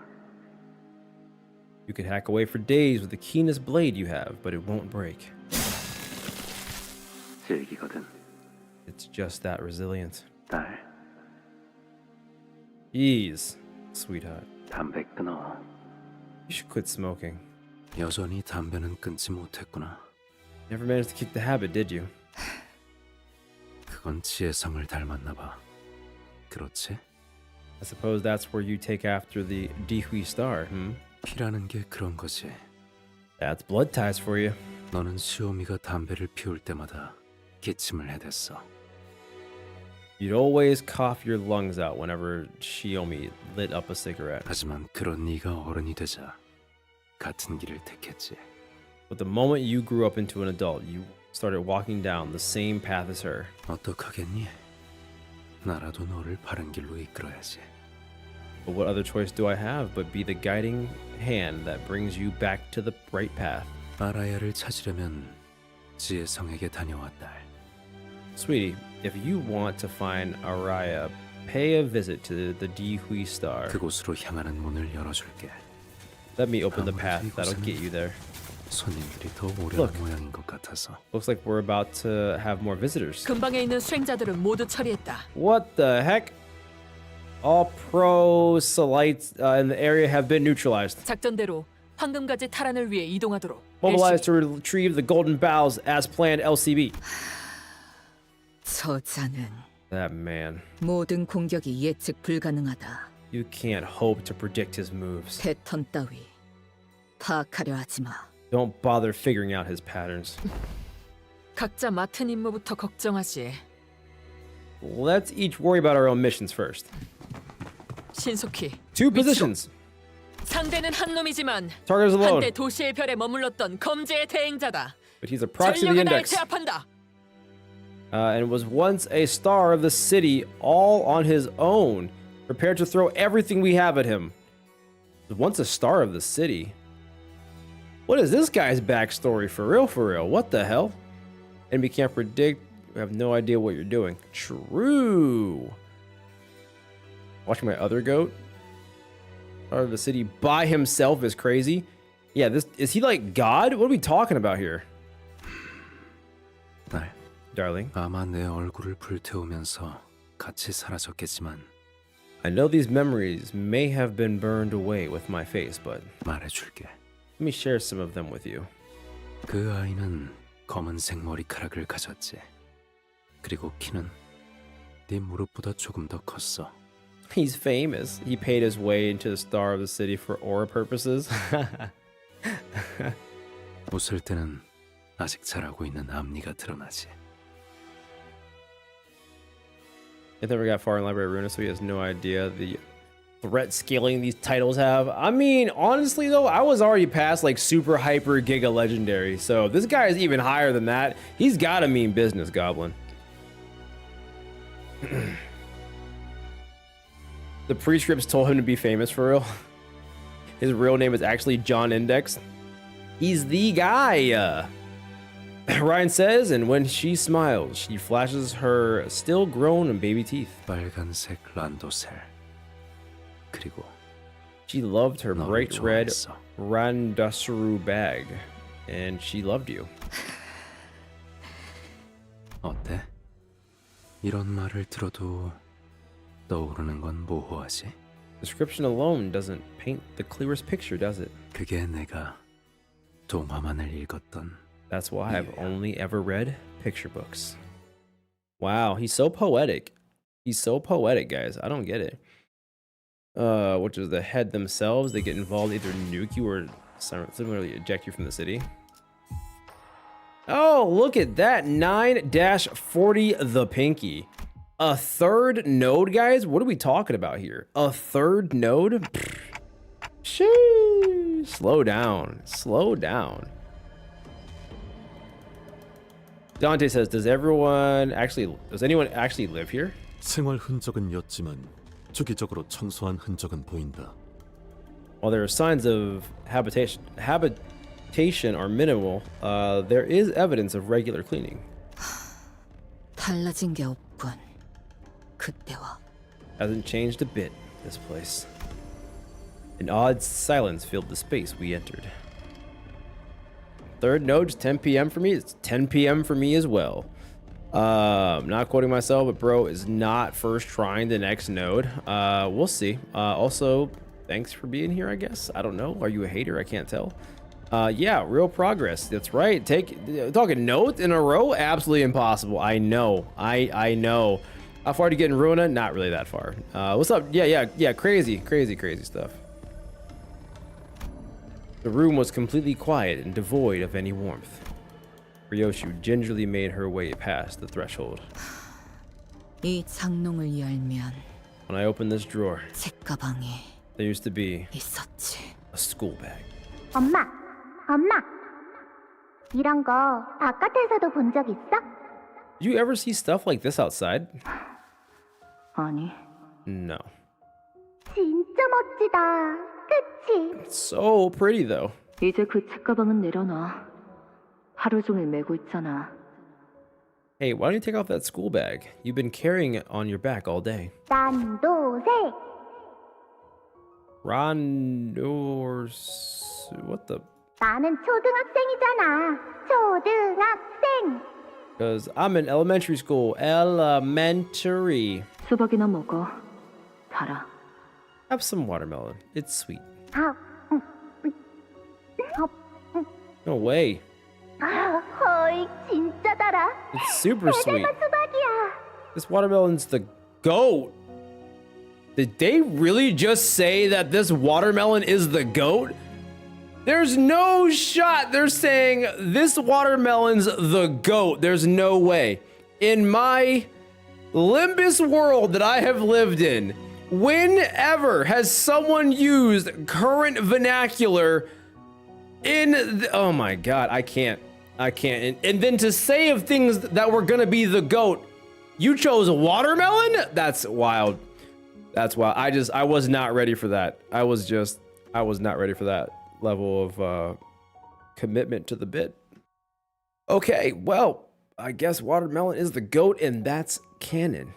You could hack away for days with the keenest blade you have, but it won't break. 질기거든, It's just that resilient. 딸. Ease, sweetheart. 담배 끊어. You should quit smoking. 여전히 담배는 끊지 못했구나. Never managed to kick the habit, did you? 그건 지혜성을 닮았나 봐. 그렇지? I suppose that's where you take after the Dihui star, hmm? 피라는 게 그런 거지. That's blood ties for you. 너는 시오미가 담배를 피울 때마다 기침을 해댔어. You'd always cough your lungs out whenever Shiomi lit up a cigarette. 하지만 그런 네가 어른이 되자 같은 길을 택했지. But the moment you grew up into an adult, you started walking down the same path as her. 어떡하겠니? 나라도 너를 바른 길로 이끌어야지. But what other choice do I have but be the guiding hand that brings you back to the right path? 아라야를 찾으려면 지혜성에게 다녀와 딸. Sweetie, if you want to find Araya, pay a visit to the Dihui star. 그곳으로 향하는 문을 열어줄게. Let me open the path that'll get you there. 손님들이 더 오려는 Look. 모양인 것 같아서. Looks like we're about to have more visitors. 근방에 있는 수행자들은 모두 처리했다. What the heck? All proselytes in the area have been neutralized. 작전대로 황금가지 탈환을 위해 이동하도록. Mobilized to retrieve the golden boughs as planned, LCB. 저자는 That man. 모든 공격이 예측 불가능하다. You can't hope to predict his moves. 패턴 따위 파악하려 하지 마. Don't bother figuring out his patterns. 각자 맡은 임무부터 걱정하지. Let's each worry about our own missions first. 신속히. Two 위치로. positions. 상대는 한 놈이지만 Target is alone, 한때 도시의 별에 머물렀던 검제의 대행자다. but he's a proxy of the 전력은 날 index. 제압한다. And was once a star of the city all on his own, prepared to throw everything we have at him. Was once a star of the city. What is this guy's backstory for real, for real? What the hell? Enemy can't predict. You have no idea what you're doing. True. Watching my other goat. Star of the city by himself is crazy. Yeah, this is he like God? What are we talking about here? 딸, Darling, 아마 내 얼굴을 불태우면서 같이 사라졌겠지만 I know these memories may have been burned away with my face, but 말해줄게. let me share some of them with you. 그 아이는 검은색 머리카락을 가졌지. 그리고 키는 네 무릎보다 조금 더 컸어. He's famous. He paid his way into the star of the city for aura purposes. 웃을 때는 아직 자라고 있는 앞니가 드러나지. I never got far in Library of Ruina, so he has no idea the threat scaling these titles have. I mean, honestly though, I was already past like super hyper giga legendary, so if this guy is even higher than that, he's gotta mean business, Goblin. The prescripts told him to be famous for real. His real name is actually John Index. He's the guy. Ryan says, and when she smiles, she flashes her still grown baby teeth. 빨간색 란도셀. 그리고 She loved her 너를 bright red 좋아했어. Randusru bag, and she loved you. 어때? 이런 말을 들어도 떠오르는 건 모호하지? Description alone doesn't paint the clearest picture, does it? 그게 내가 동화만을 읽었던 That's why I've only ever read picture books. Wow, he's so poetic. He's so poetic, guys. I don't get it. Which is the head themselves. They get involved, either nuke you or similarly eject you from the city. Oh, look at that. 9-40 the pinky. A third node, guys? What are we talking about here? A third node? Sheesh. Slow down. Slow down. Dante says, does anyone actually live here? 생활 흔적은 였지만 주기적으로 청소한 흔적은 보인다. While there are signs of habitation are minimal, there is evidence of regular cleaning. 달라진 게 없군. 그때와. Hasn't changed a bit, this place. An odd silence filled the space we entered. Third node's 10 p.m. for me. It's 10 p.m. for me as well. Not quoting myself, but bro is not first trying the next node. We'll see. Also, thanks for being here, I guess. I don't know. Are you a hater? I can't tell. Yeah, real progress. That's right. Talking nodes in a row? Absolutely impossible. I know. I know. How far to get in Ruina? Not really that far. What's up? Yeah. Crazy stuff. The room was completely quiet and devoid of any warmth. Ryoshu gingerly made her way past the threshold. 이 장롱을 열면 When I opened this drawer, 책가방이 there used to be 있었지. a school bag. 엄마, 이런 거 바깥에서도 본 적 있어? Did you ever see stuff like this outside? 아니. No. 진짜 멋지다. 그치? It's so pretty though. 이제 그 책가방은 내려놔. 하루 종일 메고 있잖아. Hey, why don't you take off that school bag? You've been carrying it on your back all day. 난도색. What the? 나는 초등학생이잖아. 초등학생. Because I'm in elementary school. Elementary. 수박이나 먹어. 달아. Have some watermelon. It's sweet. No way. 헐, 진짜 달아. It's super sweet. 수박이야. This watermelon's the GOAT. Did they really just say that this watermelon is the GOAT? There's no shot they're saying this watermelon's the GOAT. There's no way. In my Limbus world that I have lived in, whenever has someone used current vernacular oh my god, I can't. And then to say of things that were gonna be the GOAT, you chose watermelon? That's wild. That's wild. I was not ready for that. I was not ready for that level of commitment to the bit. Okay, well, I guess watermelon is the GOAT and that's canon.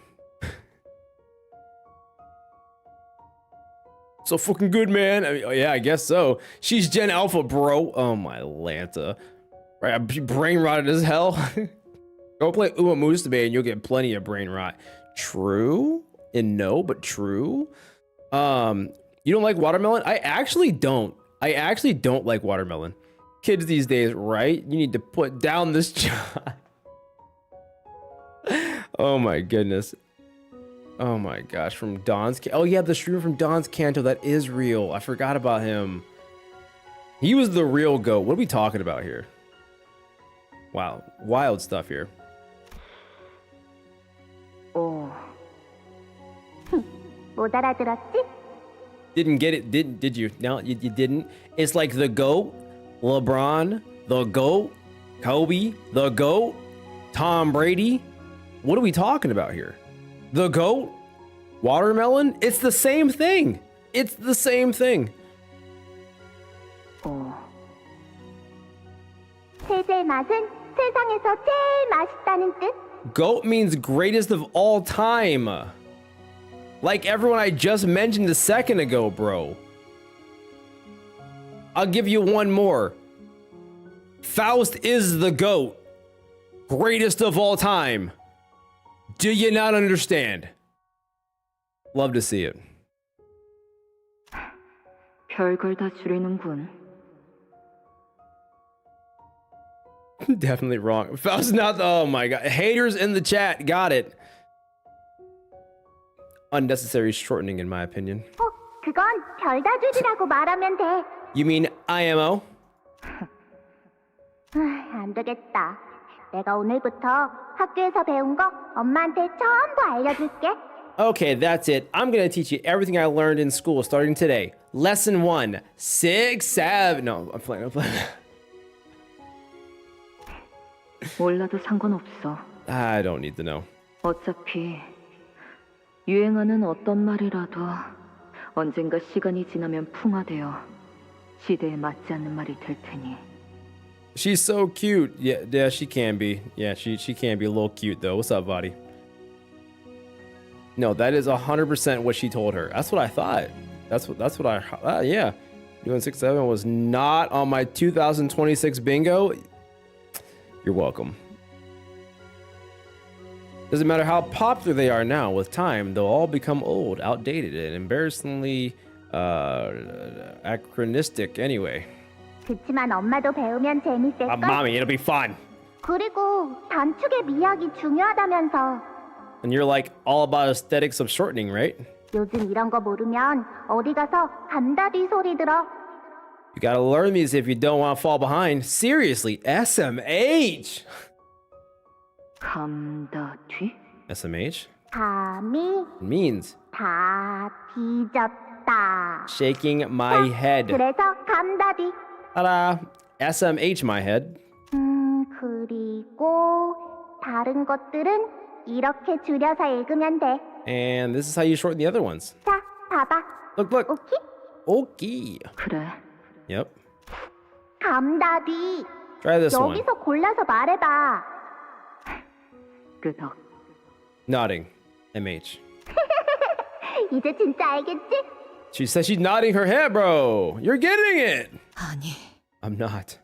So fucking good, man. I mean, yeah, I guess so. She's Gen Alpha, bro. Oh my Lanta. Right, brain rotted as hell. Go play Uma Musume and you'll get plenty of brain rot. True and no, but true. You don't like watermelon? I actually don't like watermelon. Kids these days, right? You need to put down this child. Oh my goodness. Oh my gosh, from Don's... Oh yeah, the streamer from Don's Canto, that is real. I forgot about him. He was the real GOAT. What are we talking about here? Wow, wild stuff here. 못 알아들었지? Didn't get it, did you? No, you didn't. It's like the GOAT, LeBron, the GOAT, Kobe, the GOAT, Tom Brady. What are we talking about here? The GOAT? Watermelon? It's the same thing. It's the same thing. 세제의 맛은 세상에서 제일 맛있다는 뜻. GOAT means greatest of all time. Like everyone I just mentioned a second ago, bro. I'll give you one more. Faust is the GOAT. Greatest of all time. Do you not understand? Love to see it. 별걸 다 줄이는군. Definitely wrong. Faust not the, oh my god. Haters in the chat. Got it. Unnecessary shortening in my opinion. 그건 별 다 줄이라고 말하면 돼. You mean IMO? 안 되겠다. 내가 오늘부터 학교에서 배운 거 엄마한테 전부 알려줄게. Okay, that's it. I'm gonna teach you everything I learned in school starting today. Lesson 1, 6, 7. No, I'm playing. 몰라도 상관없어. I don't need to know. 어차피 유행하는 어떤 말이라도 언젠가 시간이 지나면 풍화되어 시대에 맞지 않는 말이 될 테니. She's so cute. Yeah, she can be. Yeah, she can be a little cute though. What's up, Vadi? No, that is 100% what she told her. That's what I thought. That's what I yeah. Doing 6-7 was not on my 2026 bingo. You're welcome. Doesn't matter how popular they are now, with time, they'll all become old, outdated, and embarrassingly anachronistic anyway. 그치만 엄마도 배우면 재밌을걸? Mommy, it'll be fun. 그리고 단축의 미학이 중요하다면서. And you're like all about aesthetics of shortening, right? 요즘 이런 거 모르면 어디 가서 감다디 소리 들어. You gotta learn these if you don't want to fall behind. Seriously, SMH. 감다뒤? SMH 감이 means 다 뒤졌다. shaking my head. 그래서 감다디. Ta-da! SMH my head. 그리고 다른 것들은 이렇게 줄여서 읽으면 돼. And this is how you shorten the other ones. 자, 봐봐. Look, look. 오케이? Okay. 그래. Yep. 감다디. Try this one. 여기서 골라서 말해봐. 끄덕. Nodding. MH. 이제 진짜 알겠지? She says she's nodding her head, bro. You're getting it. 아니, I'm not.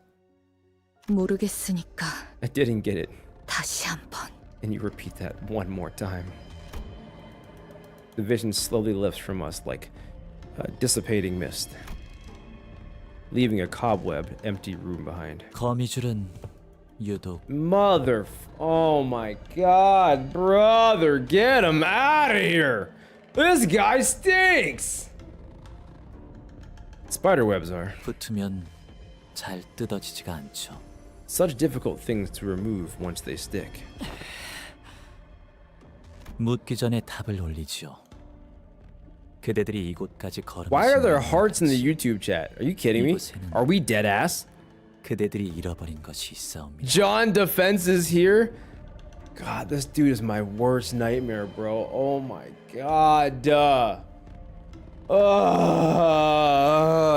모르겠으니까 I didn't get it. 다시 한번. And you repeat that one more time. The vision slowly lifts from us like a dissipating mist, leaving a cobweb, empty room behind. 거미줄은 유독 Mother, oh my god, brother, get him out of here! This guy stinks! Spiderwebs are 붙으면 잘 뜯어지지가 않죠. such difficult things to remove once they stick. 묻기 전에 답을 올리지요. 그대들이 이곳까지 걸으면 Why are there hearts in the YouTube chat? Are you kidding me? Are we dead ass? 그대들이 잃어버린 것이 있사옵니다. John Defense is here. God, this dude is my worst nightmare, bro. Oh my god.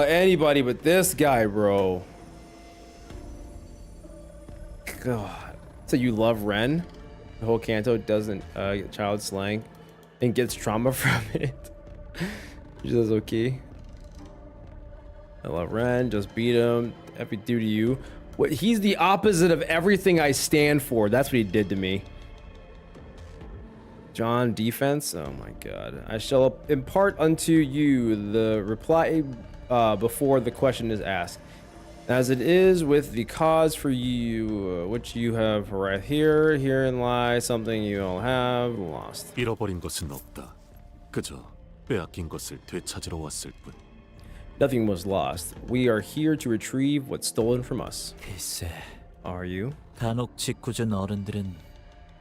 Anybody but this guy, bro. God. So you love Ren? The whole Kanto doesn't get child slang and gets trauma from it. She says, okay. I love Ren, just beat him. F we do to you. What, he's the opposite of everything I stand for. That's what he did to me. John, defense? Oh my god. I shall impart unto you the reply before the question is asked. As it is with the cause for you, which you have right here, herein lies something you all have lost. 잃어버린 것은 없다. 그저 빼앗긴 것을 되찾으러 왔을 뿐. Nothing was lost. We are here to retrieve what's stolen from us. 글쎄, Are you? 간혹 짓궂은 어른들은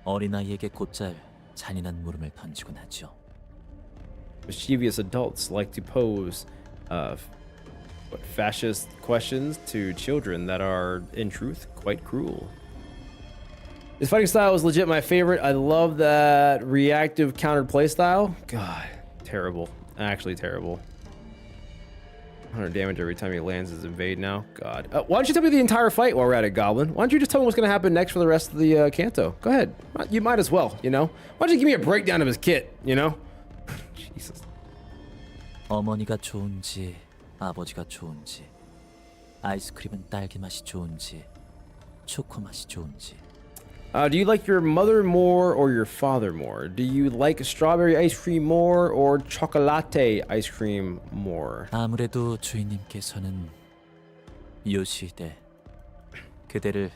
어린아이에게 곧잘 잔인한 물음을 던지곤 하죠. Mischievous adults like to pose fascist questions to children that are, in truth, quite cruel. This fighting style is legit my favorite. I love that reactive countered play style. God, terrible. Actually terrible. 100 damage every time he lands his invade now. God. Why don't you tell me the entire fight while we're at it, Goblin? Why don't you just tell me what's going to happen next for the rest of the Canto? Go ahead. You might as well, you know? Why don't you give me a breakdown of his kit, you know? Jesus. 어머니가 좋은지 아버지가 좋은지 아이스크림은 딸기 맛이 좋은지 초코 맛이 좋은지 Do you like your mother more or your father more? Do you like strawberry ice cream more or chocolate ice cream more? 아무래도 주인님께서는 요시대 그대를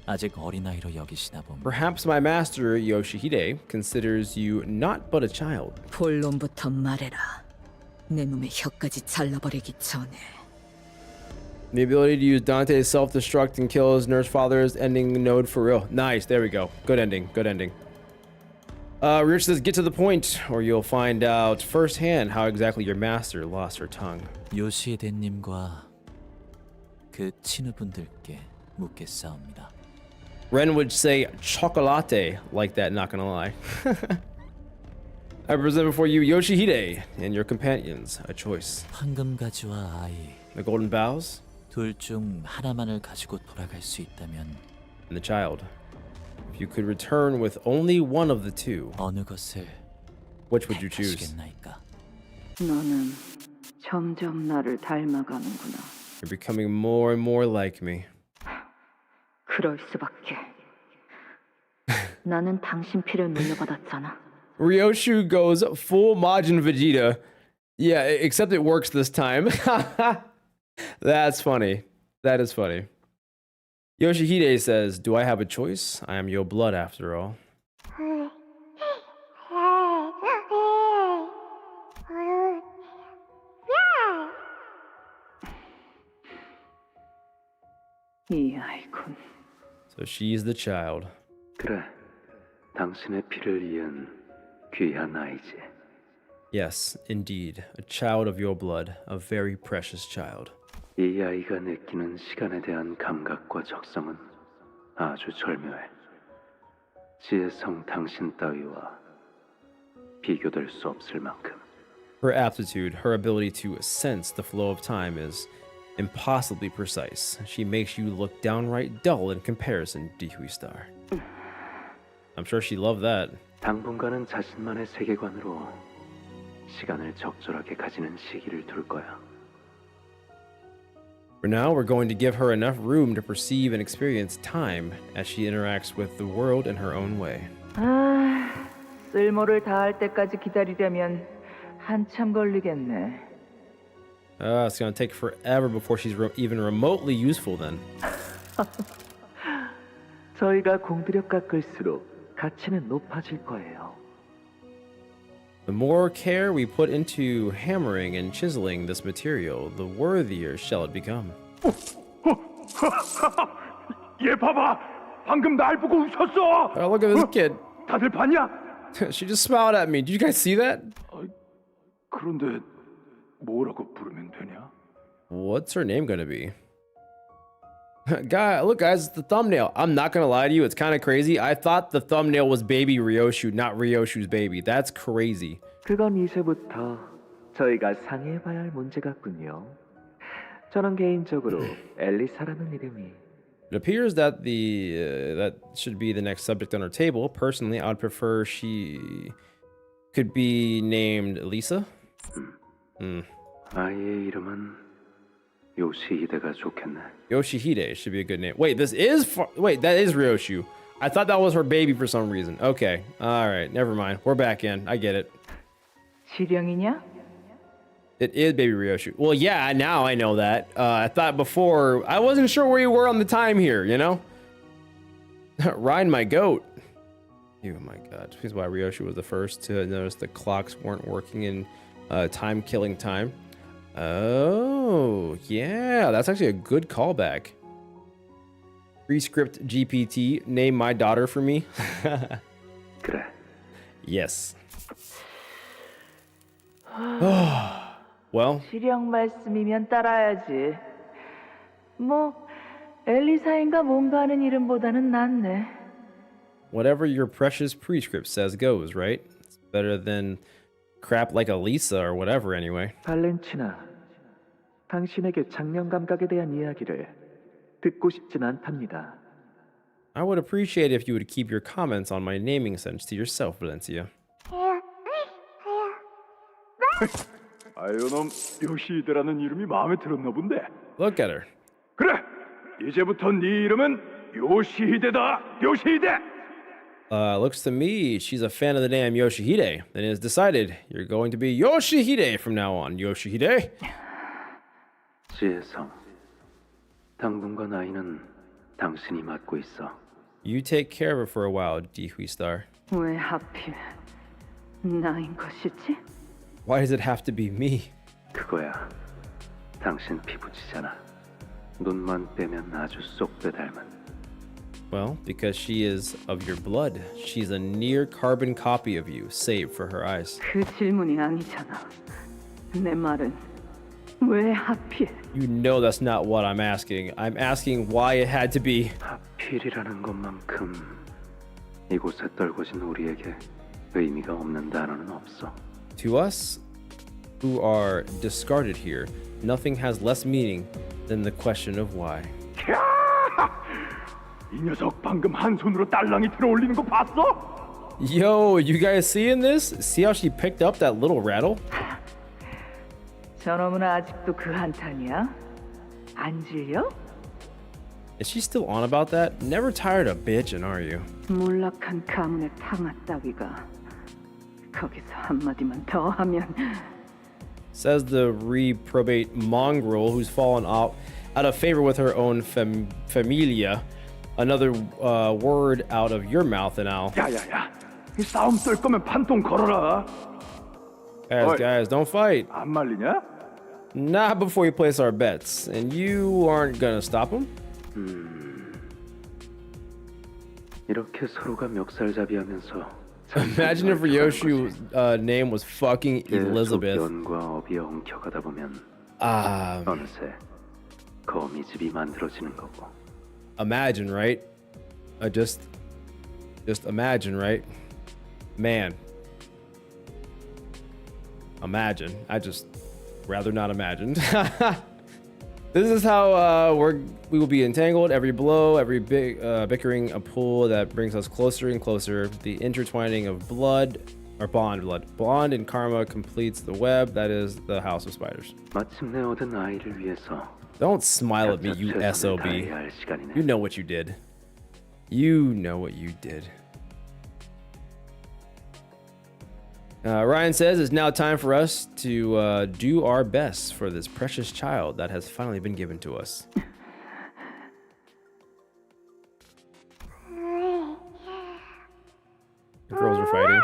아직 어린아이로 여기시나 봅니다. Perhaps my master Yoshihide considers you not but a child. 본론부터 말해라. 내 놈의 혀까지 잘라버리기 전에. The ability to use Dante's self-destruct and kill his nurse father's ending node for real. Nice, there we go. Good ending, good ending. Rich says, get to the point, or you'll find out firsthand how exactly your master lost her tongue. 요시대님과 그 친구분들께 묻겠사옵니다. Ren would say chocolate like that, not gonna lie. I present before you Yoshihide and your companions, a choice. 황금가지와 아이 The golden vows 둘 중 하나만을 가지고 돌아갈 수 있다면 and the child. If you could return with only one of the two, 어느 것을 which would you choose? 택하시겠나이까? 너는 점점 나를 닮아가는구나. You're becoming more and more like me. 그럴 수밖에. 나는 당신 피를 물려받았잖아. Ryoshu goes full Majin Vegeta. Yeah, except it works this time. That's funny. That is funny. Yoshihide says, do I have a choice? I am your blood after all. 이 아이군. So she's the child. 그래, 당신의 피를 이은 귀한 아이지. Yes, indeed. A child of your blood. A very precious child. 이 아이가 느끼는 시간에 대한 감각과 적성은 아주 절묘해. 지혜성 당신 따위와 비교될 수 없을 만큼. Her aptitude, her ability to sense the flow of time is impossibly precise. She makes you look downright dull in comparison, Dihui Star. I'm sure she loved that. 당분간은 자신만의 세계관으로 시간을 적절하게 가지는 시기를 둘 거야. For now, we're going to give her enough room to perceive and experience time as she interacts with the world in her own way. 아, 쓸모를 다할 때까지 기다리려면 한참 걸리겠네. It's going to take forever before she's even remotely useful then. 저희가 공들여 깎을수록 가치는 높아질 거예요. The more care we put into hammering and chiseling this material, the worthier shall it become. 얘 봐봐, 방금 날 보고 웃었어. Oh, look at this kid. 다들 봤냐? She just smiled at me. Did you guys see that? 그런데 뭐라고 부르면 되냐? What's her name gonna be? Look guys, it's the thumbnail. I'm not gonna lie to you, it's kind of crazy. I thought the thumbnail was baby Ryoshu, not Ryoshu's baby. That's crazy. 그건 이제부터 저희가 상의해봐야 할 문제 같군요. 저는 개인적으로 엘리사라는 이름이 It appears that that should be the next subject on our table. Personally, I would prefer she could be named Lisa. 아이의 이름은 요시히데가 좋겠네. Yoshihide should be a good name. Wait, that is Ryoshu. I thought that was her baby for some reason. Okay, all right, never mind. We're back in. I get it. 지령이냐? It is baby Ryoshu. Well, yeah, now I know that. I thought before, I wasn't sure where you were on the time here, you know? Riding my goat. Oh my god. This is why Ryoshu was the first to notice the clocks weren't working in time-killing time. Oh, yeah, that's actually a good callback. Prescript GPT, name my daughter for me. 그래. Yes. Well, 시령 말씀이면 따라야지. 뭐 엘리사인가 뭔가 하는 이름보다는 낫네. whatever your precious prescript says goes, right? It's better than crap like Elisa or whatever, anyway. 발렌티나, 당신에게 장면 감각에 대한 이야기를 듣고 싶진 않답니다. I would appreciate if you would keep your comments on my naming sense to yourself, Valencia. 아유 놈 요시히데라는 이름이 마음에 들었나 본데. Look at her. 그래, 이제부터 네 이름은 요시히데다. 요시히데. Looks to me she's a fan of the name Yoshihide. Then it's decided you're going to be Yoshihide from now on. Yoshihide. 지혜성, 당분간 아이는 당신이 맡고 있어. You take care of her for a while, Dihui Star. 왜 하필 나인 것이지? Why does it have to be me? 그거야. 당신 피부치잖아. 눈만 빼면 아주 쏙빼 닮은. Well, because she is of your blood. She's a near carbon copy of you, save for her eyes. 그 질문이 아니잖아. 내 말은 왜 하필? You know that's not what I'm asking. I'm asking why it had to be. 하필이라는 것만큼 이곳에 떨궈진 우리에게 의미가 없는 단어는 없어. To us, who are discarded here, nothing has less meaning than the question of why. 이 녀석 방금 한 손으로 딸랑이 들어올리는 거 봤어? Yo, you guys seeing this? See how she picked up that little rattle? 저놈은 아직도 그 한탄이야? 안 질려? Is she still on about that? Never tired of bitching, are you? 몰락한 가문의 탕아 따위가 거기서 한마디만 더 하면 Says the reprobate mongrel who's fallen out of favor with her own familia. Another word out of your mouth and I'll... 야야야, 이 싸움 뜰 거면 판통 걸어라. Guys, don't fight. 안 말리냐? Not before we place our bets. And you aren't gonna stop him? 이렇게 서로가 멱살잡이하면서 Imagine if Ryoshu's name was fucking Elizabeth. 연과 어비에 엉켜가다 보면 어느새 거미집이 만들어지는 거고. Imagine, right? Just imagine, right? Man. Imagine. I just rather not imagine. This is how we will be entangled. Every blow, every bickering, a pull that brings us closer and closer. The intertwining of bond and karma completes the web that is the house of spiders. 마침내 얻은 아이를 위해서 Don't smile at me, you SOB. You know what you did. You know what you did. Ryan says it's now time for us to do our best for this precious child that has finally been given to us. The girls are fighting.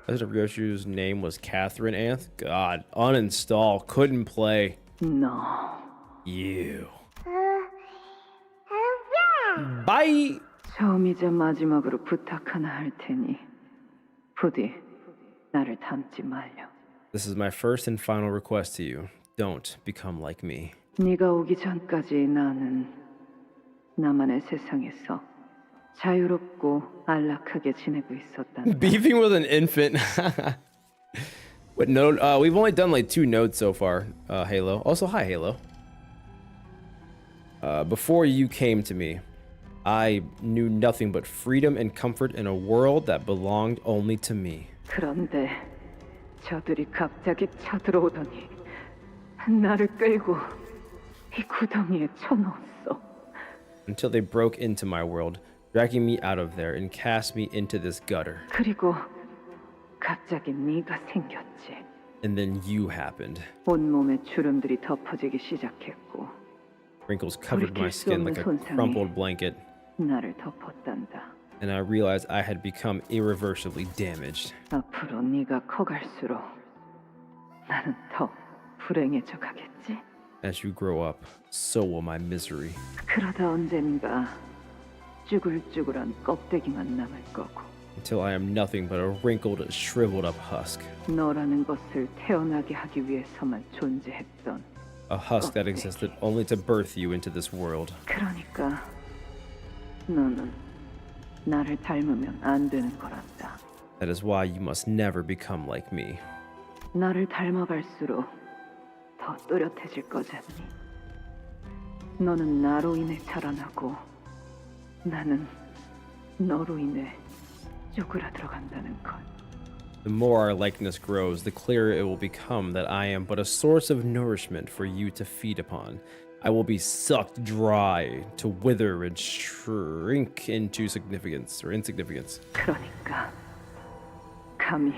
I thought Ryoshu's name was Catherine Anth. God, uninstall. Couldn't play. No. You. Bye. 처음이자 마지막으로 부탁 하나 할 테니 부디 나를 닮지 말려. This is my first and final request to you. Don't become like me. 네가 오기 전까지 나는 나만의 세상에서 자유롭고 안락하게 지내고 있었단다. Beefing with an infant. But no, we've only done like 2 nodes so far, Halo. Also, hi, Halo. Before you came to me, I knew nothing but freedom and comfort in a world that belonged only to me. 그런데 저들이 갑자기 쳐들어오더니 나를 끌고 이 구덩이에 쳐넣었어. Until they broke into my world, dragging me out of there and cast me into this gutter. 그리고 갑자기 네가 생겼지. And then you happened. 온몸에 주름들이 덮어지기 시작했고 Wrinkles covered my skin like a crumpled blanket. 나를 덮었단다. And I realized I had become irreversibly damaged. 앞으로 네가 커갈수록 나는 더 불행해져 가겠지? As you grow up, so will my misery. 그러다 언젠가 쭈글쭈글한 껍데기만 남을 거고. until I am nothing but a wrinkled, shriveled up husk. 너라는 것을 태어나게 하기 위해서만 존재했던. A husk that existed only to birth you into this world. 그러니까 너는 나를 닮으면 안 되는 거란다. That is why you must never become like me. 나를 닮아갈수록 더 또렷해질 거잖니. 너는 나로 인해 자라나고 나는 너로 인해 쪼그라들어간다는 것. The more our likeness grows, the clearer it will become that I am but a source of nourishment for you to feed upon. I will be sucked dry to wither and shrink into significance or insignificance. 그러니까 감히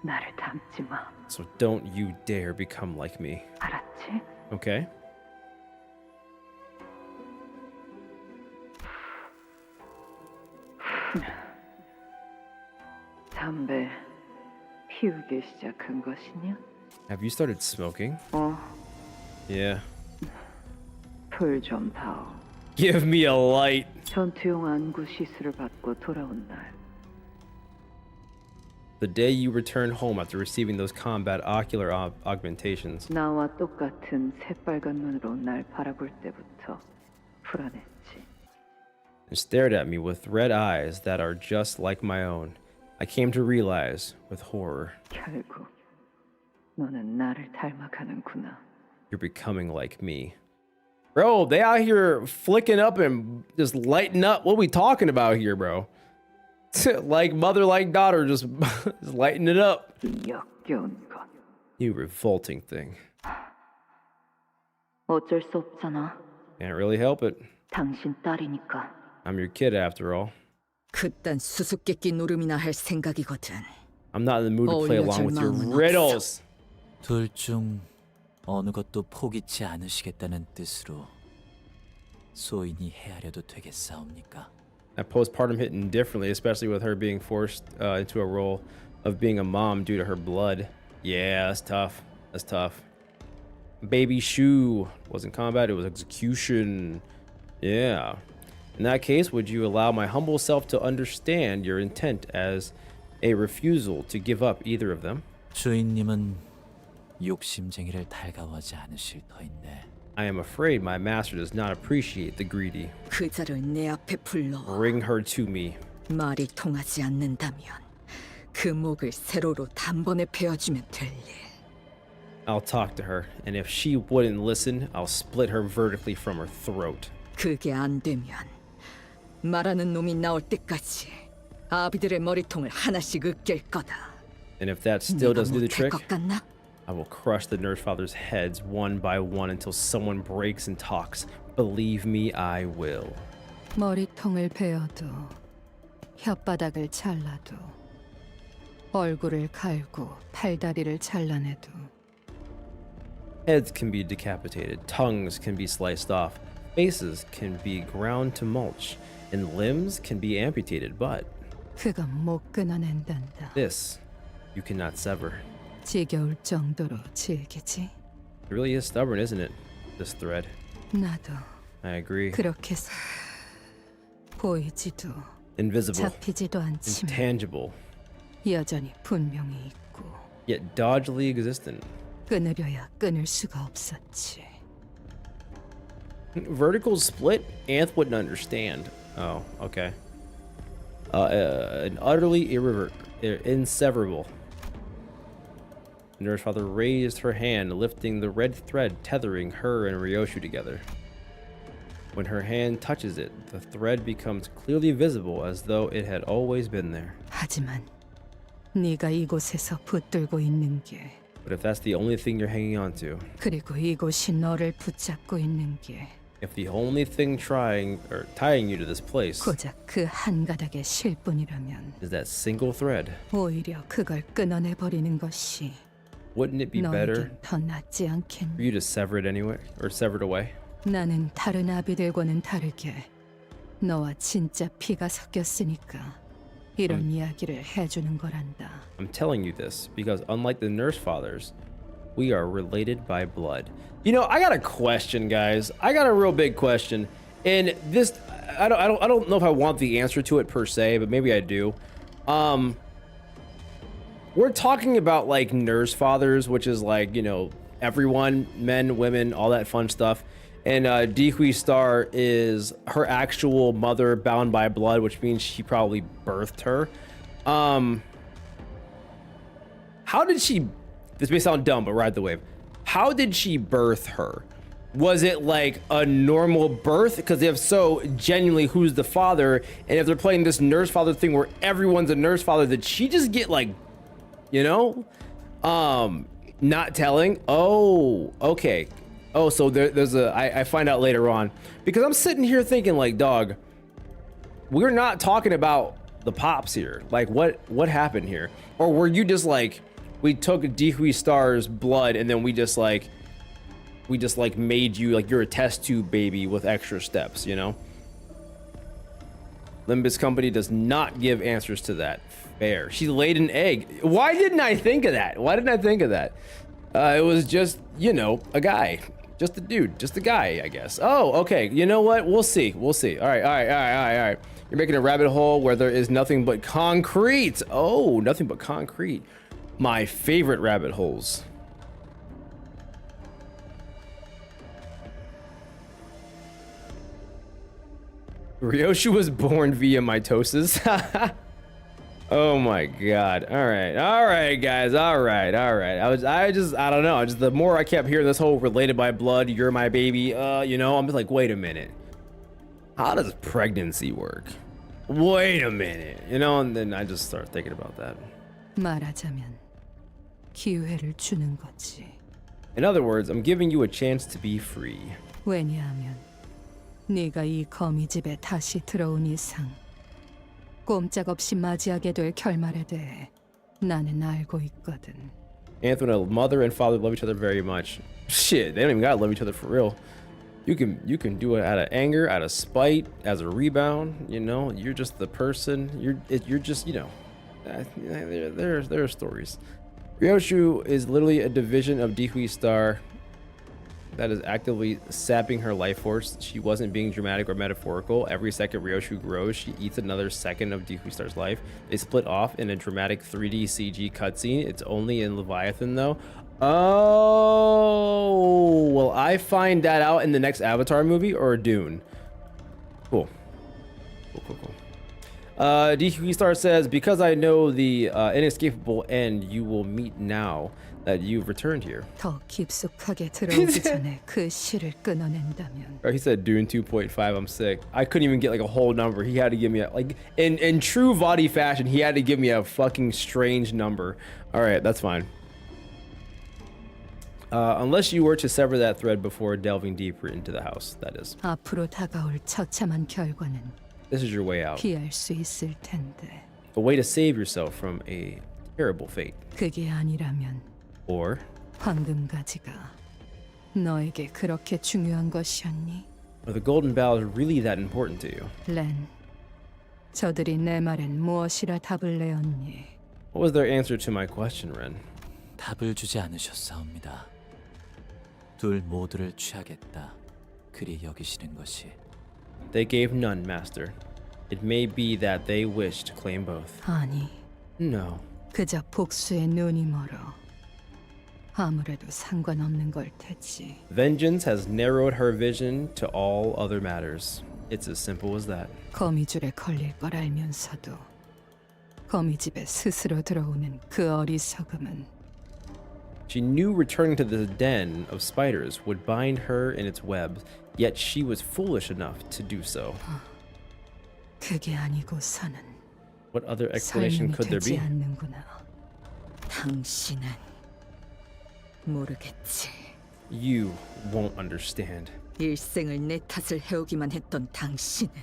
나를 닮지 마. So don't you dare become like me. 알았지? Okay? 담배 피우기 시작한 것이냐? Have you started smoking? Yeah. 불 좀 다오. Give me a light. 전투용 안구 시술을 받고 돌아온 날. The day you return home after receiving those combat ocular augmentations. 나와 똑같은 새빨간 눈으로 날 바라볼 때부터 불안했지. And stared at me with red eyes that are just like my own. I came to realize with horror. 결국 너는 나를 닮아가는구나. You're becoming like me. Bro, they out here flicking up and just lighting up. What are we talking about here, bro? Like mother, like daughter, just lighting it up. 역겨운 것. You revolting thing. 어쩔 수 없잖아. Can't really help it. 당신 딸이니까. I'm your kid after all. 그딴 수수께끼 노름이나 할 생각이거든. I'm not in the mood to play along with your riddles. 둘 중 어느 것도 포기치 않으시겠다는 뜻으로 소인이 헤아려도 되겠사옵니까? That postpartum hit indifferently, especially with her being forced into a role of being a mom due to her blood. Yeah, that's tough. That's tough. Baby Shu wasn't combat, it was execution. Yeah. In that case, would you allow my humble self to understand your intent as a refusal to give up either of them? 주인님은 욕심쟁이를 달가워하지 않으실 터인데. I am afraid my master does not appreciate the greedy. 그자를 내 앞에 불러. Bring her to me. 말이 통하지 않는다면 그 목을 세로로 단번에 베어주면 될 일. I'll talk to her, and if she wouldn't listen, I'll split her vertically from her throat. 그게 안 되면 말하는 놈이 나올 때까지 아비들의 머리통을 하나씩 으깰 거다. And if that still doesn't do the trick, 것 같나? I will crush the nurse fathers' heads one by one until someone breaks and talks. Believe me, I will. 머리통을 베어도 혓바닥을 잘라도 얼굴을 갈고 팔다리를 잘라내도 Heads can be decapitated, tongues can be sliced off, faces can be ground to mulch, and limbs can be amputated, but 그건 못 끊어낸단다. this you cannot sever. 지겨울 정도로 질기지? It really is stubborn, isn't it? This thread. 나도 I agree. 그렇게 보이지도 Invisible, 잡히지도 않지만 intangible, 여전히 분명히 있고 yet doggedly existent. 끊으려야 끊을 수가 없었지. Vertical split? Anth wouldn't understand. Oh, okay. An utterly inseverable. Nurse Father raised her hand, lifting the red thread tethering her and Ryoshu together. When her hand touches it, the thread becomes clearly visible as though it had always been there. 하지만 네가 이곳에서 붙들고 있는 게 But if that's the only thing you're hanging on to, 그리고 이곳이 너를 붙잡고 있는 게 if the only thing tying you to this place 고작 그 한 가닥의 실뿐이라면 is that single thread, 오히려 그걸 끊어내 버리는 것이 wouldn't it be better 너에겐 더 낫지 for 않겠니? you to sever it anyway, or sever it away? 나는 다른 아비들과는 다르게 너와 진짜 피가 섞였으니까 이런 이야기를 해주는 거란다. I'm telling you this because unlike the nurse fathers, we are related by blood. You know, I got a question, guys. I got a real big question. And this, I don't know if I want the answer to it per se, but maybe I do. We're talking about like nurse fathers, which is like, you know, everyone, men, women, all that fun stuff. And Dehui Star is her actual mother bound by blood, which means she probably birthed her. How did she, this may sound dumb, but ride the wave. How did she birth her? Was it like a normal birth? Because if so, genuinely, who's the father? And if they're playing this nurse father thing where everyone's a nurse father, did she just get like, you know, not telling? Oh, okay. Oh, so there's a, I find out later on, because I'm sitting here thinking like, dog, we're not talking about the pops here. Like what happened here? Or were you just like, we took Dehui Star's blood and then we just like made you like you're a test tube baby with extra steps, you know? Limbus Company does not give answers to that. Fair. She laid an egg. Why didn't I think of that? Why didn't I think of that? It was just, you know, a guy. Just a dude. Just a guy, I guess. Oh, okay. You know what? We'll see. We'll see. All right. You're making a rabbit hole where there is nothing but concrete. Oh, nothing but concrete. My favorite rabbit holes. Ryoshu was born via mitosis. Oh my god. All right, guys. All right. I don't know. The more I kept hearing this whole related by blood, you're my baby, you know, I'm just like, wait a minute. How does pregnancy work? Wait a minute. You know, and then I just start thinking about that. 말하자면 기회를 주는 거지. In other words, I'm giving you a chance to be free. 왜냐하면 네가 이 거미집에 다시 들어온 이상 꼼짝없이 맞이하게 될 결말에 대해 나는 알고 있거든. Anthony, a mother and father love each other very much. Shit, they don't even gotta love each other for real. You can do it out of anger, out of spite, as a rebound. You know, you're just the person. You're just, you know. There are stories. Ryoshu is literally a division of Dehui Star that is actively sapping her life force. She wasn't being dramatic or metaphorical. Every second Ryoshu grows, she eats another second of Dehui Star's life. They split off in a dramatic 3D CG cutscene. It's only in Leviathan though. Oh, will I find that out in the next Avatar movie or Dune? Cool. Dehui Star says, because I know the inescapable end you will meet now that you've returned here. 더 깊숙하게 들어오기 전에 그 실을 끊어낸다면. He said Dune 2.5. I'm sick. I couldn't even get like a whole number. He had to give me a, like in true VOD fashion. He had to give me a fucking strange number. All right, that's fine. Unless you were to sever that thread before delving deeper into the house, that is. 앞으로 다가올 처참한 결과는 This is your way out. 피할 수 있을 텐데. A way to save yourself from a terrible fate. 그게 아니라면. Or 황금가지가 너에게 그렇게 중요한 것이었니? are the golden bowls really that important to you? 렌, 저들이 내 말엔 무엇이라 답을 내었니? What was their answer to my question, Ren? 답을 주지 않으셨사옵니다. 둘 모두를 취하겠다. 그리 여기시는 것이. They gave none, Master. It may be that they wish to claim both. 아니. No. 그저 복수에 눈이 멀어. 아무래도 상관없는 걸 테지. Vengeance has narrowed her vision to all other matters. It's as simple as that. 거미줄에 걸릴 걸 알면서도 거미집에 스스로 들어오는 그 어리석음은. She knew returning to the den of spiders would bind her in its webs, yet she was foolish enough to do so. 그게 아니고서는. What other explanation could there be? 않는구나. 당신은 모르겠지. You won't understand. 일생을 내 탓을 해오기만 했던 당신은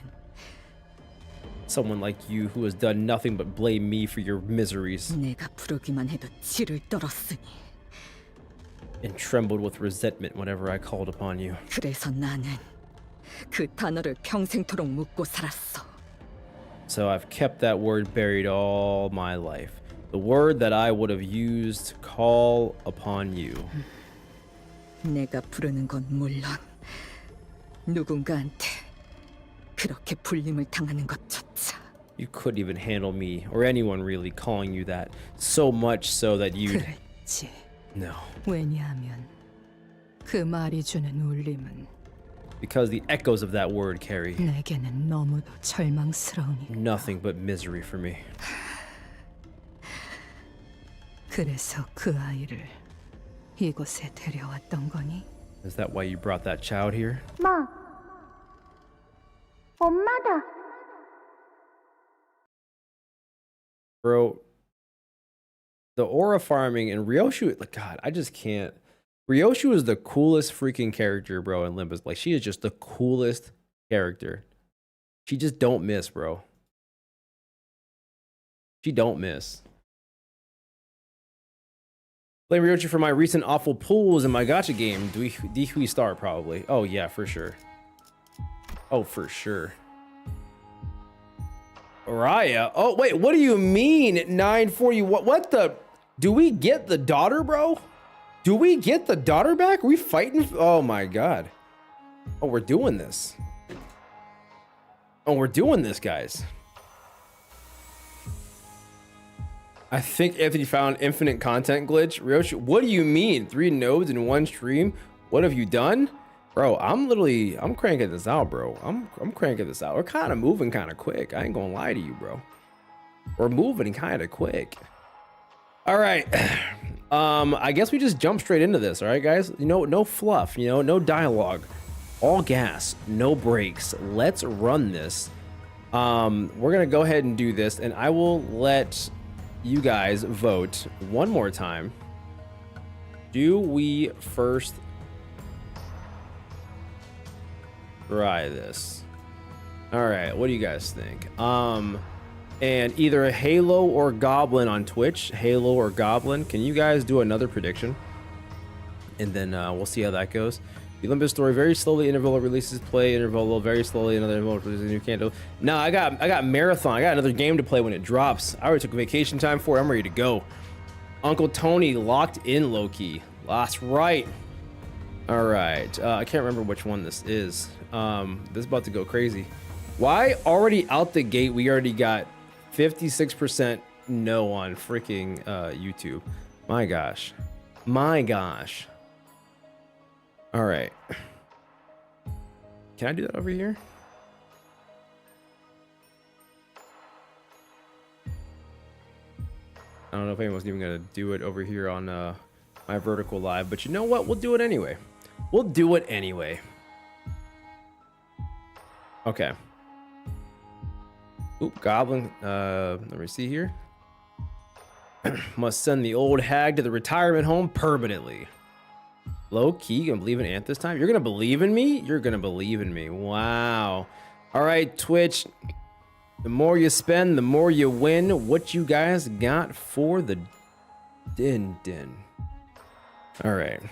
Someone like you who has done nothing but blame me for your miseries. 내가 부르기만 해도 치를 떨었으니. And trembled with resentment whenever I called upon you. 그래서 나는 그 단어를 평생토록 묻고 살았어. So I've kept that word buried all my life. The word that I would have used to call upon you. 내가 부르는 건 물론 누군가한테 그렇게 불림을 당하는 것조차. You couldn't even handle me or anyone really calling you that. So much so that you'd. 그랬지. No. 왜냐하면 그 말이 주는 울림은 Because the echoes of that word carry 내게는 너무도 절망스러우니까. nothing but misery for me. 그래서 그 아이를 이곳에 데려왔던 거니? Is that why you brought that child here? 마, 엄마다. Bro, the aura farming and Ryoshu, like, God, I just can't. Ryoshu is the coolest freaking character, bro, in Limbus. Like, she is just the coolest character. She just don't miss, bro. She don't miss. Blame Ryoshu for my recent awful pulls in my gacha game. Dihui Star, probably. Oh, yeah, for sure. Oh, for sure. Raya. Oh, wait, what do you mean 940? What the? Do we get the daughter, bro? Do we get the daughter back? Are we fighting? Oh my God. Oh, we're doing this. Oh, we're doing this, guys. I think Anthony found infinite content glitch. Ryoshi, what do you mean? 3 nodes in 1 stream? What have you done? Bro, I'm cranking this out, bro. I'm cranking this out. We're kind of moving kind of quick. I ain't gonna lie to you, bro. We're moving kind of quick. All right. I guess we just jump straight into this. All right, guys. You know, no fluff. You know, no dialogue. All gas, no brakes. Let's run this. We're gonna go ahead and do this, and I will let you guys vote one more time. Do we first try this? All right, what do you guys think? And either Halo or Goblin on Twitch, Halo or Goblin, can you guys do another prediction? And then we'll see how that goes. The Limbus story, very slowly interval releases, play interval, very slowly another interval releases new Canto. No, I got Marathon. I got another game to play when it drops. I already took vacation time for it. I'm ready to go. Uncle Tony locked in low-key. That's right. All right. I can't remember which one this is. This is about to go crazy. Why already out the gate we already got 56% no on freaking YouTube. My gosh. My gosh. All right. Can I do that over here? I don't know if anyone's even gonna do it over here on my vertical live, but you know what? We'll do it anyway. We'll do it anyway. Okay. Oop, Goblin. Let me see here. Must send the old hag to the retirement home permanently. Low key, gonna believe in Ant this time? You're gonna believe in me? You're gonna believe in me. Wow. All right, Twitch. The more you spend, the more you win. What you guys got for the din? All right.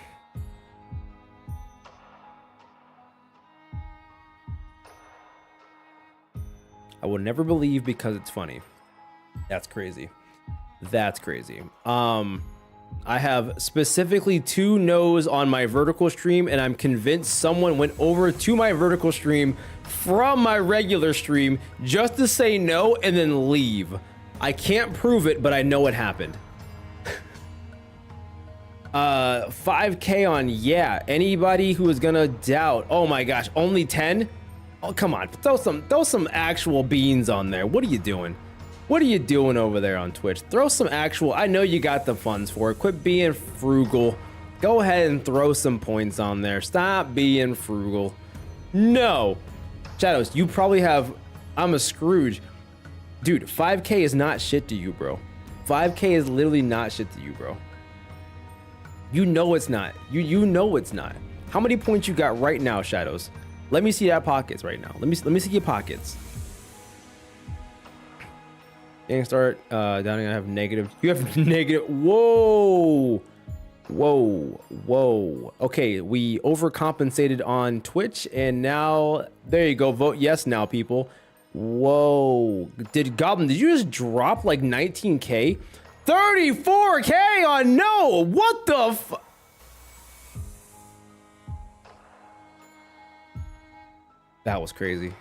I will never believe because it's funny. That's crazy. That's crazy. I have specifically 2 no's on my vertical stream, and I'm convinced someone went over to my vertical stream from my regular stream just to say no and then leave. I can't prove it, but I know it happened. 5K on yeah. Anybody who is gonna doubt? Oh my gosh, only 10? Oh come on, throw some actual beans on there. What are you doing? What are you doing over there on Twitch? Throw some actual, I know you got the funds for it. Quit being frugal. Go ahead and throw some points on there. Stop being frugal. No. Shadows, you probably have, I'm a Scrooge. Dude, 5K is not shit to you, bro. 5K is literally not shit to you, bro. You know it's not. You know it's not. How many points you got right now, Shadows? Let me see that pockets right now. Let me see your pockets. Gang start, downing, I have negative. You have negative. Whoa. Okay, we overcompensated on Twitch, and now, there you go. Vote yes now, people. Whoa. Goblin, did you just drop like 19K? 34K on no. What the That was crazy.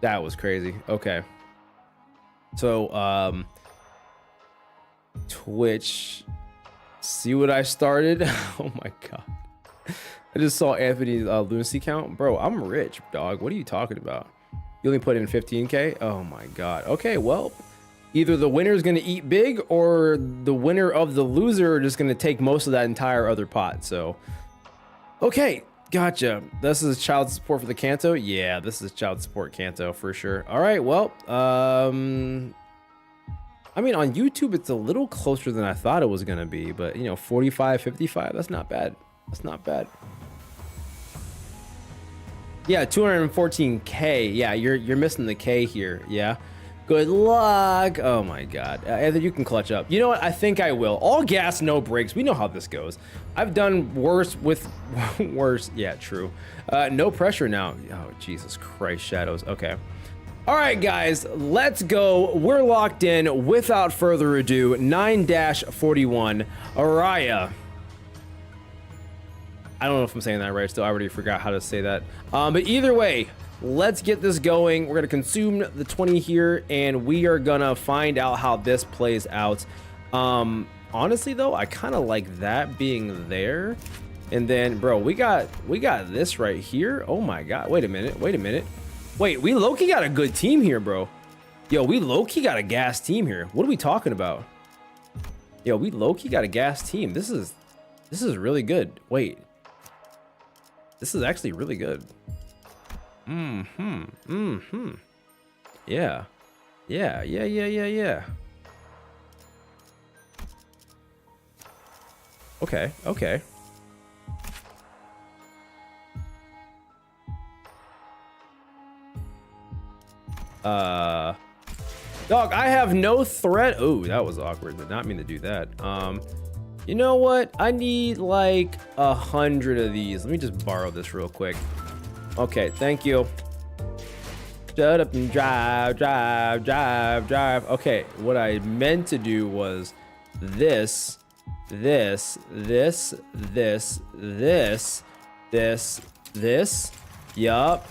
That was crazy. Okay. So, Twitch. See what I started? Oh my god. I just saw Anthony's lunacy count. Bro, I'm rich, dog. What are you talking about? You only put in 15K? Oh my god. Okay, well, either the winner is going to eat big or the winner of the loser are just going to take most of that entire other pot. So, okay, gotcha. This is child support for the Kanto. Yeah, this is child support Kanto for sure. All right, well, I mean, on YouTube, it's a little closer than I thought it was going to be, but you know, 45, 55, that's not bad. That's not bad. Yeah, 214K. Yeah, you're missing the K here. Yeah. Good luck. Oh my god. Anthony, you can clutch up. You know what? I think I will. All gas, no brakes. We know how this goes. I've done worse with worse. Yeah, true. No pressure now. Oh, Jesus Christ, shadows. Okay. All right, guys, let's go. We're locked in. Without further ado, 9-41. Araya. I don't know if I'm saying that right still. I already forgot how to say that. But either way, let's get this going. We're going to consume the 20 here, and we are going to find out how this plays out. Honestly, though, I kind of like that being there. And then, bro, we got this right here. Oh, my God. Wait a minute. Wait a minute. Wait, we low-key got a good team here, bro. Yo, we low-key got a gas team here. What are we talking about? Yo, we low-key got a gas team. This is really good. Wait. This is actually really good. Yeah. Yeah. Okay. Dog, I have no threat. Oh, that was awkward. Did not mean to do that. You know what? I need like 100 of these. Let me just borrow this real quick. Okay, thank you. Shut up and drive. Okay, what I meant to do was this. Yup.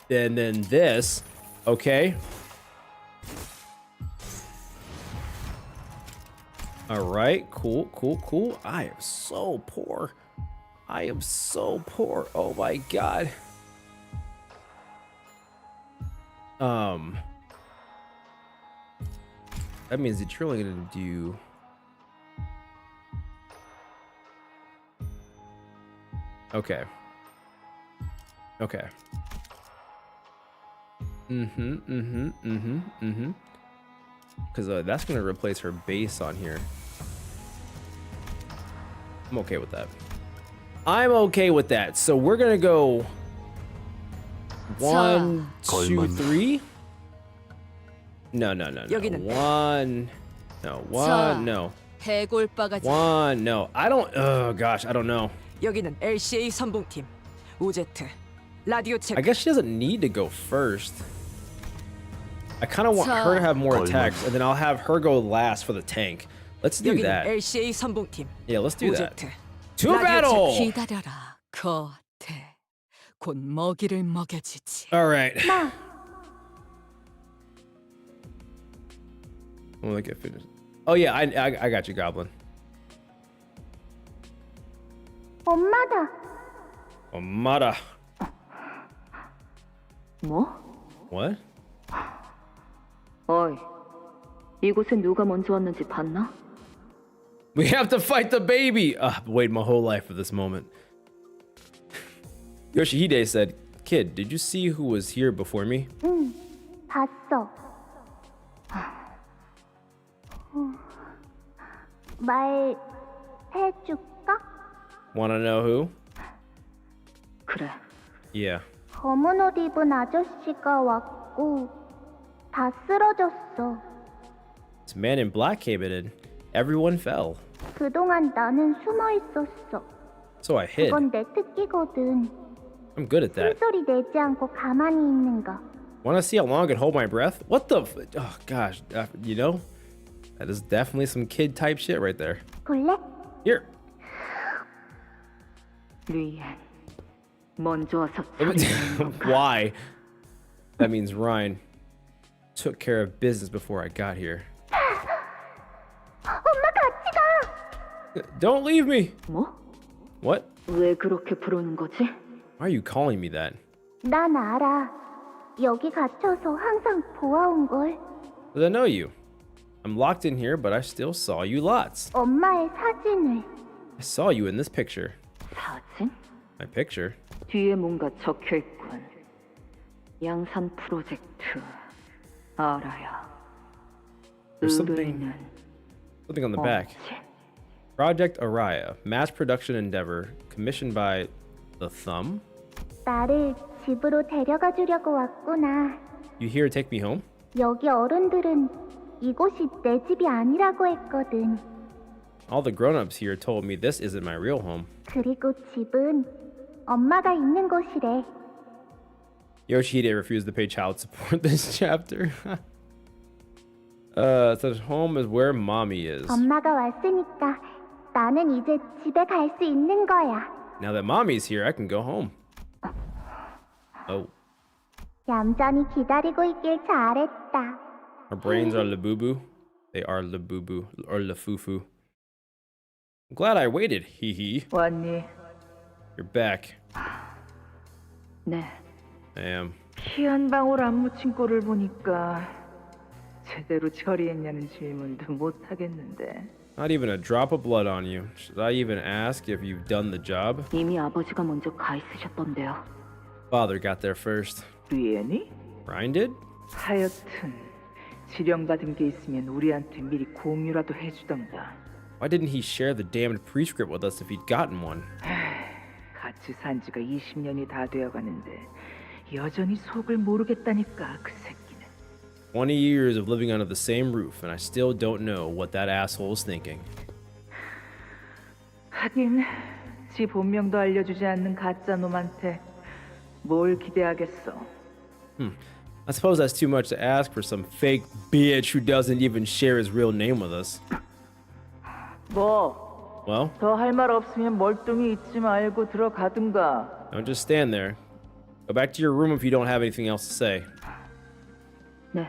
And then this. Okay. All right, cool. I am so poor. Oh my god. That means that you're only gonna do. Okay. Because that's gonna replace her base on here. I'm okay with that. So we're gonna go 1, 2, 3. No. One. No. One. No. I don't. Oh gosh, I don't know. 여기는 LCA 선봉팀 우제트 라디오 체크. I guess she doesn't need to go first. I kind of want her to have more attacks, and then I'll have her go last for the tank. Let's do that. LCA 선봉팀. Yeah, let's do that. 우제트. To battle! 기다려라, 거태. 곧 먹이를 먹여주지. All right. I'm gonna get finished. Oh yeah, I got you, Goblin. 엄마다. 뭐? What? 어이, 이곳에 누가 먼저 왔는지 봤나? We have to fight the baby. Waited my whole life for this moment. Yoshihide said, "Kid, did you see who was here before me?" 응, 봤어. 말해줄까? Wanna know who? 그래. Yeah. 검은 옷 입은 아저씨가 왔고 다 쓰러졌어. This man in black came in and everyone fell. 그동안 나는 숨어 있었어. So I hid. 그건 내 특기거든. I'm good at that. 숨소리 내지 않고 가만히 있는 거. Wanna see how long I can hold my breath? What the? Oh gosh, you know, that is definitely some kid type shit right there. 볼래? Here. 리엔, 먼저 와서 Why? That means Ryan took care of business before I got here. 엄마 같이 가. Don't leave me. 뭐? What? 왜 그렇게 부르는 거지? Why are you calling me that? 난 알아. 여기 갇혀서 항상 보아온 걸. Because I know you. I'm locked in here, but I still saw you lots. 엄마의 사진을. I saw you in this picture. 사진? My picture? 뒤에 뭔가 적혀 있군. 양산 프로젝트. 알아야. There's something on the back. Project Araya, mass production endeavor, commissioned by the Thumb. 나를 집으로 데려가 주려고 왔구나. You here to take me home? 여기 어른들은 이곳이 내 집이 아니라고 했거든. All the grown-ups here told me this isn't my real home. 그리고 집은 엄마가 있는 곳이래. Yoshihide refused to pay child support this chapter. It says home is where mommy is. 엄마가 왔으니까 나는 이제 집에 갈 수 있는 거야. Now that mommy's here, I can go home. Oh, 얌전히 기다리고 있길 잘했다. our brains are labubu. They are labubu or lafufu. I'm glad I waited. Hee hee. 왔니? You're back. 네. I am. 희한 방울 안 묻힌 꼴을 보니까 제대로 처리했냐는 질문도 못 하겠는데. Not even a drop of blood on you. Should I even ask if you've done the job? 이미 아버지가 먼저 가 있으셨던데요. Father got there first. 위에니? Ryan did? 하여튼 지령받은 게 있으면 우리한테 미리 공유라도 해주던가. Why didn't he share the damned prescript with us if he'd gotten one? 같이 산 지가 20년이 다 되어가는데 여전히 속을 모르겠다니까 그 새끼는. 20 years of living under the same roof, and I still don't know what that asshole is thinking. 하긴 지 본명도 알려주지 않는 가짜 놈한테 뭘 기대하겠어. I suppose that's too much to ask for some fake bitch who doesn't even share his real name with us. 뭐? Well, 더 할 말 없으면 멀뚱히 있지 말고 들어가든가. don't just stand there. Go back to your room if you don't have anything else to say. 네.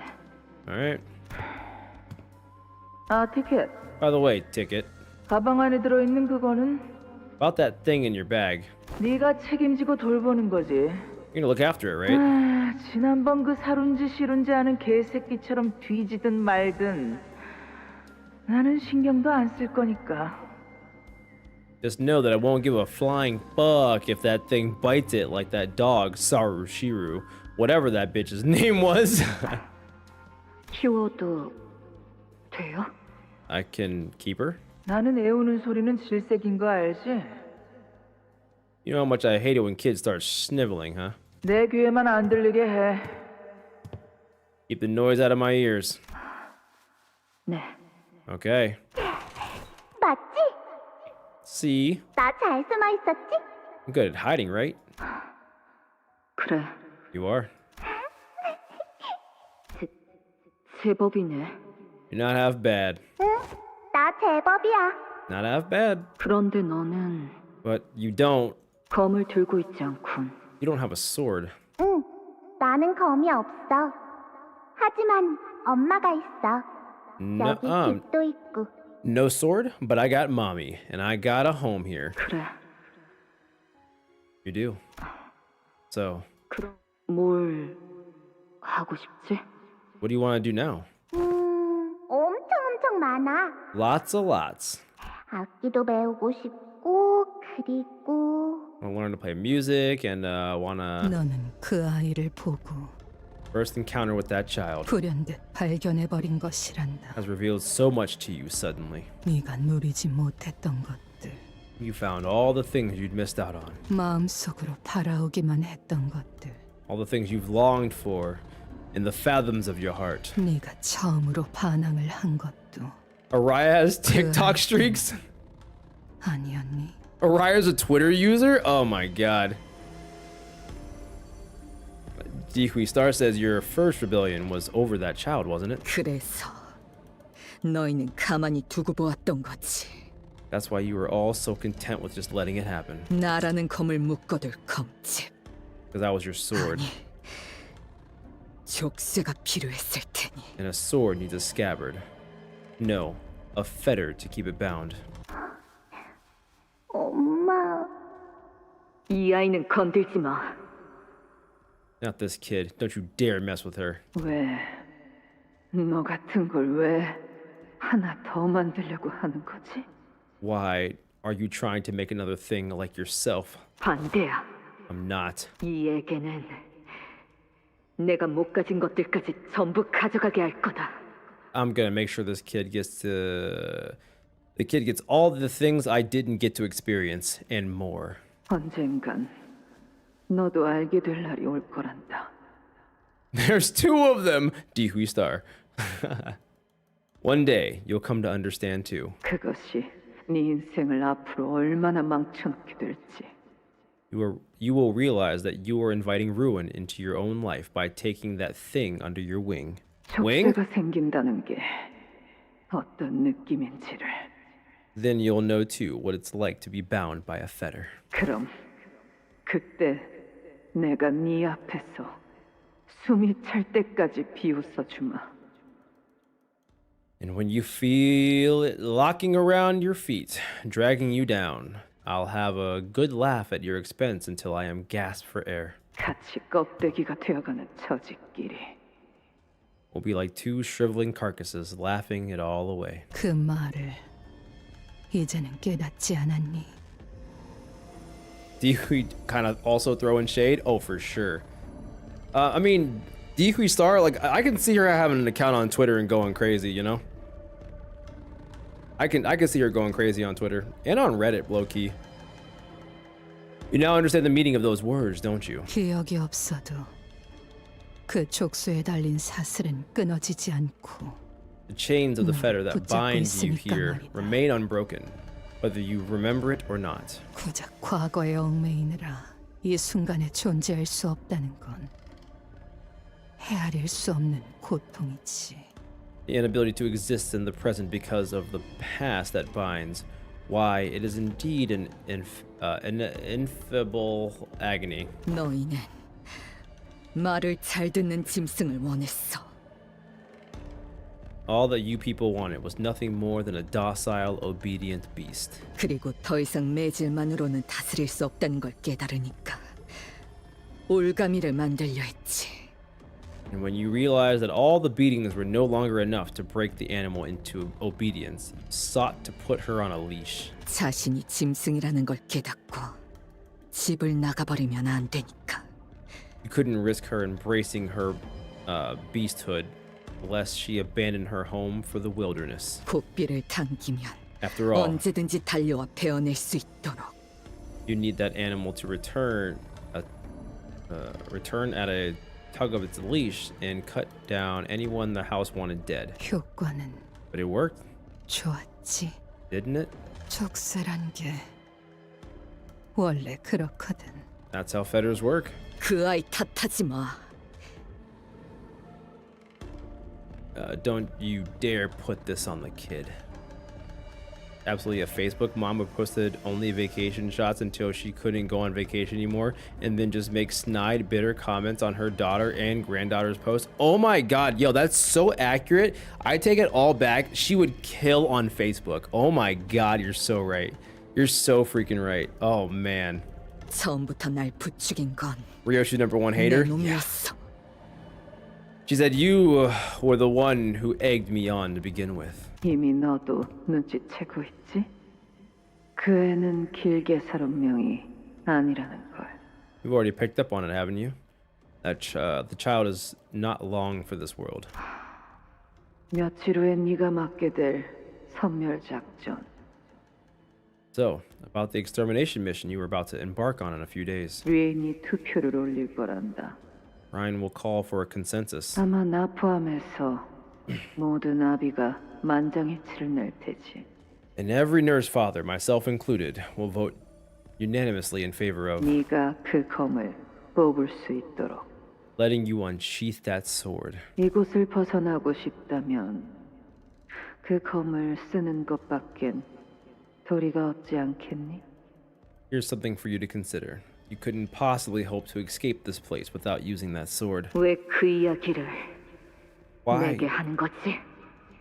Alright. 아, 티켓. By the way, ticket. 가방 안에 들어있는 그거는 About that thing in your bag. 네가 책임지고 돌보는 거지. You're gonna look after it, right? 아, 지난번 그 사룬지 시룬지 하는 개새끼처럼 뒤지든 말든 나는 신경도 안 쓸 거니까. Just know that I won't give a flying fuck if that thing bites it like that dog, Saru Shiru. Whatever that bitch's name was. 키워도 돼요? I can keep her? 나는 애우는 소리는 질색인 거 알지? You know how much I hate it when kids start sniveling, huh? 내 귀에만 안 들리게 해. Keep the noise out of my ears. 네. Okay. 맞지? See? 나 잘 숨어 있었지? I'm good at hiding, right? 그래. You are. 제법이네. You're not half bad. 응, 나 제법이야. Not half bad. 그런데 너는 But you don't. 검을 들고 있지 않군. You don't have a sword. 응, 나는 검이 없어. 하지만 엄마가 있어. No, 여기 집도 있고. no sword, but I got mommy, and I got a home here. 그래. You do. So, 그럼 뭘 하고 싶지? what do you want to do now? 엄청 많아. Lots of lots. 악기도 배우고 싶고, 그리고 I want to learn to play music and want to 너는 그 아이를 보고 first encounter with that child 불현듯 발견해버린 것이란다. has revealed so much to you suddenly. 네가 누리지 못했던 것들, You found all the things you'd missed out on. 마음속으로 바라오기만 했던 것들, All the things you've longed for in the fathoms of your heart. 네가 처음으로 반항을 한 것도 Araya has TikTok streaks? 아니었니? Araya's a Twitter user? Oh my god. Jihui Star says your first rebellion was over that child, wasn't it? 그래서 너희는 가만히 두고 보았던 거지. That's why you were all so content with just letting it happen. 나라는 검을 묶어둘 검집. Because that was your sword. 족쇄가 필요했을 테니. And a sword needs a scabbard. No, a fetter to keep it bound. 엄마. 이 아이는 건들지 마. Not this kid. Don't you dare mess with her. 왜? 너 같은 걸 왜 하나 더 만들려고 하는 거지? Why are you trying to make another thing like yourself? 반대야. I'm not. 이 애게는 내가 못 가진 것들까지 전부 가져가게 할 거다. I'm gonna make sure this kid gets all the things I didn't get to experience and more. 언젠간 너도 알게 될 날이 올 거란다. There's two of them, Dihui Star. One day you'll come to understand too. 그것이 네 인생을 앞으로 얼마나 망쳐놓게 될지. You will realize that you are inviting ruin into your own life by taking that thing under your wing. Wing? 족쇄가 생긴다는 게 어떤 느낌인지를. Then you'll know too what it's like to be bound by a fetter. 그럼 그때 내가 네 앞에서 숨이 찰 때까지 비웃어 주마. And when you feel it locking around your feet, dragging you down, I'll have a good laugh at your expense until I am gasped for air. 같이 껍데기가 되어가는 처지끼리. We'll be like two shriveling carcasses laughing it all away. 그 말을 이제는 깨닫지 않았니? Dihui kind of also throwing shade? Oh, for sure. I mean, Dihui Star, like, I can see her having an account on Twitter and going crazy, you know? I can see her going crazy on Twitter and on Reddit, low-key. You now understand the meaning of those words, don't you? 기억이 없어도 그 족쇄에 달린 사슬은 끊어지지 않고 The chains of the fetter that 붙잡고 bind you 있으니까 here 말이다. remain unbroken, whether you remember it or not. 고작 과거에 얽매이느라 이 순간에 존재할 수 없다는 건 헤아릴 수 없는 고통이지. The inability to exist in the present because of the past that binds. Why, it is indeed an ineffable agony. 너희는 말을 잘 듣는 짐승을 원했어. All that you people wanted was nothing more than a docile, obedient beast. 그리고 더 이상 매질만으로는 다스릴 수 없다는 걸 깨달으니까 올가미를 만들려 했지. And when you realized that all the beatings were no longer enough to break the animal into obedience, you sought to put her on a leash. 자신이 짐승이라는 걸 깨닫고 집을 나가버리면 안 되니까. You couldn't risk her embracing her beasthood, lest she abandon her home for the wilderness. 고삐를 당기면 After all, 언제든지 달려와 베어낼 수 있도록. you need that animal to return at a tug of its leash and cut down anyone the house wanted dead. 효과는 But it worked, 좋았지. didn't it? 족쇄란 게 원래 그렇거든. That's how fetters work. 그 아이 탓하지 마. Don't you dare put this on the kid. Absolutely, a Facebook mama posted only vacation shots until she couldn't go on vacation anymore, and then just make snide, bitter comments on her daughter and granddaughter's posts. Oh my god, yo, that's so accurate. I take it all back. She would kill on Facebook. Oh my god, you're so right. You're so freaking right. Oh man. 처음부터 날 부추긴 건 Ryoshi's #1 hater? 내 Yeah. 놈이었어. She said you were the one who egged me on to begin with. 이미 너도 눈치채고 있지? 그 애는 길게 살 운명이 아니라는 걸. You've already picked up on it, haven't you? That the child is not long for this world. 며칠 후에 네가 맡게 될 선멸 작전. So, about the extermination mission you were about to embark on in a few days. 위인이 투표를 올릴 거란다. Ryan will call for a consensus. 아마 나 포함해서 모든 아비가 만장일치를 낼 테지. And every nurse father, myself included, will vote unanimously in favor of 네가 그 검을 뽑을 수 있도록. letting you unsheath that sword. 이곳을 벗어나고 싶다면 그 검을 쓰는 것밖엔 도리가 없지 않겠니? Here's something for you to consider. You couldn't possibly hope to escape this place without using that sword. 왜 그 이야기를 Why 내게 하는 거지?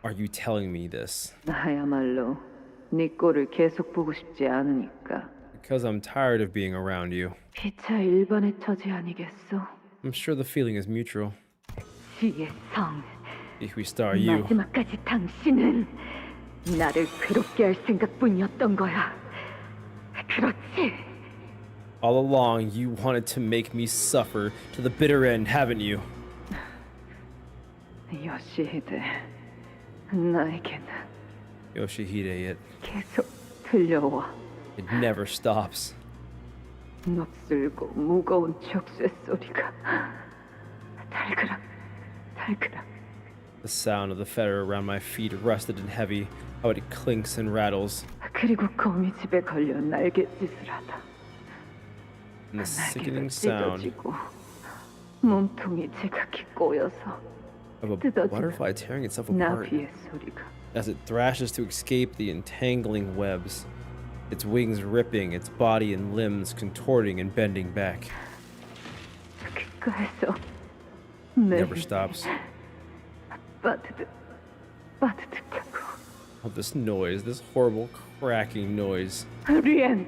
are you telling me this? 나야말로 네 꼴을 계속 보고 싶지 않으니까. Because I'm tired of being around you. 피차 일반의 처지 아니겠어? I'm sure the feeling is mutual. 지의 성, If we star you, 마지막까지 당신은 나를 괴롭게 할 생각뿐이었던 거야. 그렇지? all along you wanted to make me suffer to the bitter end, haven't you? 요시히데, 나에게는 Yoshihide, it 계속 들려와. never stops. 낯설고 무거운 족쇄 소리가 달그락 달그락. The sound of the fetter around my feet rusted and heavy, how it clinks and rattles. 그리고 거미집에 걸려 날갯짓을 하다. And the sickening 날개가 sound 찢어지고 몸통이 제각기 꼬여서 of a butterfly tearing itself apart 나비의 소리가. as it thrashes to escape the entangling webs, its wings ripping, its body and limbs contorting and bending back. 귓가에서 Never stops. 빠드득 빠드득하고. Oh, this noise, this horrible cracking noise. 리엔,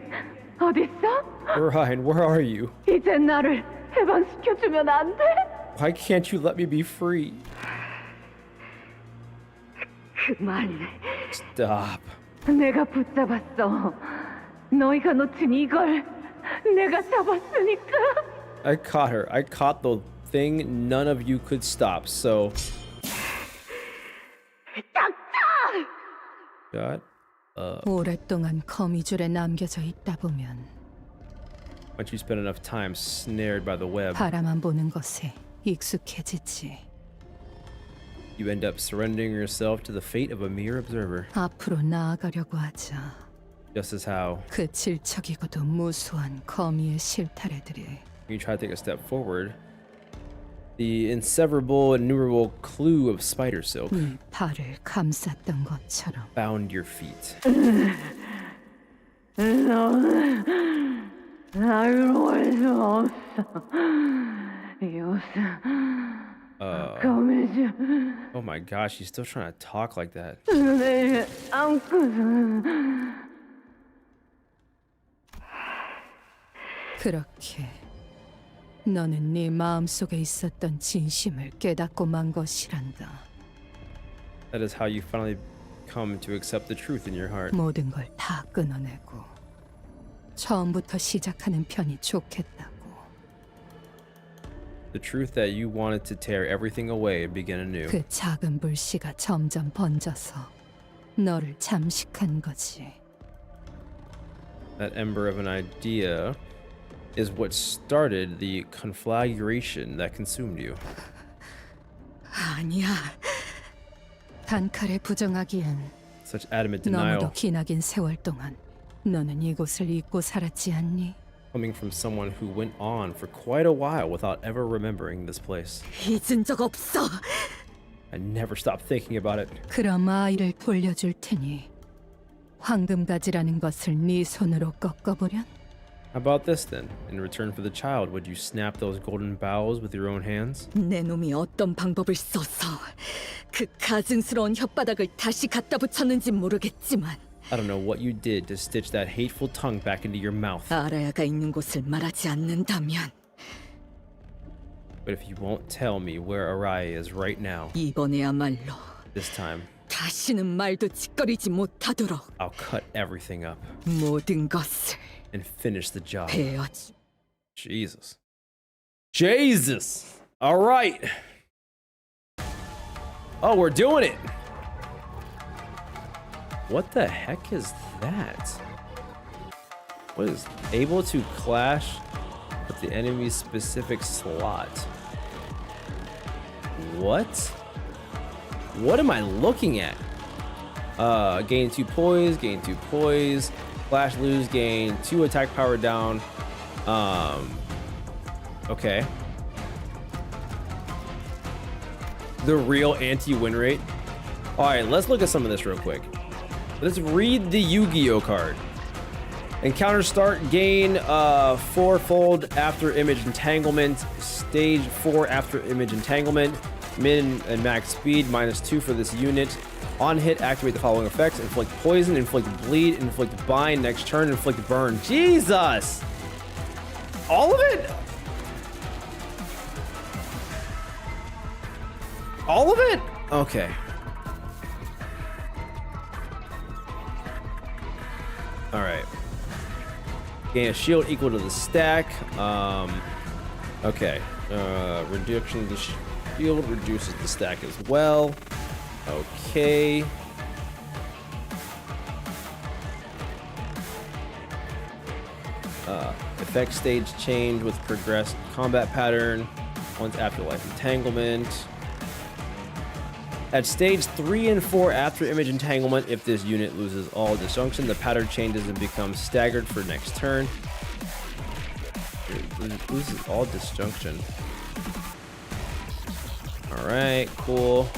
어딨어? Ryan, where are you? 이제 나를 해방시켜주면 안 돼? Why can't you let me be free? 그만. Stop. 내가 붙잡았어. 너희가 놓친 이걸 내가 잡았으니까. I caught her. I caught the thing none of you could stop, so... Shut up. 오랫동안 거미줄에 남겨져 있다 보면 Once you spend enough time snared by the web, 바라만 보는 것에 익숙해지지. you end up surrendering yourself to the fate of a mere observer. 앞으로 나아가려고 하자. Just as how, 그 질척이고도 무수한 거미의 실타래들이 when you try to take a step forward, the inseverable, innumerable clue of spider silk 네 발을 감쌌던 것처럼 bound your feet. 너는 자유로울 수 없어. 요새 거미줄 Oh my gosh, he's still trying to talk like that. 눈에 안고서는 그렇게 너는 네 마음속에 있었던 진심을 깨닫고 만 것이란다. That is how you finally come to accept the truth in your heart. 모든 걸 다 끊어내고 처음부터 시작하는 편이 좋겠다고. The truth that you wanted to tear everything away and begin anew. 그 작은 불씨가 점점 번져서 너를 잠식한 거지. That ember of an idea is what started the conflagration that consumed you. 아니야. 단칼에 부정하기엔 Such adamant denial 너무도 기나긴 세월 동안 너는 이곳을 잊고 살았지 않니? coming from someone who went on for quite a while without ever remembering this place. 잊은 적 없어. I never stopped thinking about it. 그럼 아이를 돌려줄 테니 황금가지라는 것을 네 손으로 꺾어보련? How about this then? In return for the child, would you snap those golden boughs with your own hands? 내 놈이 어떤 방법을 써서 그 가증스러운 혓바닥을 다시 갖다 붙였는지 모르겠지만 I don't know what you did to stitch that hateful tongue back into your mouth. 아라야가 있는 곳을 말하지 않는다면 But if you won't tell me where Araya is right now, 이번에야말로 this time, 다시는 말도 짓거리지 못하도록 I'll cut everything up 모든 것을 and finish the job. 베어주. Jesus. Jesus! All right. Oh, we're doing it. What the heck is that? What is able to clash with the enemy's specific slot? What? What am I looking at? Gain 2 poise, gain 2 poise, flash lose, gain 2 attack power down. Okay. The real anti-win rate. All right, let's look at some of this real quick. Let's read the Yu-Gi-Oh card. Encounter start, gain 4-fold after image entanglement. Stage 4 after image entanglement. Min and max speed, -2 for this unit. On hit, activate the following effects. Inflict poison, inflict bleed, inflict bind. Next turn, inflict burn. Jesus! All of it? All of it? Okay. All right. Gain a shield equal to the stack. Okay. Reduction of the shield reduces the stack as well. Okay. Effect stage change with progressed combat pattern. Once afterlife entanglement. At stage 3 and 4 after image entanglement, if this unit loses all disjunction, the pattern changes and becomes staggered for next turn. It loses all disjunction. Alright, cool.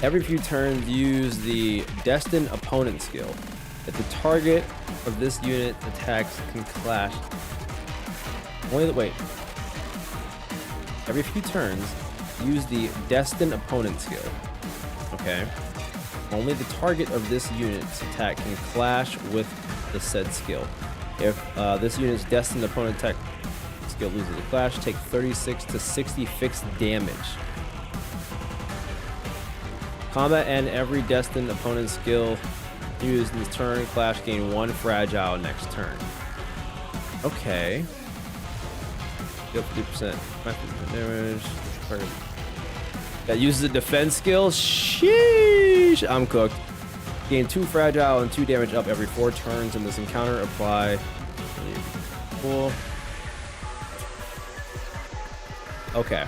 Every few turns, use the Destined Opponent skill. If the target of this unit attacks can clash. Wait. Every few turns, use the Destined Opponent skill. Okay. Only the target of this unit's attack can clash with the said skill. If this unit's Destined Opponent attack skill loses a clash, take 36 to 60 fixed damage. Combat and every Destined Opponent skill used in this turn, clash gain 1 fragile next turn. Okay. Deal 50% damage. That uses a defense skill. Sheesh. I'm cooked. Gain 2 fragile and 2 damage up every 4 turns in this encounter. Apply. Cool. Okay.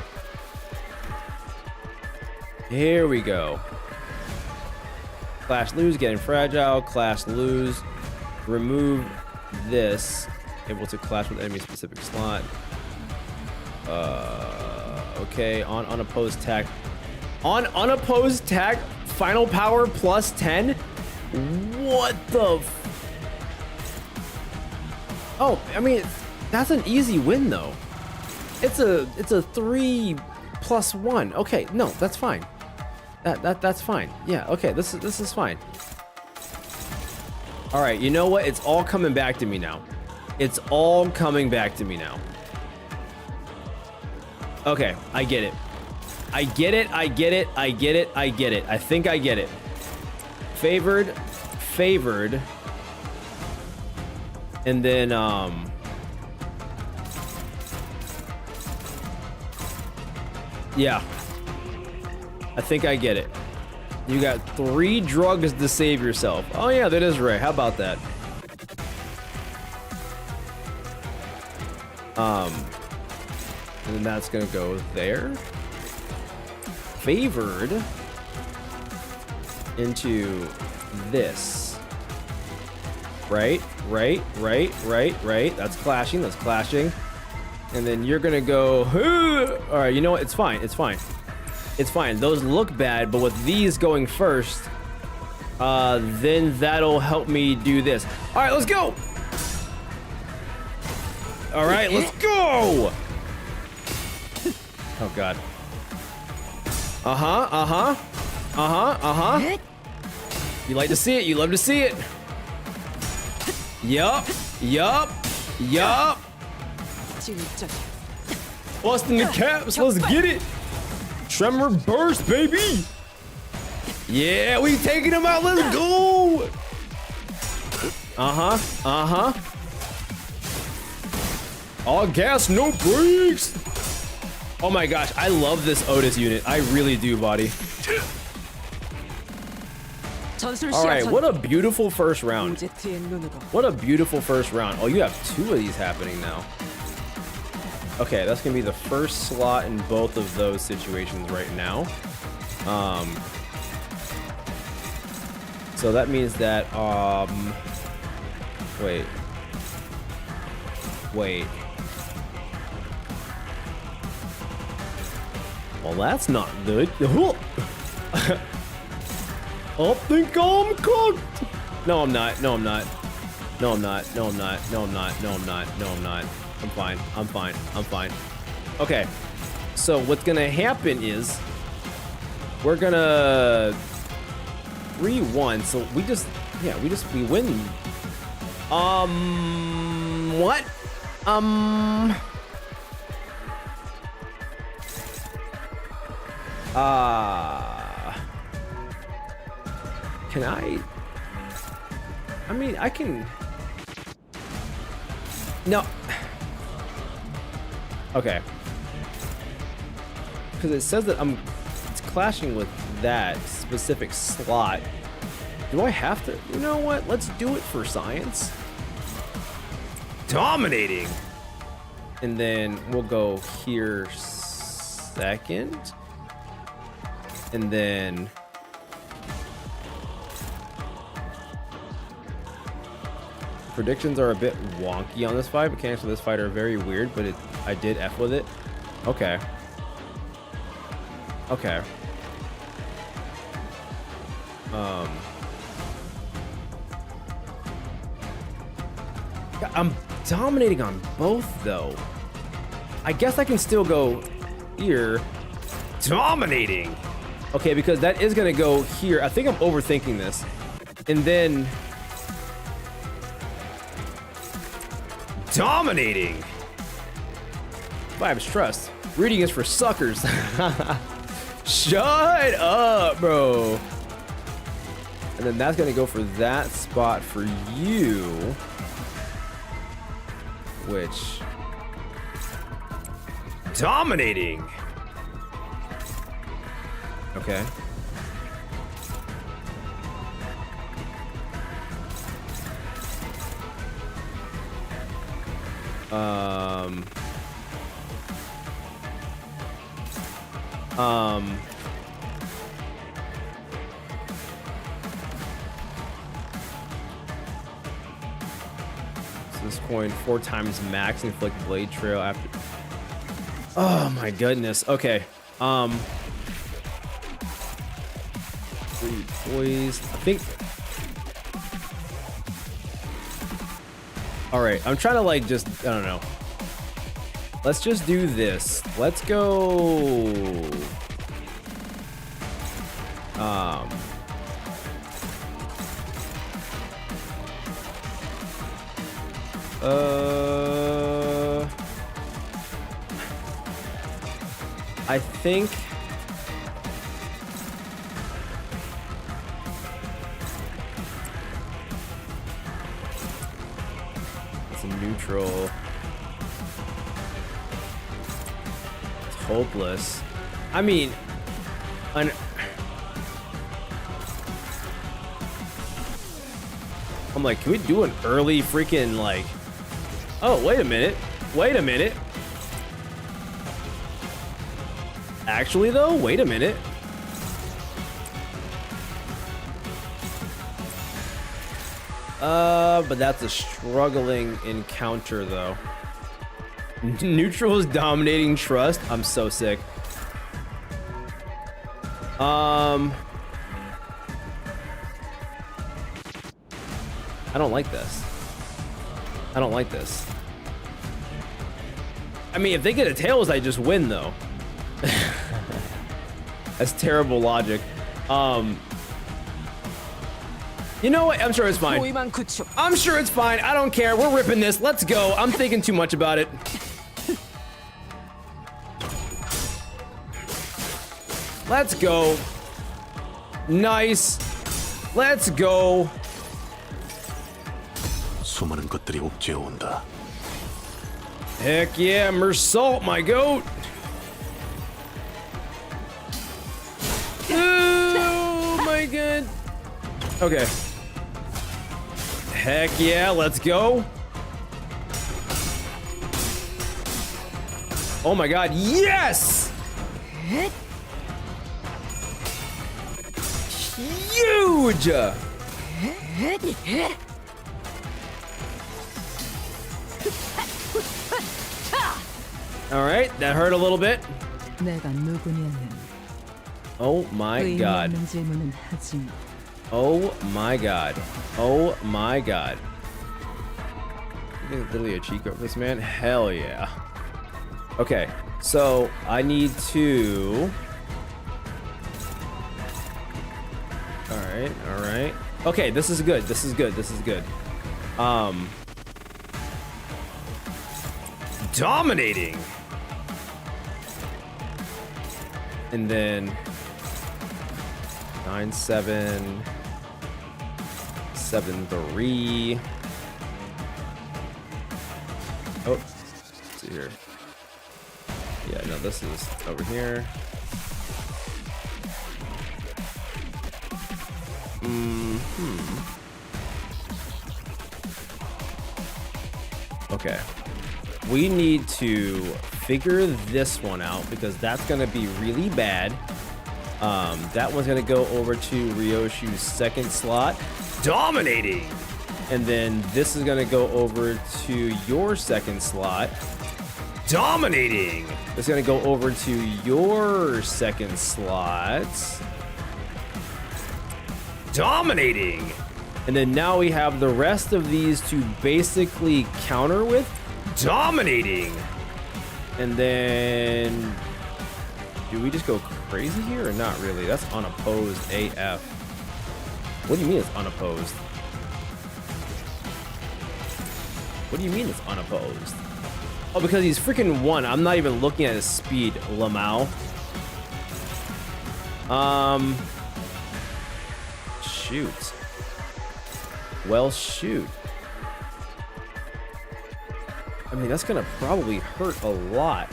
Here we go. Clash lose, getting fragile. Clash lose. Remove this. Able to clash with enemy specific slot. Okay, on unopposed attack. On unopposed attack, final power plus 10? What the Oh, I mean, that's an easy win though. It's a 3+1. Okay, no, that's fine. That's fine. Yeah, okay, this is fine. All right, you know what? It's all coming back to me now. It's all coming back to me now. Okay, I get it. I get it. I think I get it. Favored. And then, yeah. I think I get it. You got 3 drugs to save yourself. Oh yeah, that is right. How about that? And then that's gonna go there. Favored into this. Right. That's clashing. And then you're gonna go. All right, you know what? It's fine. Those look bad, but with these going first, then that'll help me do this. All right, let's go. All right, let's go. Oh God. You like to see it. You love to see it. Yup. Busting the caps. Let's get it. Tremor burst, baby. Yeah, we taking them out. Let's go. All gas, no brakes. Oh my gosh, I love this Otis unit. I really do, buddy. All right, what a beautiful first round. What a beautiful first round. Oh, you have 2 of these happening now. Okay, that's gonna be the first slot in both of those situations right now. So that means that, wait. Well, that's not good. I think I'm cooked. No, I'm not. No, I'm not. No, I'm not. No, I'm not. No, I'm not. No, I'm not. I'm fine. I'm fine. I'm fine. Okay. So what's gonna happen is we're gonna 3-1. So we just, yeah, we win. What? Can I mean, I can. No. Okay. Because it says that it's clashing with that specific slot. Do I have to? You know what? Let's do it for science. Dominating. And then we'll go here second. And then predictions are a bit wonky on this fight. Mechanics of this fight are very weird, but I did F with it. Okay. Okay. I'm dominating on both though. I guess I can still go here. Dominating. Okay, because that is gonna go here. I think I'm overthinking this. And then dominating. Vibes trust. Reading is for suckers. Shut up, bro. And then that's gonna go for that spot for you. Which dominating. Okay. So this coin 4 times max inflict blade trail after. Oh my goodness. Okay. Poised. I think. All right. I'm trying to like just. I don't know. Let's just do this. Let's go. I think. It's a neutral. It's hopeless. I mean, I'm like, can we do an early freaking like? Oh, wait a minute. Wait a minute. Actually, though, wait a minute. But that's a struggling encounter, though. Neutral is dominating trust. I'm so sick. I don't like this. I don't like this. I mean, if they get a tails, I just win, though. That's terrible logic. You know what? I'm sure it's fine. I'm sure it's fine. I don't care. We're ripping this. Let's go. I'm thinking too much about it. Let's go. Nice. Let's go. 수많은 것들이 옥죄어 온다. Heck yeah, Mersault, my goat. Oh my god. Okay. Heck yeah, let's go. Oh my god, yes! Huge! All right, that hurt a little bit. Oh my god. Oh my god. Oh my god. Literally a cheat code for this man. Hell yeah. Okay, so I need to. All right. Okay, this is good. This is good. Dominating. And then 9-7 7-3. Oh, let's see here. Yeah, no, this is over here. Okay. We need to figure this one out because that's gonna be really bad. That one's gonna go over to Ryoshu's second slot. Dominating! And then this is gonna go over to your second slot. Dominating! It's gonna go over to your second slot. Dominating! And then now we have the rest of these to basically counter with. Dominating! And then do we just go crazy here or not really? That's unopposed AF. What do you mean it's unopposed? What do you mean it's unopposed? Oh, because he's freaking 1. I'm not even looking at his speed, Lamau. Shoot. Well, shoot. I mean, that's gonna probably hurt a lot.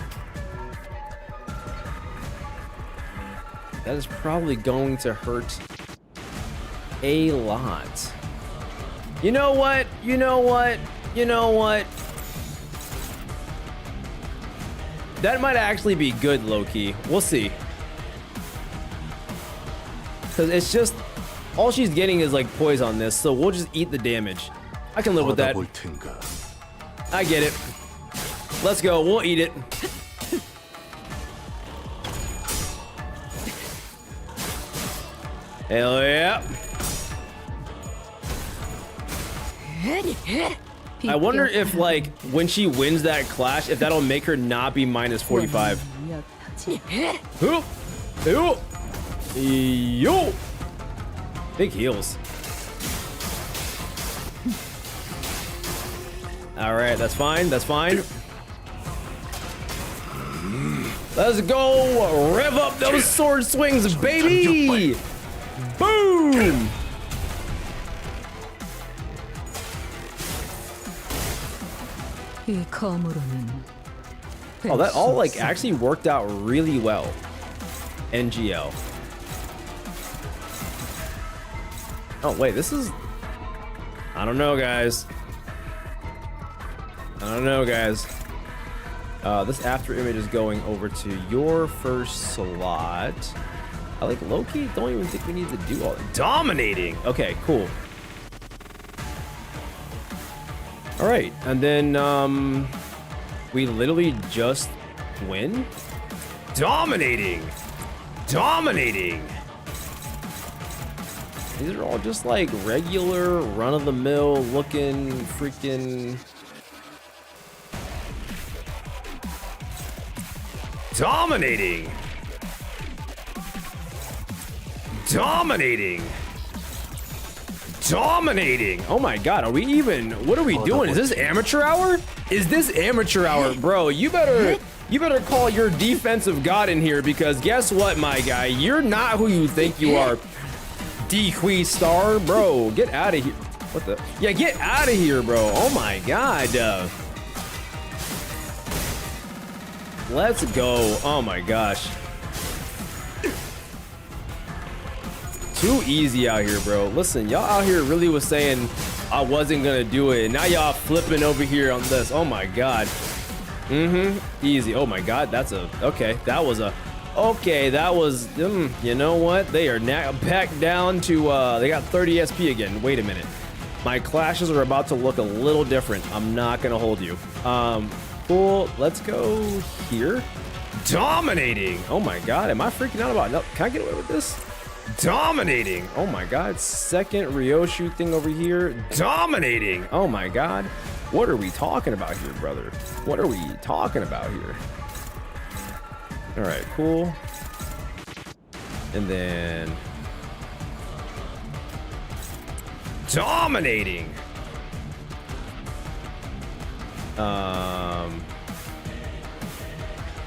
That is probably going to hurt a lot. You know what? That might actually be good, low-key. We'll see. Because it's just, all she's getting is like poise on this, so we'll just eat the damage. I can live with that. I get it. Let's go, we'll eat it. Hell yeah. I wonder if, like, when she wins that clash, if that'll make her not be minus 45. Hoop. Hoop. Yo. Big heals. All right, that's fine. That's fine. Let's go. Rev up those sword swings, baby. Boom. Oh, that all like actually worked out really well. NGL. Oh wait, this is, I don't know, guys. This after image is going over to your first slot. I like low-key don't even think we need to do all that. Dominating. Okay, cool. All right, and then we literally just win. Dominating. These are all just like regular run-of-the-mill looking freaking dominating. Oh my god, are we even, what are we doing? Is this amateur hour? Bro? You better call your defensive god in here, because guess what, my guy, you're not who you think you are. DQ star, bro, get out of here. What the? Yeah, get out of here, bro. Oh my god. Let's go. Oh my gosh. Too easy out here, bro. Listen, y'all out here really was saying I wasn't gonna do it, and now y'all flipping over here on this. Oh my god. Easy. Oh my god, that's a, okay, that was a, okay, that was, you know what? They are now back down to, they got 30 SP again. Wait a minute. My clashes are about to look a little different. I'm not gonna hold you. Cool, let's go here. Dominating. Oh my god, am I freaking out about, no, can I get away with this? Dominating. Oh my god, second Ryoshu thing over here. Dominating. Oh my god. What are we talking about here, brother? What are we talking about here? All right, cool. And then dominating.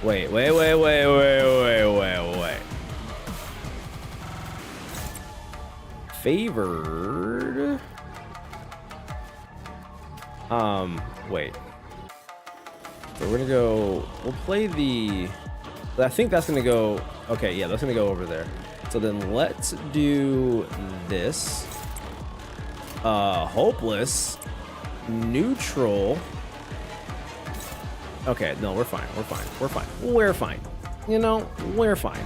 Wait. Favored. Wait. So we're gonna go. We'll play the. I think that's gonna go. Okay, yeah, that's gonna go over there. So then let's do this. Hopeless. Neutral. Okay, no, we're fine. We're fine. We're fine. We're fine. You know, we're fine.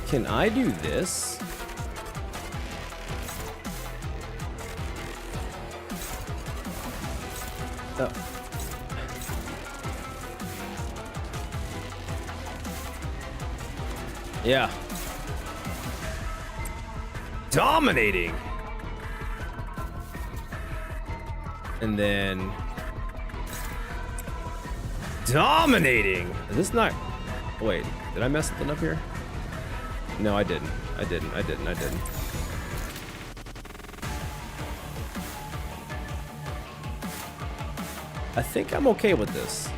Can I do this? Oh. Yeah. Dominating. And then dominating. Is this not? Wait, did I mess something up here? No, I didn't. I didn't. I think I'm okay with this.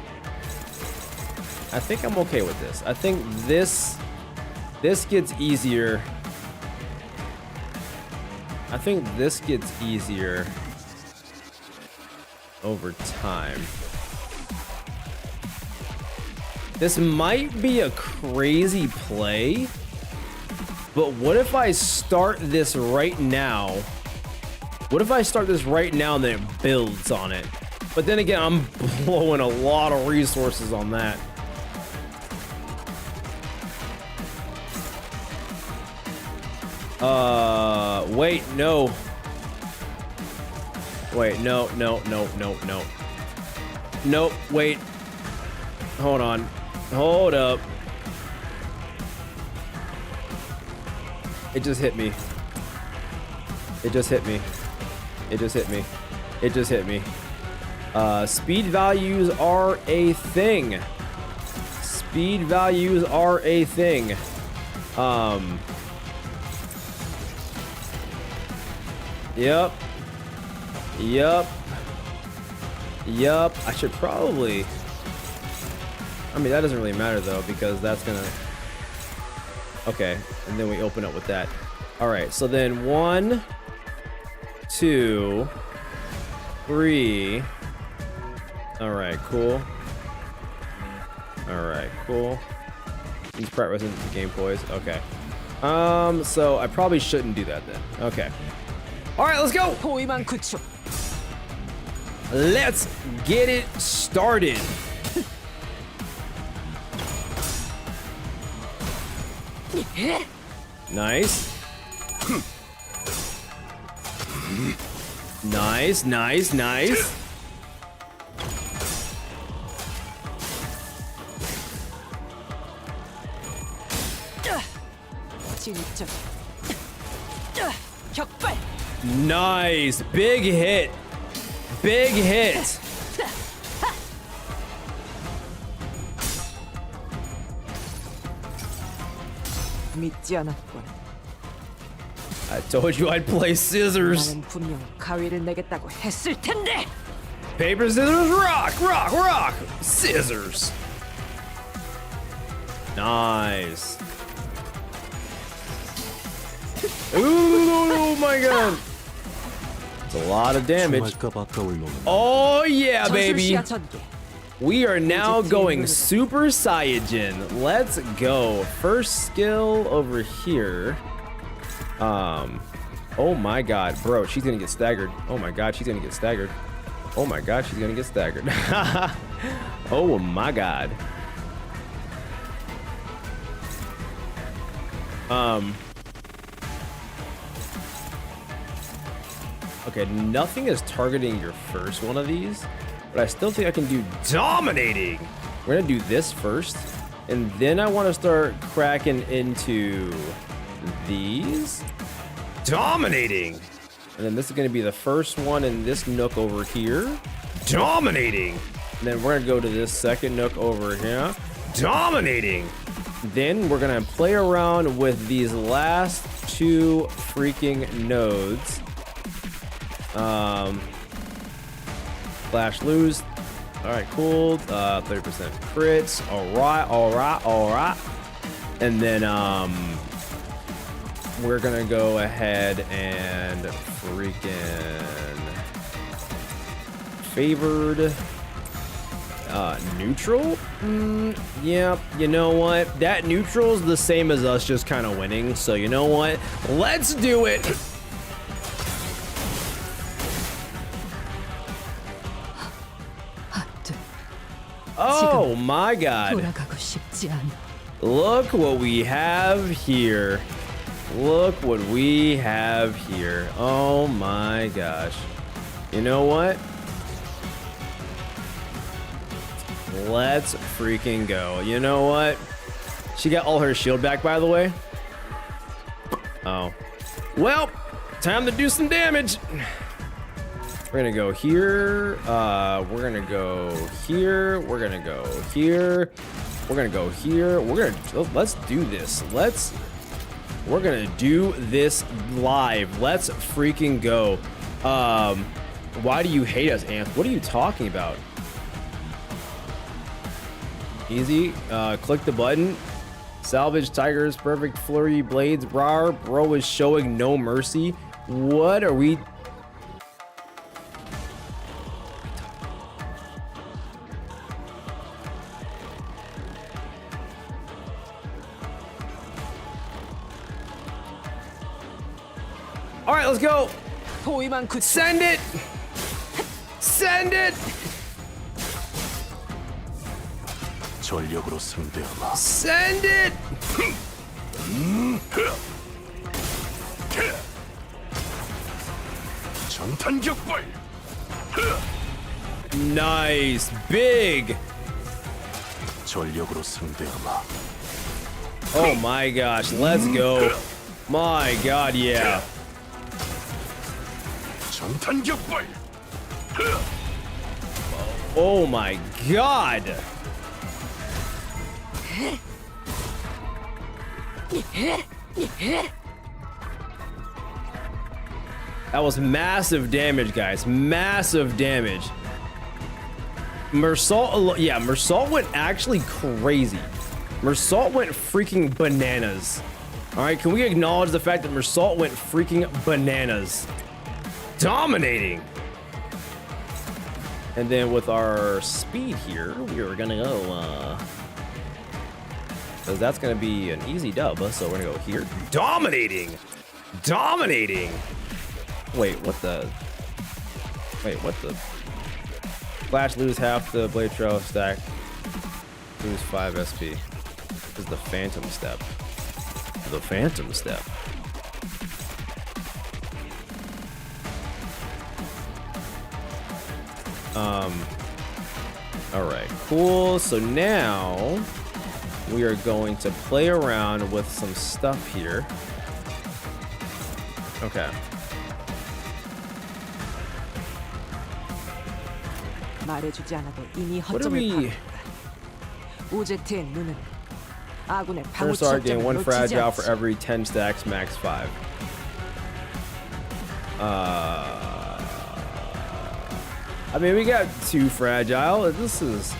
I think this gets easier. I think this gets easier over time. This might be a crazy play, but what if I start this right now? What if I start this right now and then it builds on it? But then again, I'm blowing a lot of resources on that. Wait, no. Wait, no. Nope, wait. Hold on. Hold up. It just hit me. Speed values are a thing. Yep. I should probably. I mean, that doesn't really matter though, because that's gonna. Okay, and then we open up with that. All right, so then 1, 2, 3. All right, cool. These prerequisites of the game poise. Okay. So I probably shouldn't do that then. Okay. All right, let's go. Let's get it started. Nice. Nice. Nice. Big hit. I told you I'd play scissors. Paper, scissors, rock. Scissors. Nice. Ooh, my god. It's a lot of damage. Oh yeah, baby. We are now going Super Saiyajin. Let's go. First skill over here. Oh my god, bro, she's gonna get staggered. Oh my god, she's gonna get staggered. Oh my god. Okay, nothing is targeting your first one of these. but I still think I can do dominating. We're gonna do this first, and then I want to start cracking into these. Dominating. And then this is gonna be the first one in this nook over here. Dominating. And then we're gonna go to this second nook over here. Dominating. Then we're gonna play around with these last two freaking nodes. Flash lose. All right, cool. 30% crits. All right. And then we're gonna go ahead and freaking favored neutral. Yeah, you know what? That neutral's the same as us just kind of winning. So you know what? Let's do it. Oh my god. 돌아가고 싶지 않아. Look what we have here. Look what we have here. Oh my gosh. You know what? Let's freaking go. You know what? She got all her shield back, by the way. Oh. Well, time to do some damage. We're gonna go here. We're gonna go here. We're gonna go here. We're gonna go here. Let's do this. We're gonna do this live. Let's freaking go. Why do you hate us, Anth? What are you talking about? Easy. Click the button. Salvage tigers, perfect flurry blades. Rar, bro is showing no mercy. What are we? All right, let's go. Send it. Send it. 전력으로 상대하마. Send it. 전탄격발. Nice, big. 전력으로 상대하마. Oh my gosh, let's go. My god, yeah. 전탄격발. Oh my god. That was massive damage, guys. Massive damage. Mersault went actually crazy. Mersault went freaking bananas. All right, can we acknowledge the fact that Mersault went freaking bananas? Dominating. And then with our speed here, we are gonna go, because that's gonna be an easy dub. So we're gonna go here. Dominating. Dominating. Wait, what the? Flash lose half the blade trail stack. Lose 5 SP. This is the phantom step. The phantom step. All right, cool. So now we are going to play around with some stuff here. Okay. 말해주지 않아도 이미 What do 허점을 we? 파악했다. 오젝트의 눈은 아군의 방어 First art gain 지점을 1 놓치지 fragile 않지. for every 10 stacks, max 5. I mean, we got 2 fragile. This is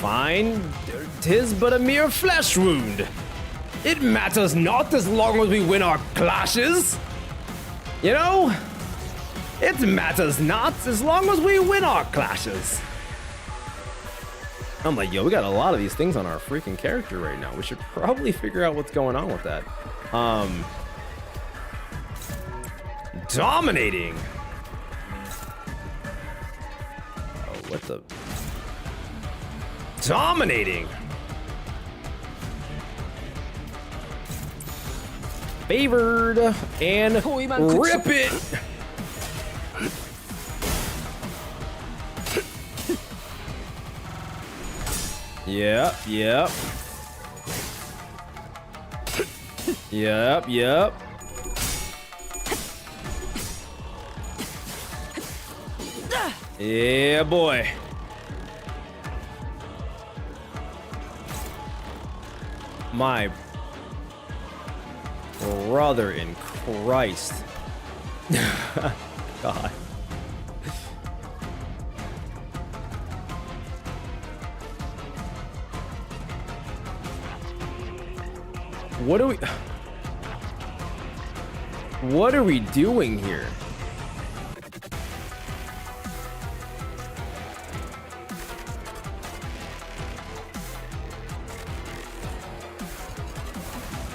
fine. 'Tis but a mere flesh wound. It matters not as long as we win our clashes. You know? It matters not as long as we win our clashes. I'm like, yo, we got a lot of these things on our freaking character right now. We should probably figure out what's going on with that. Dominating. Oh, what the? Dominating. Favored and rip it. Yep, yep. Yep, yep. Yeah, boy. My brother in Christ. God. What are we doing here?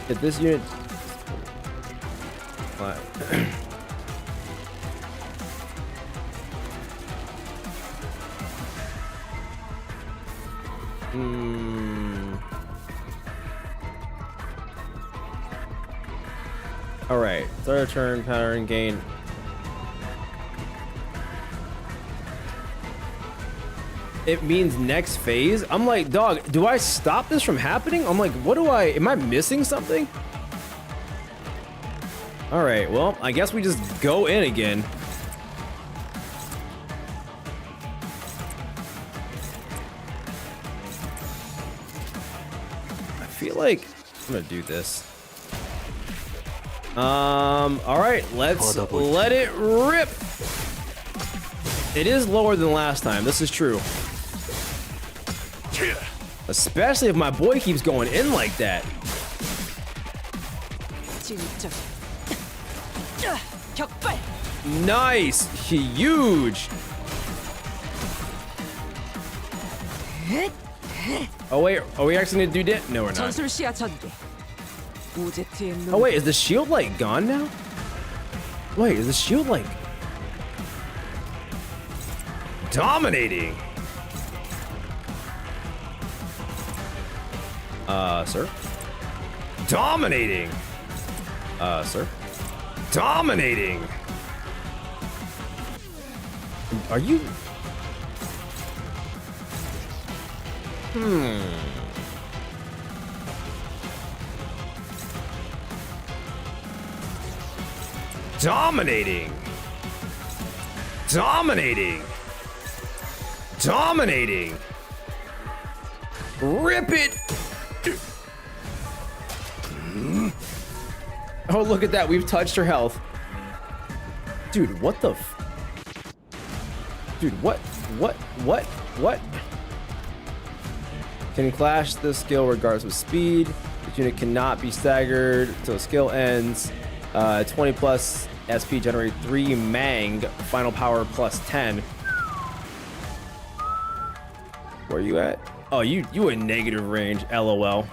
If this unit All right, third turn pattern gain. It means next phase. I'm like, dog, do I stop this from happening? I'm like, am I missing something? All right, well, I guess we just go in again. I feel like I'm gonna do this. All right, let's let it rip. It is lower than last time. This is true. Especially if my boy keeps going in like that. Nice, huge. Oh wait, are we actually gonna do that? No, we're not. Oh wait, is the shield like gone now? Wait, is the shield like dominating? Sir? Dominating! Sir? Dominating! Are you... Dominating! Dominating! Dominating! Rip it! Oh, look at that. We've touched her health. Dude, what the Dude, what? Can clash the skill regardless of speed. This unit cannot be staggered until skill ends. 20 plus SP generate 3 Mang. Final power plus 10. Where are you at? Oh, you in negative range. LOL.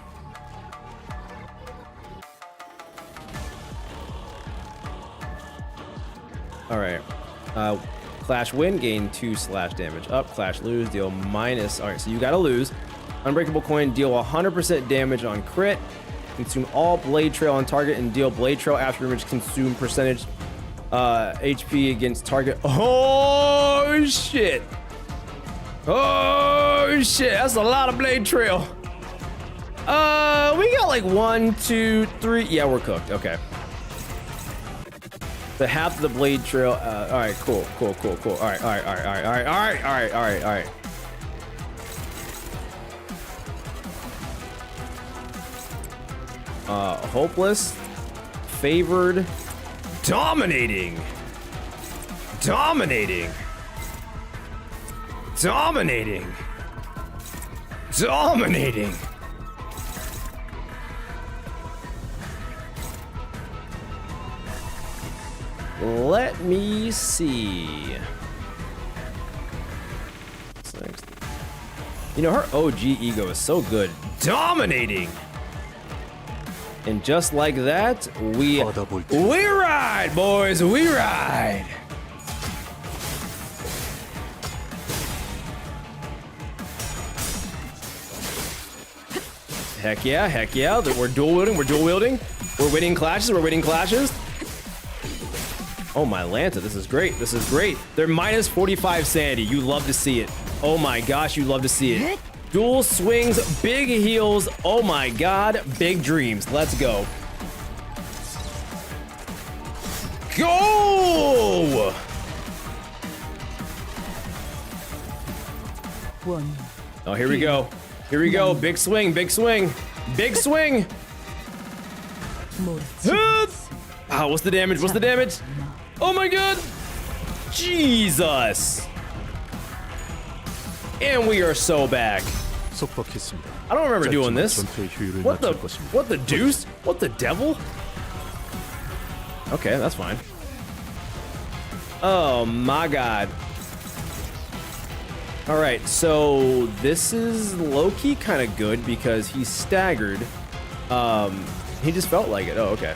All right. Clash win, gain 2 slash damage up. Clash lose, deal minus. All right, so you gotta lose. Unbreakable coin, deal 100% damage on crit. Consume all blade trail on target and deal blade trail after image. Consume percentage HP against target. Oh shit! Oh shit! That's a lot of blade trail. We got like 1, 2, 3. Yeah, we're cooked. Okay. The half of the blade trail. All right, cool. All right. Hopeless, favored, dominating. Let me see. What's next? You know, her OG ego is so good. Dominating. And just like that, we ride, boys. We ride. Heck yeah. We're dual wielding. We're winning clashes. Oh my Lanta, this is great. They're minus 45 sanity. You love to see it. Oh my gosh, you love to see it. Dual swings, big heals. Oh my god, big dreams. Let's go. Go! 원. Oh, here we go. Here we go. Big swing, big swing, big swing. Ah, what's the damage? What's the damage? Oh my god. Jesus. And we are so back. I don't remember doing this. What the deuce? What the devil? Okay, that's fine. Oh my god. All right, so this is low-key kind of good because he's staggered. He just felt like it. Oh, okay.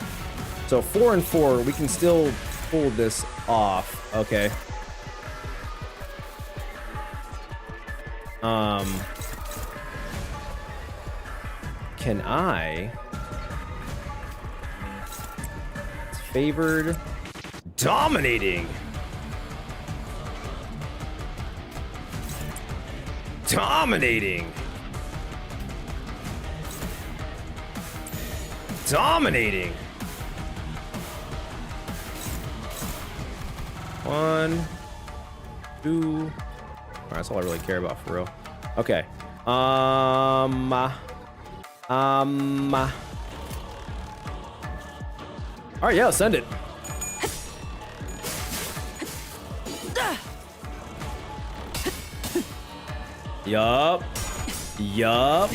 So 4 and 4, we can still pull this off. Okay. Can I? It's favored. Dominating. Dominating. Dominating. 1, 2. Alright, that's all I really care about for real. Okay. All right, yeah, send it. Yup.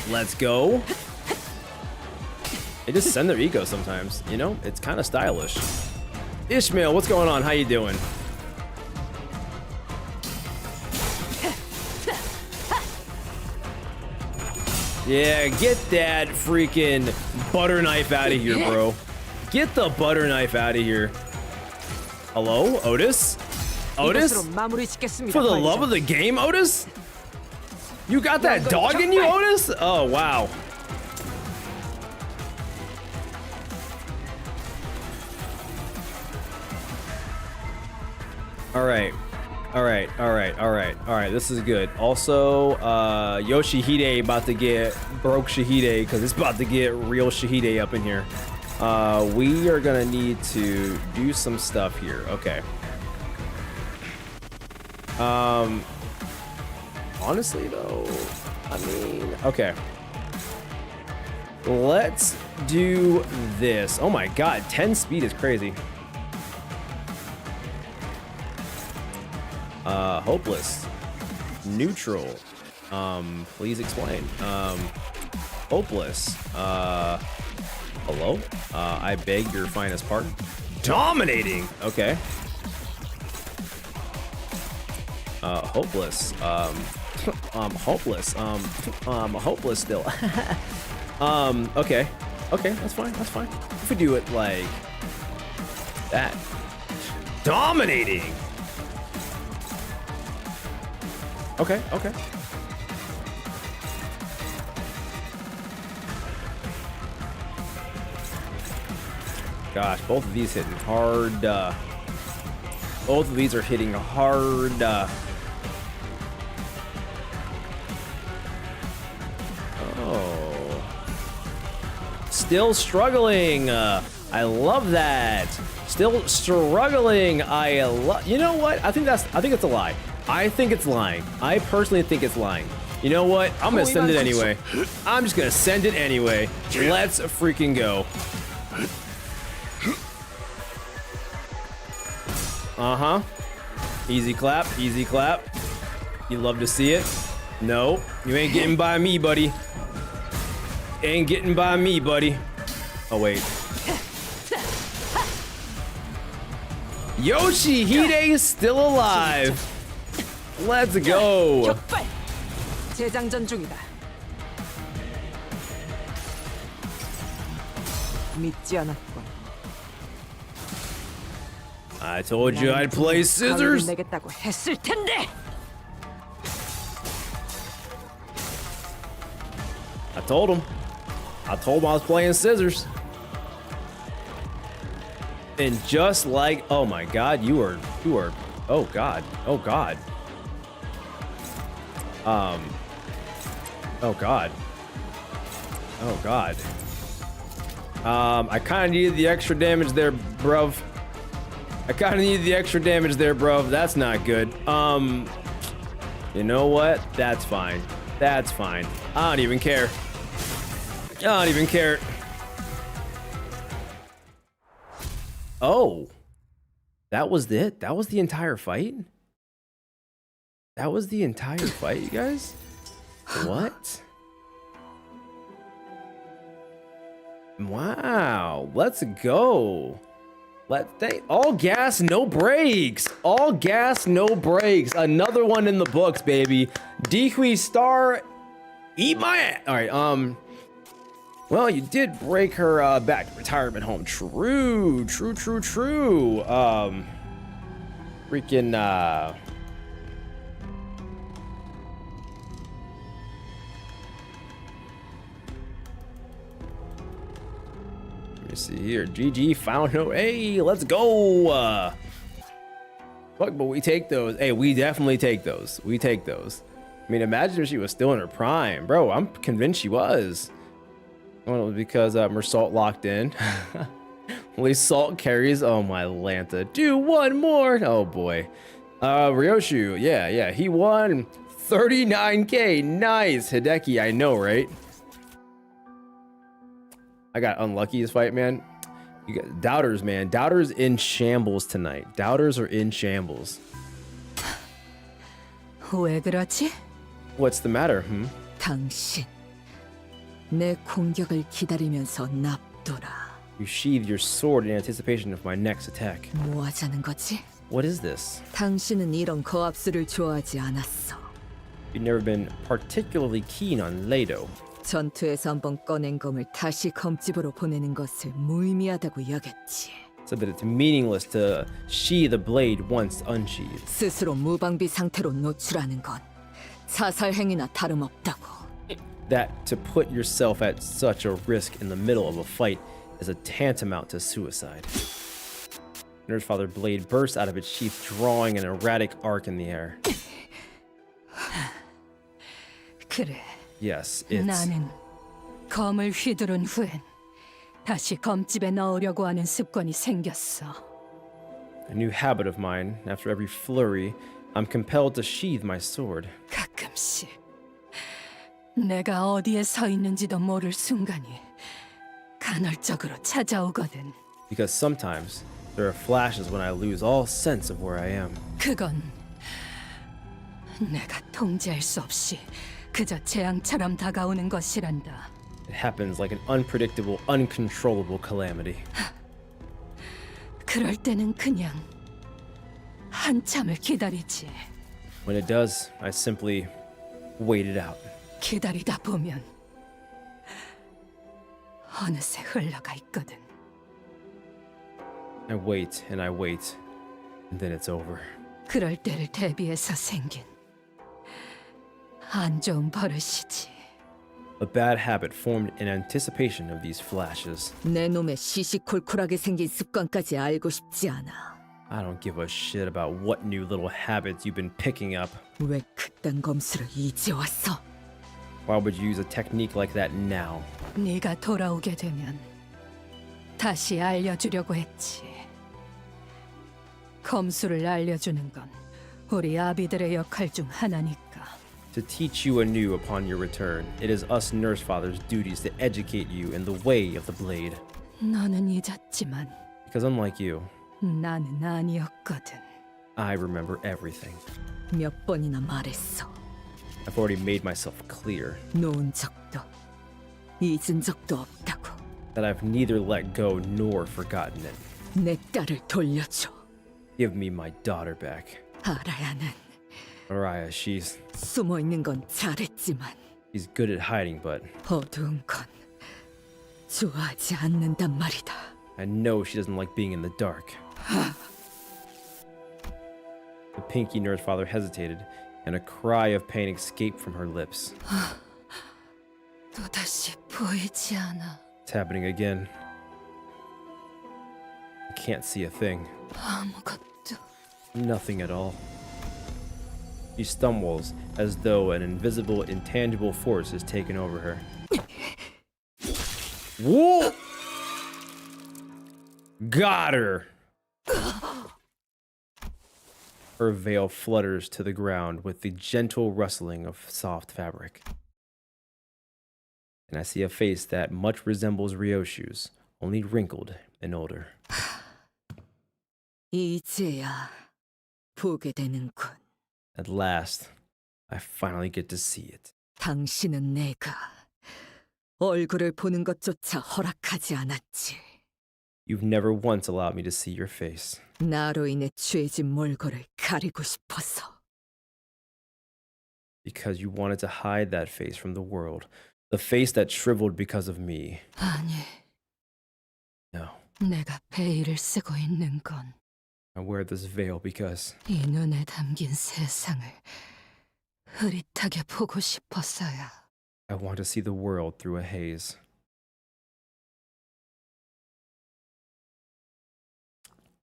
Let's go. They just send their ego sometimes, you know? It's kind of stylish. Ishmael, what's going on? How you doing? Yeah, get that freaking butter knife out of here, bro. Get the butter knife out of here. Hello, Otis? Otis? For the love of the game, Otis? You got that dog in you, Otis? Oh, wow. All right. This is good. Also, Yoshihide about to get broke Shahide because it's about to get real Shahide up in here. We are gonna need to do some stuff here. Okay. Honestly though, I mean, okay. Let's do this. Oh my god, 10 speed is crazy. Hopeless. Neutral. Please explain. Hopeless. Hello? I beg your finest pardon. Dominating! Okay. Hopeless. Hopeless. Hopeless still. Okay. Okay, that's fine. That's fine. If we do it like that. Dominating! Okay, okay. Gosh, both of these hitting hard. Both of these are hitting hard. Oh. Still struggling. I love that. Still struggling. You know what? I think it's a lie. I think it's lying. I personally think it's lying. You know what? I'm gonna send it anyway. I'm just gonna send it anyway. Let's freaking go. Uh-huh. Easy clap, easy clap. You love to see it. No, you ain't getting by me, buddy. Ain't getting by me, buddy. Oh, wait. Yoshihide is still alive. Let's go. 재장전 중이다. 믿지 않았군. I told you I'd play scissors. 내겠다고 했을 텐데. I told him I was playing scissors. And just like, oh my God, you are, oh God. Oh god. Oh god. I kind of needed the extra damage there, bruv. That's not good. You know what? That's fine. That's fine. I don't even care. Oh. That was it? That was the entire fight? That was the entire fight, you guys? What? Wow. Let's go. All gas, no brakes. All gas, no brakes. Another one in the books, baby. Dehui Star, eat my ass. All right. Well, you did break her back to retirement home. True. Freaking let me see here. GG found no. Hey, let's go. Fuck, but we take those. Hey, we definitely take those. I mean, imagine if she was still in her prime, bro. I'm convinced she was. Well, it was because Mersault locked in. Only Salt carries. Oh my Lanta. Do one more. Oh boy. Ryoshu. Yeah. He won 39k. Nice. Hideki. I know, right? I got unlucky this fight, man. You got doubters, man. Doubters in shambles tonight. Doubters are in shambles. 왜 그러지? What's the matter? 당신 내 공격을 기다리면서 납둬라. You sheathe your sword in anticipation of my next attack. 뭐 하자는 거지? What is this? 당신은 이런 거압수를 좋아하지 않았어. You've never been particularly keen on Lado. 전투에서 한번 꺼낸 검을 다시 검집으로 보내는 것을 무의미하다고 여겼지. Said that it's meaningless to sheathe the blade once unsheathed. 스스로 무방비 상태로 노출하는 건 자살 행위나 다름없다고. That to put yourself at such a risk in the middle of a fight is a tantamount to suicide. Nurse Father blade bursts out of its sheath, drawing an erratic arc in the air. 그래. Yes, it's... 나는 검을 휘두른 후엔 다시 검집에 넣으려고 하는 습관이 생겼어. A new habit of mine. After every flurry, I'm compelled to sheathe my sword. 가끔씩 내가 어디에 서 있는지도 모를 순간이 간헐적으로 찾아오거든. Because sometimes there are flashes when I lose all sense of where I am. 그건 내가 통제할 수 없이 그저 재앙처럼 다가오는 것이란다. It happens like an unpredictable, uncontrollable calamity. 그럴 때는 그냥 한참을 기다리지. When it does, I simply wait it out. 기다리다 보면 어느새 흘러가 있거든. I wait and I wait, and then it's over. 그럴 때를 대비해서 생긴 안 좋은 버릇이지. A bad habit formed in anticipation of these flashes. 내 놈의 시시콜콜하게 생긴 습관까지 알고 싶지 않아. I don't give a shit about what new little habits you've been picking up. 왜 그딴 검수를 이제 왔어? Why would you use a technique like that now? 네가 돌아오게 되면 다시 알려주려고 했지. 검수를 알려주는 건 우리 아비들의 역할 중 하나니까. To teach you anew upon your return, it is us nurse fathers' duties to educate you in the way of the blade. 너는 잊었지만 Because unlike you, 나는 아니었거든. I remember everything. 몇 번이나 말했어. I've already made myself clear 놓은 적도 잊은 적도 없다고. that I've neither let go nor forgotten it. 내 딸을 돌려줘. Give me my daughter back. 알아야는 Mariah, she's 숨어 있는 건 잘했지만 good at hiding, but 어두운 건 좋아하지 않는단 말이다. I know she doesn't like being in the dark. The pinky nurse father hesitated, and a cry of pain escaped from her lips. 또다시 보이지 않아. It's happening again. I can't see a thing. 아무것도. Nothing at all. She stumbles as though an invisible, intangible force has taken over her. Whoa! Got her! Her veil flutters to the ground with the gentle rustling of soft fabric. And I see a face that much resembles Ryoshu's, only wrinkled and older. 이제야 보게 되는군. At last, I finally get to see it. 당신은 내가 얼굴을 보는 것조차 허락하지 않았지. You've never once allowed me to see your face. 나로 인해 죄진 몰골을 가리고 싶어서. Because you wanted to hide that face from the world. The face that shriveled because of me. 아니, No. 내가 베일을 쓰고 있는 건 I wear this veil because 이 눈에 담긴 세상을 흐릿하게 보고 싶었어야. I want to see the world through a haze.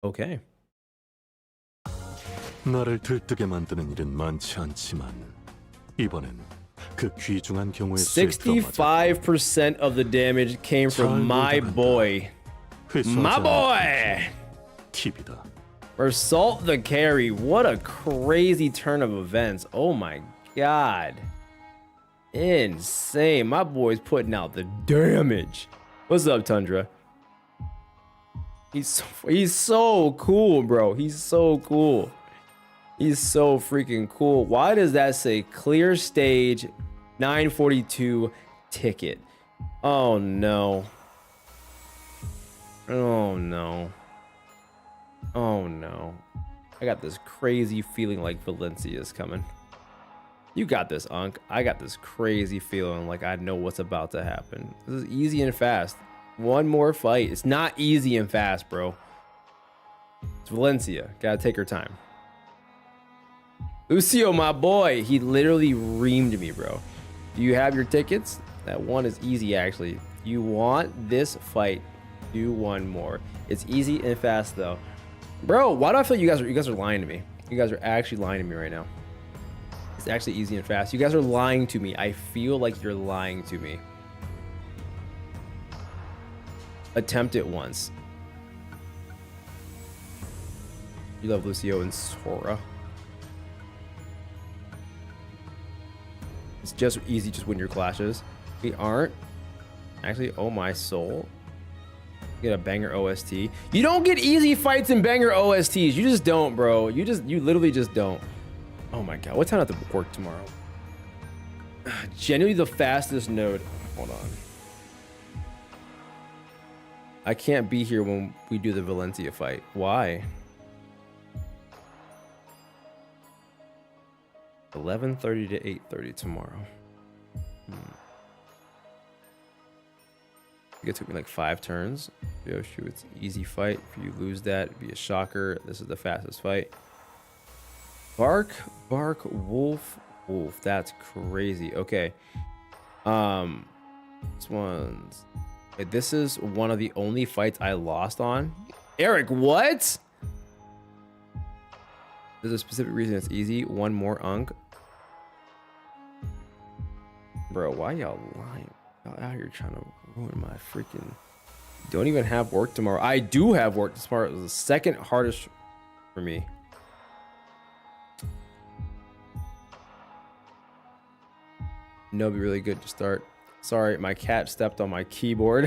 Okay. 나를 들뜨게 만드는 일은 많지 않지만 이번엔 그 귀중한 경우에 65% of the damage came from my boy. My boy! 팁이다. For Salt the Carry, what a crazy turn of events. Oh my god. Insane. My boy's putting out the damage. What's up, Tundra? He's so cool, bro. He's so cool. He's so freaking cool. Why does that say clear stage 942 ticket? Oh no. Oh no. Oh no. I got this crazy feeling like Valencia's coming. You got this, Unk. I got this crazy feeling like I know what's about to happen. This is easy and fast. One more fight. It's not easy and fast, bro. It's Valencia. Gotta take her time. Lucio, my boy. He literally reamed me, bro. Do you have your tickets? That one is easy, actually. You want this fight? Do one more. It's easy and fast, though. Bro, why do I feel you guys are lying to me? You guys are actually lying to me right now. It's actually easy and fast. You guys are lying to me. I feel like you're lying to me. Attempt it once. You love Lucio and Sora. It's just easy, just win your clashes. We aren't. Actually, oh my soul. Get a banger OST. You don't get easy fights in banger OSTs. You just don't, bro. You literally just don't. Oh my god, what time do I have to work tomorrow? Genuinely the fastest node. Hold on. I can't be here when we do the Valencia fight. Why? 11:30 to 8:30 tomorrow. It took me like 5 turns. Yoshu, it's an easy fight. If you lose that, it'd be a shocker. This is the fastest fight. Bark, bark, wolf, wolf. That's crazy. Okay. This one's. Wait, this is one of the only fights I lost on. Eric, what? There's a specific reason it's easy. One more unk. Bro, why y'all lying? Y'all out here trying to ruin my freaking. Don't even have work tomorrow. I do have work tomorrow. It was the second hardest for me. No, be really good to start. Sorry, my cat stepped on my keyboard.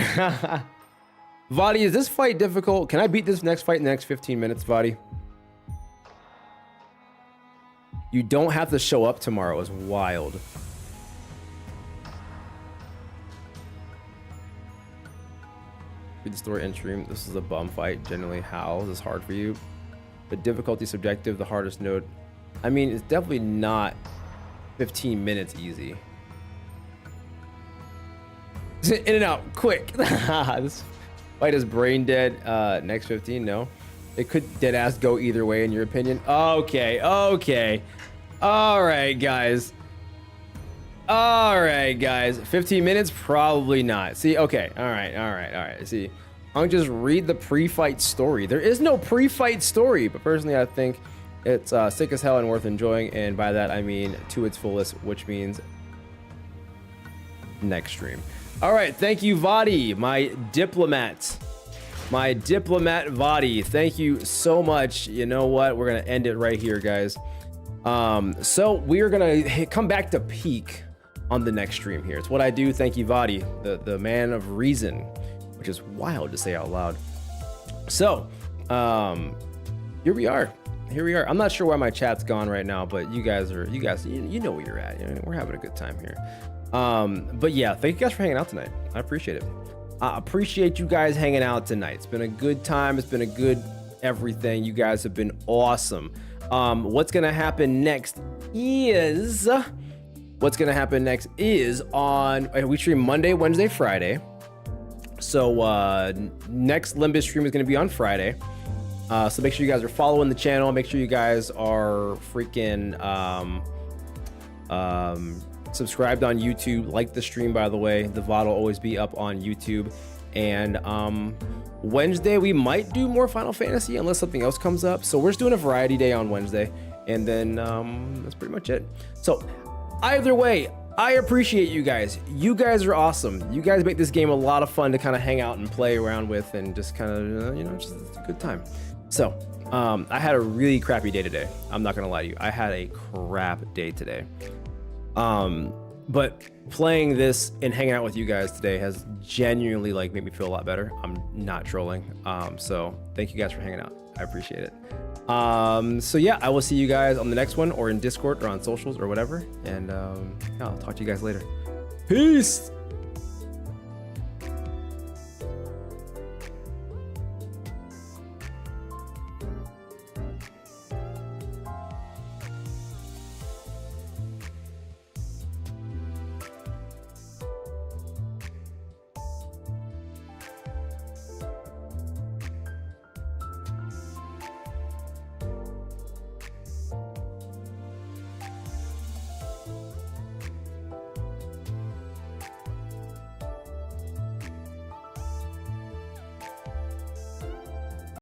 VOD, is this fight difficult? Can I beat this next fight in the next 15 minutes, VOD? You don't have to show up tomorrow. It's wild. Read the story and stream. This is a bum fight. Generally, how is this hard for you? The difficulty subjective, the hardest node. I mean, it's definitely not 15 minutes easy. In and out, quick. This fight is brain dead. Next 15, no. It could dead ass go either way, in your opinion. Okay, okay. All right, guys. All right, guys. 15 minutes, probably not. See, okay. All right. See, I'll just read the pre-fight story. There is no pre-fight story, but personally, I think It's sick as hell and worth enjoying, and by that I mean to its fullest, which means next stream. All right, thank you, VOD, my diplomat. My diplomat VOD. Thank you so much. You know what? We're gonna end it right here, guys. So we are gonna come back to peak on the next stream here. It's what I do. Thank you, VOD, the man of reason, which is wild to say out loud. So, here we are. Here we are. I'm not sure why my chat's gone right now, but you guys, you know where you're at. You know, we're having a good time here. But yeah, thank you guys for hanging out tonight. I appreciate it. I appreciate you guys hanging out tonight. It's been a good time. It's been a good everything. You guys have been awesome. What's gonna happen next is on we stream Monday, Wednesday, Friday. So next Limbus stream is gonna be on Friday. So make sure you guys are following the channel. Make sure you guys are freaking subscribed on YouTube. Like the stream, by the way. The VOD will always be up on YouTube. And Wednesday we might do more Final Fantasy unless something else comes up. So we're just doing a variety day on Wednesday, and then that's pretty much it. So either way, I appreciate you guys. You guys are awesome. You guys make this game a lot of fun to kind of hang out and play around with, and just kind of just a good time. So I had a really crappy day today. I'm not gonna lie to you. I had a crap day today. But playing this and hanging out with you guys today has genuinely made me feel a lot better. I'm not trolling. So thank you guys for hanging out. I appreciate it. So yeah, I will see you guys on the next one, or in Discord, or on socials, or whatever. And yeah, I'll talk to you guys later. Peace.